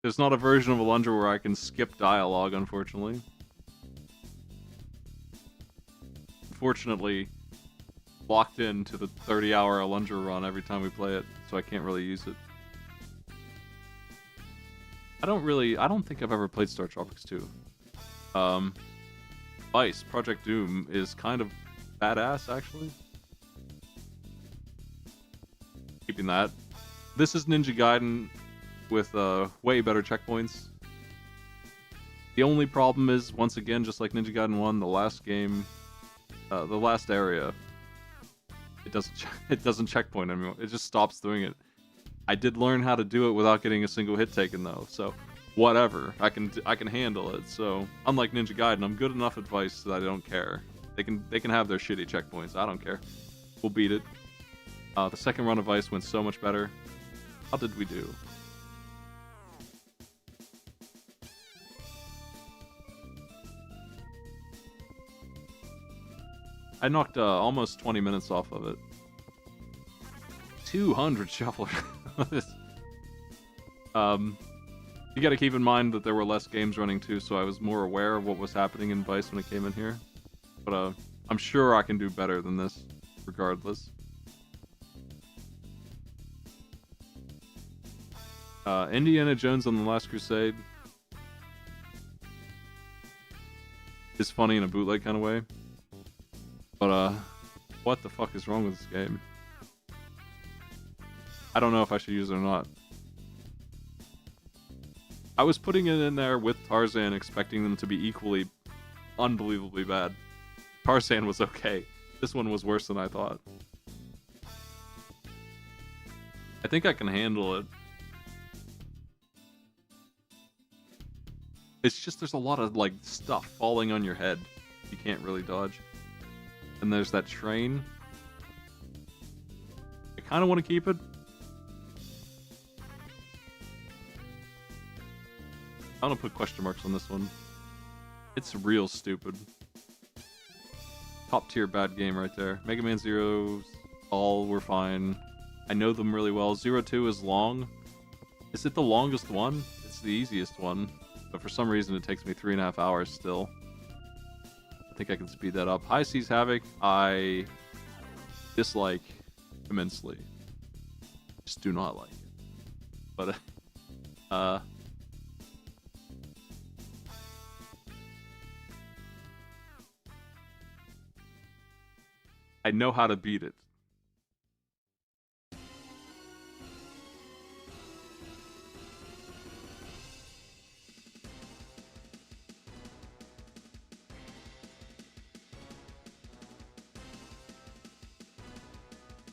There's not a version of Alundra where I can skip dialogue, unfortunately. Unfortunately, locked into the 30-hour Alundra run every time we play it, so I can't really use it. I don't think I've ever played Star Tropics 2. Vice, Project Doom, is kind of badass, actually. Keeping that. This is Ninja Gaiden with way better checkpoints. The only problem is, once again, just like Ninja Gaiden 1, the last game, the last area, it doesn't checkpoint anymore. It just stops doing it. I did learn how to do it without getting a single hit taken, though, so whatever. I can handle it. So unlike Ninja Gaiden, I'm good enough at Vice that I don't care. They can have their shitty checkpoints. I don't care. We'll beat it. The second run of Vice went so much better. How did we do? I knocked almost 20 minutes off of it. 200 shufflers. You gotta keep in mind that there were less games running too, so I was more aware of what was happening in Vice when it came in here. But I'm sure I can do better than this, regardless. Indiana Jones and the Last Crusade is funny in a bootleg kind of way. But, what the fuck is wrong with this game? I don't know if I should use it or not. I was putting it in there with Tarzan, expecting them to be equally unbelievably bad. Tarzan was okay. This one was worse than I thought. I think I can handle it. It's just there's a lot of, like, stuff falling on your head. You can't really dodge. And there's that train. I kind of want to keep it. I'm gonna put question marks on this one. It's real stupid. Top tier bad game right there. Mega Man Zero All were fine. I know them really well. 02 is long. Is it the longest one? It's the easiest one. But for some reason, it takes me 3.5 hours still. I think I can speed that up. High Seas Havoc, I dislike immensely. Just do not like it. But, I know how to beat it.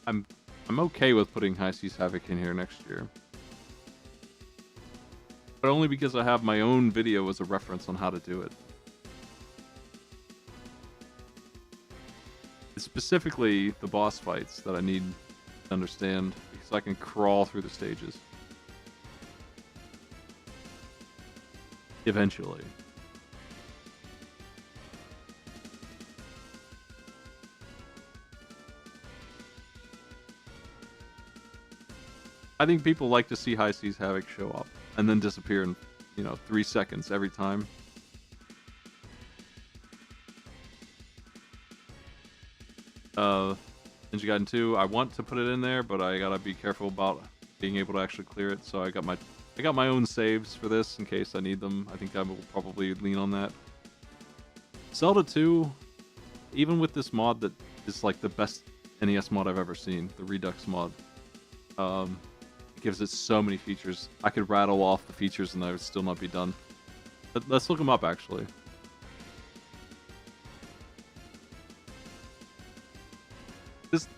I'm okay with putting High Seas Havoc in here next year. But only because I have my own video as a reference on how to do it. It's specifically the boss fights that I need to understand, because I can crawl through the stages. Eventually. I think people like to see High Seas Havoc show up and then disappear in, 3 seconds every time. Ninja Gaiden 2, I want to put it in there, but I gotta be careful about being able to actually clear it. So I got my own saves for this in case I need them. I think I will probably lean on that. Zelda 2, even with this mod that is like the best NES mod I've ever seen, the Redux mod. Gives it so many features. I could rattle off the features and I would still not be done. But let's look them up, actually.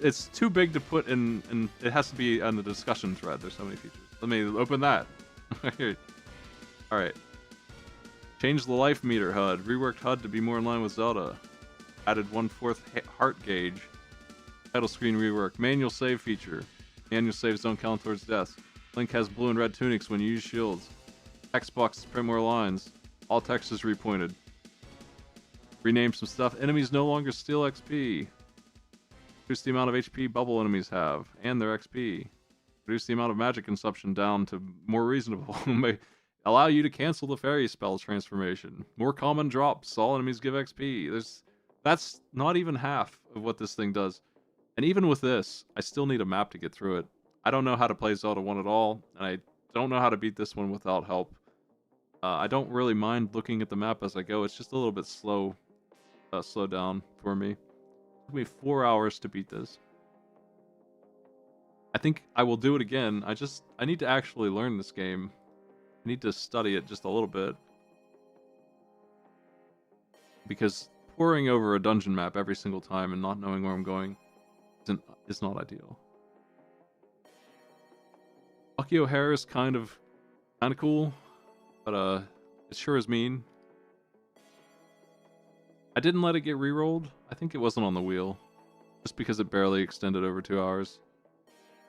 It's too big to put in, and it has to be on the discussion thread. There's so many features. Let me open that. Alright. Change the life meter HUD. Reworked HUD to be more in line with Zelda. Added 1/4 heart gauge. Title screen rework. Manual save feature. Manual saves don't count towards death. Link has blue and red tunics when you use shields. Text boxes print more lines. All text is repointed. Rename some stuff. Enemies no longer steal XP. Reduce the amount of HP bubble enemies have, and their XP. Reduce the amount of magic consumption down to more reasonable. May allow you to cancel the fairy spell transformation. More common drops. All enemies give XP. That's not even half of what this thing does. And even with this, I still need a map to get through it. I don't know how to play Zelda 1 at all, and I don't know how to beat this one without help. I don't really mind looking at the map as I go. It's just a little bit slow down for me. It took me 4 hours to beat this. I think I will do it again. I need to actually learn this game. I need to study it just a little bit. Because poring over a dungeon map every single time and not knowing where I'm going is not ideal. Bucky O'Hare is kind of cool, but it sure is mean. I didn't let it get re-rolled. I think it wasn't on the wheel, just because it barely extended over 2 hours.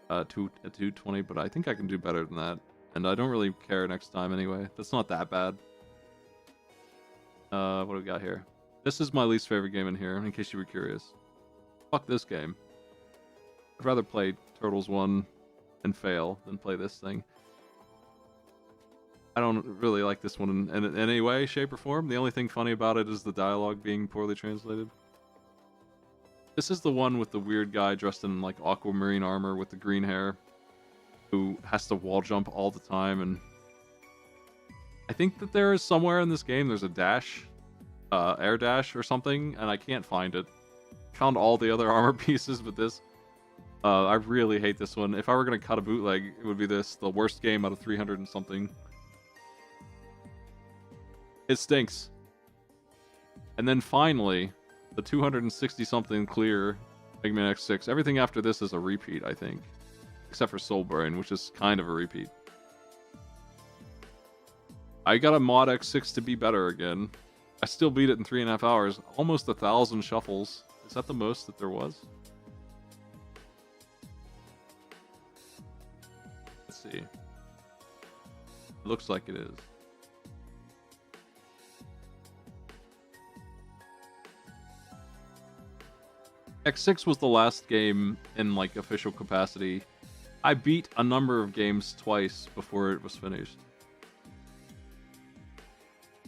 220, but I think I can do better than that, and I don't really care next time anyway. That's not that bad. What do we got here? This is my least favorite game in here, in case you were curious. Fuck this game. I'd rather play Turtles 1 and fail than play this thing. I don't really like this one in any way, shape, or form. The only thing funny about it is the dialogue being poorly translated. This is the one with the weird guy dressed in like aquamarine armor with the green hair, who has to wall jump all the time, and I think that there is somewhere in this game there's a dash, air dash or something, and I can't find it. Found all the other armor pieces, but this, I really hate this one. If I were gonna cut a bootleg, it would be this, the worst game out of 300 and something. It stinks. And then finally, the 260 something clear Mega Man X6. Everything after this is a repeat, I think. Except for Soul Brain, which is kind of a repeat. I got a mod X6 to be better again. I still beat it in 3.5 hours. Almost 1,000 shuffles. Is that the most that there was? Let's see. It looks like it is. X6 was the last game in like official capacity. I beat a number of games twice before it was finished.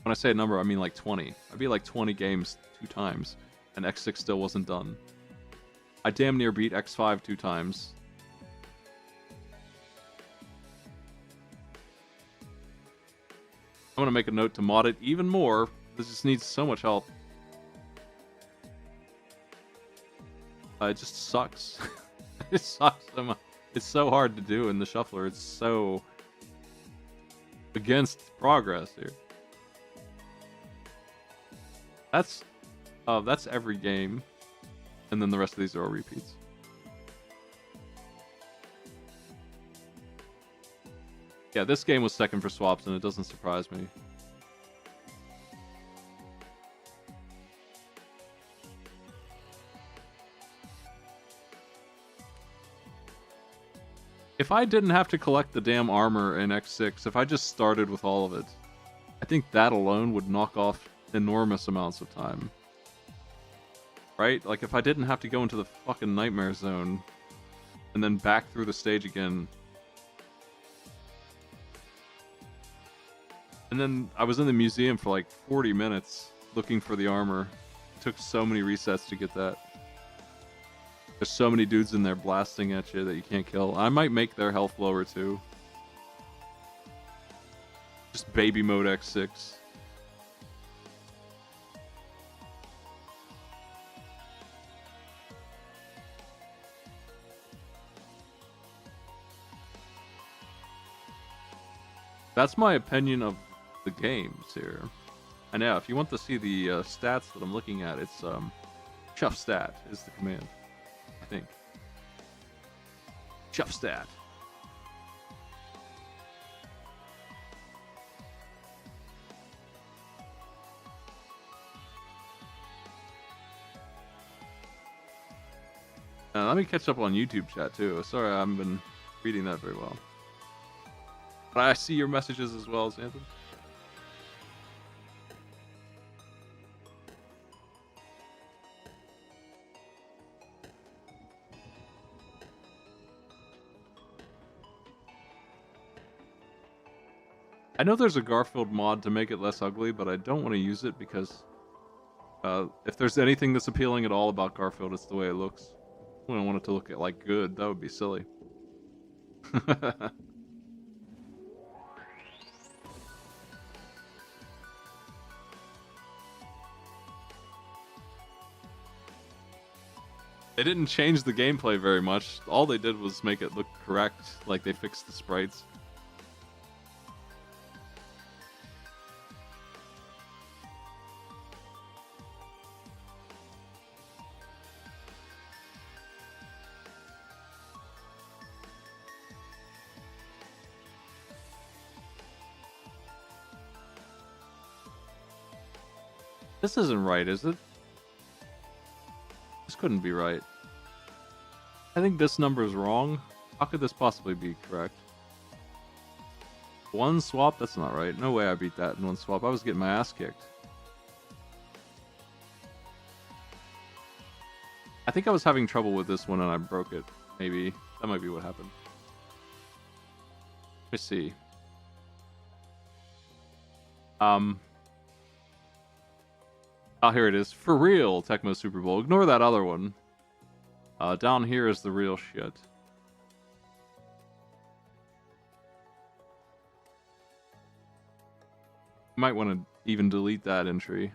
When I say a number, I mean like 20. I beat like 20 games 2 times, and X6 still wasn't done. I damn near beat X5 2 times. I'm gonna make a note to mod it even more. This just needs so much help. It just sucks. It sucks so much. It's so hard to do in the shuffler. It's so against progress here. That's every game, and then the rest of these are all repeats. Yeah, this game was second for swaps, and it doesn't surprise me. If I didn't have to collect the damn armor in X6, if I just started with all of it, I think that alone would knock off enormous amounts of time. Right? Like, if I didn't have to go into the fucking nightmare zone and then back through the stage again. And then I was in the museum for like 40 minutes looking for the armor. It took so many resets to get that. There's so many dudes in there blasting at you that you can't kill. I might make their health lower too. Just baby mode X6. That's my opinion of the games here. And yeah, if you want to see the stats that I'm looking at, it's chuffstat is the command. I think. Chuffstat. Let me catch up on YouTube chat too. Sorry, I haven't been reading that very well. But I see your messages as well, Xanthan. I know there's a Garfield mod to make it less ugly, but I don't want to use it because if there's anything that's appealing at all about Garfield, it's the way it looks. I don't want it to look like good. That would be silly. They didn't change the gameplay very much. All they did was make it look correct, like they fixed the sprites. This isn't right, is it? This couldn't be right. I think this number is wrong. How could this possibly be correct? One swap? That's not right. No way I beat that in one swap. I was getting my ass kicked. I think I was having trouble with this one and I broke it. Maybe. That might be what happened. Let's see. Oh, here it is. For real, Tecmo Super Bowl. Ignore that other one. Down here is the real shit. You might want to even delete that entry.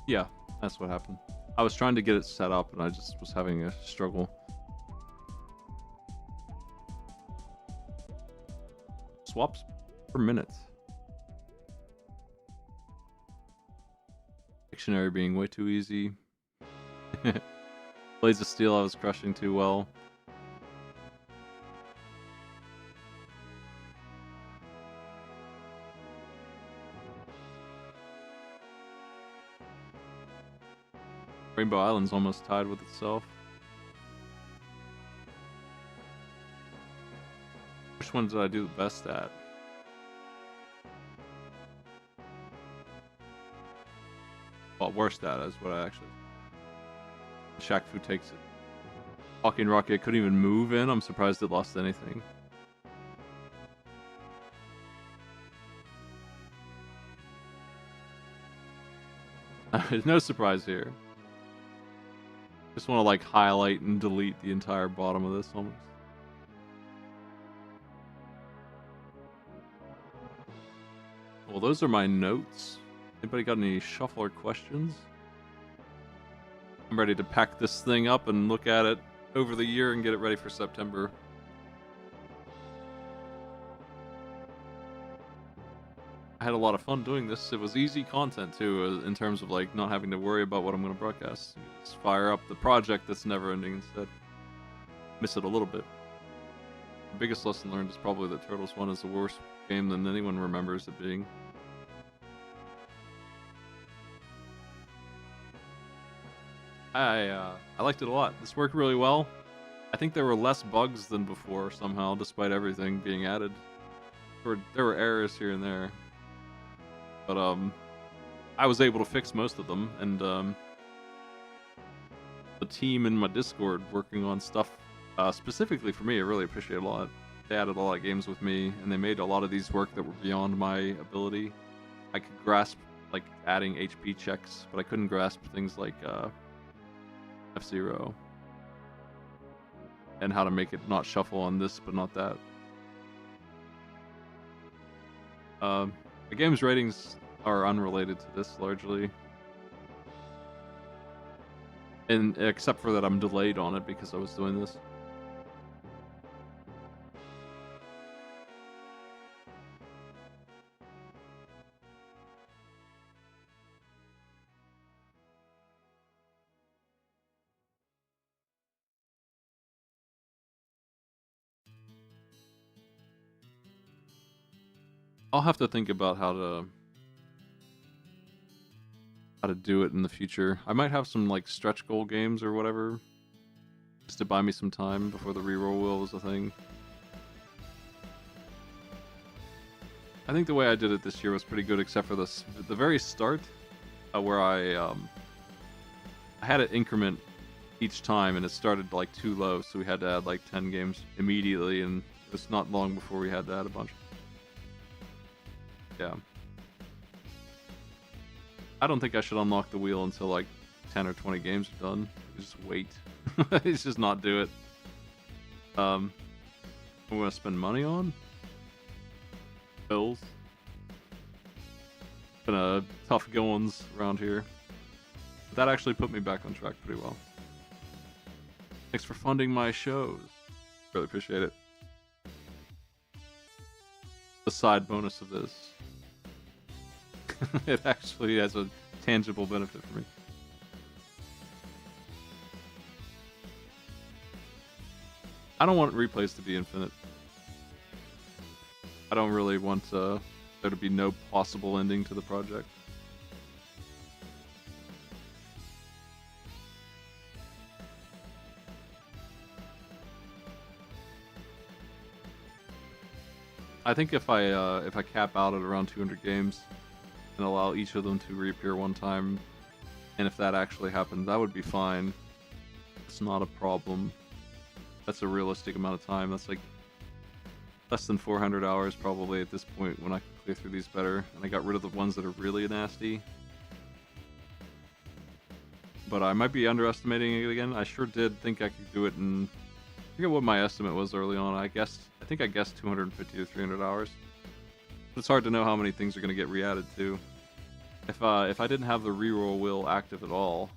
Yeah, that's what happened. I was trying to get it set up and I just was having a struggle. Swaps per minute. Dictionary being way too easy. Blades of Steel I was crushing too well. Rainbow Island's almost tied with itself. Which one did I do the best at? Well, worst at is what I actually... Shaq Fu takes it. Talking Rocket couldn't even move in. I'm surprised it lost anything. There's no surprise here. Just want to like highlight and delete the entire bottom of this almost. Well, those are my notes. Anybody got any shuffler questions? I'm ready to pack this thing up and look at it over the year and get it ready for September. I had a lot of fun doing this. It was easy content too, in terms of like not having to worry about what I'm going to broadcast. You just fire up the project that's never ending instead. Miss it a little bit. The biggest lesson learned is probably that Turtles 1 is a worse game than anyone remembers it being. I liked it a lot. This worked really well. I think there were less bugs than before somehow, despite everything being added. There were errors here and there. But I was able to fix most of them, and the team in my Discord working on stuff specifically for me, I really appreciate a lot. They added a lot of games with me, and they made a lot of these work that were beyond my ability. I could grasp like adding HP checks, but I couldn't grasp things like F-Zero and how to make it not shuffle on this but not that. The game's ratings are unrelated to this largely, and except for that I'm delayed on it because I was doing this. I'll have to think about how to do it in the future. I might have some like stretch goal games or whatever, just to buy me some time before the reroll wheel was a thing. I think the way I did it this year was pretty good, except for the very start, where I had it increment each time, and it started like too low, so we had to add like 10 games immediately, and it's not long before we had to add a bunch. Yeah. I don't think I should unlock the wheel until like 10 or 20 games are done. Just wait. It's just not do it. I'm gonna spend money on bills. Been tough goings around here. But that actually put me back on track pretty well. Thanks for funding my shows. Really appreciate it. The side bonus of this. It actually has a tangible benefit for me. I don't want replays to be infinite. I don't really want there to be no possible ending to the project. I think if I cap out at around 200 games and allow each of them to reappear one time, and if that actually happened, that would be fine. It's not a problem. That's a realistic amount of time. That's like less than 400 hours probably at this point when I can clear through these better. And I got rid of the ones that are really nasty. But I might be underestimating it again. I sure did think I could do it in... I forget what my estimate was early on. I think I guessed 250 to 300 hours. But it's hard to know how many things are going to get re-added too. If I didn't have the reroll wheel active at all,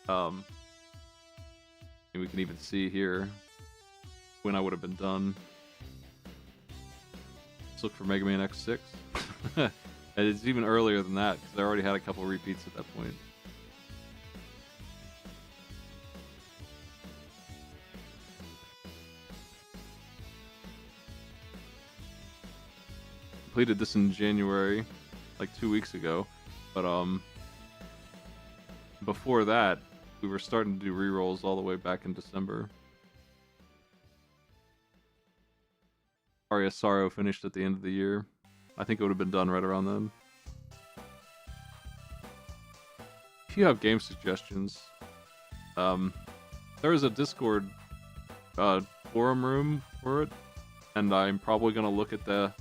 and we can even see here when I would have been done. Let's look for Mega Man X6. And it's even earlier than that because I already had a couple repeats at that point. Completed this in January, like 2 weeks ago, but before that we were starting to do rerolls all the way back in December. Aria Sorrow finished at the end of the year. I think it would have been done right around then. If you have game suggestions, there is a Discord forum room for it, and I'm probably going to look at the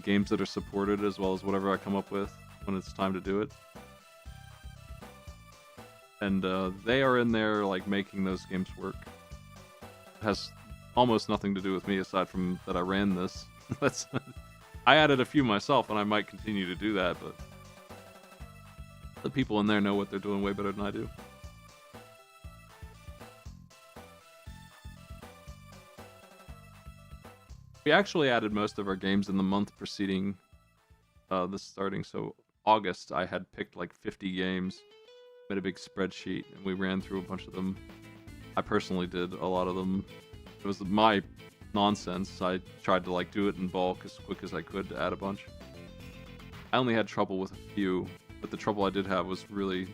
games that are supported as well as whatever I come up with when it's time to do it. And they are in there like making those games work. It has almost nothing to do with me aside from that I ran this. I added a few myself, and I might continue to do that, but the people in there know what they're doing way better than I do. We actually added most of our games in the month preceding this starting. So August, I had picked like 50 games, made a big spreadsheet, and we ran through a bunch of them. I personally did a lot of them. It was my nonsense. I tried to like do it in bulk as quick as I could to add a bunch. I only had trouble with a few, but the trouble I did have was really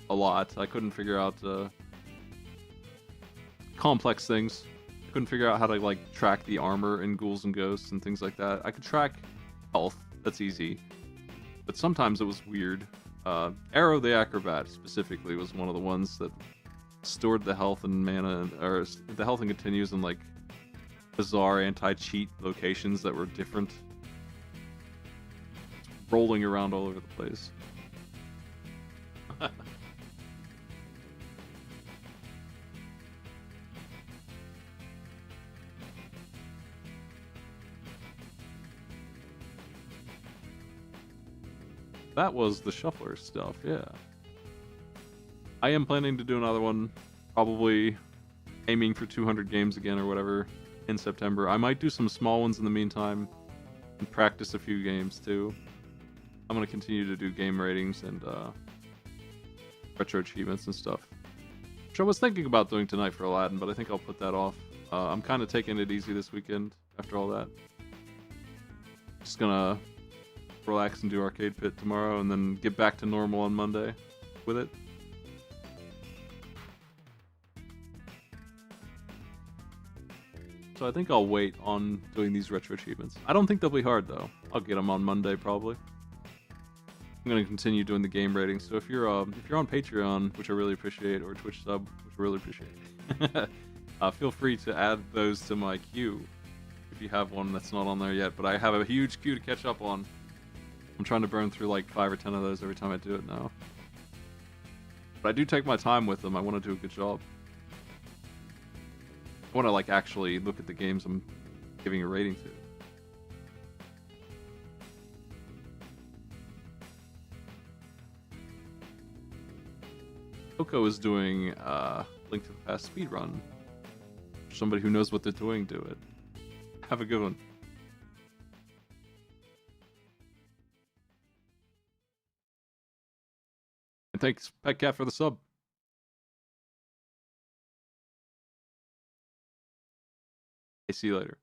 a lot. I couldn't figure out complex things. I couldn't figure out how to like track the armor in Ghouls and Ghosts and things like that. I could track health. That's easy. But sometimes it was weird. Arrow the Acrobat specifically was one of the ones that stored the health and mana, or the health and continues in like bizarre anti-cheat locations that were different, rolling around all over the place. That was the Shuffler stuff, yeah. I am planning to do another one, probably aiming for 200 games again or whatever in September. I might do some small ones in the meantime and practice a few games too. I'm going to continue to do game ratings and retro achievements and stuff, which I was thinking about doing tonight for Aladdin, but I think I'll put that off. I'm kind of taking it easy this weekend after all that. Just gonna relax and do Arcade Pit tomorrow and then get back to normal on Monday with it. So I think I'll wait on doing these retro achievements. I don't think they'll be hard though. I'll get them on Monday probably. I'm gonna continue doing the game ratings. So if you're on Patreon, which I really appreciate, or Twitch sub, which I really appreciate, feel free to add those to my queue if you have one that's not on there yet. But I have a huge queue to catch up on. I'm trying to burn through like 5 or 10 of those every time I do it now. But I do take my time with them. I want to do a good job. I want to like actually look at the games I'm giving a rating to. Coco is doing Link to the Past speedrun. Somebody who knows what they're doing, do it. Have a good one. And thanks, Pet Cat, for the sub. See you later.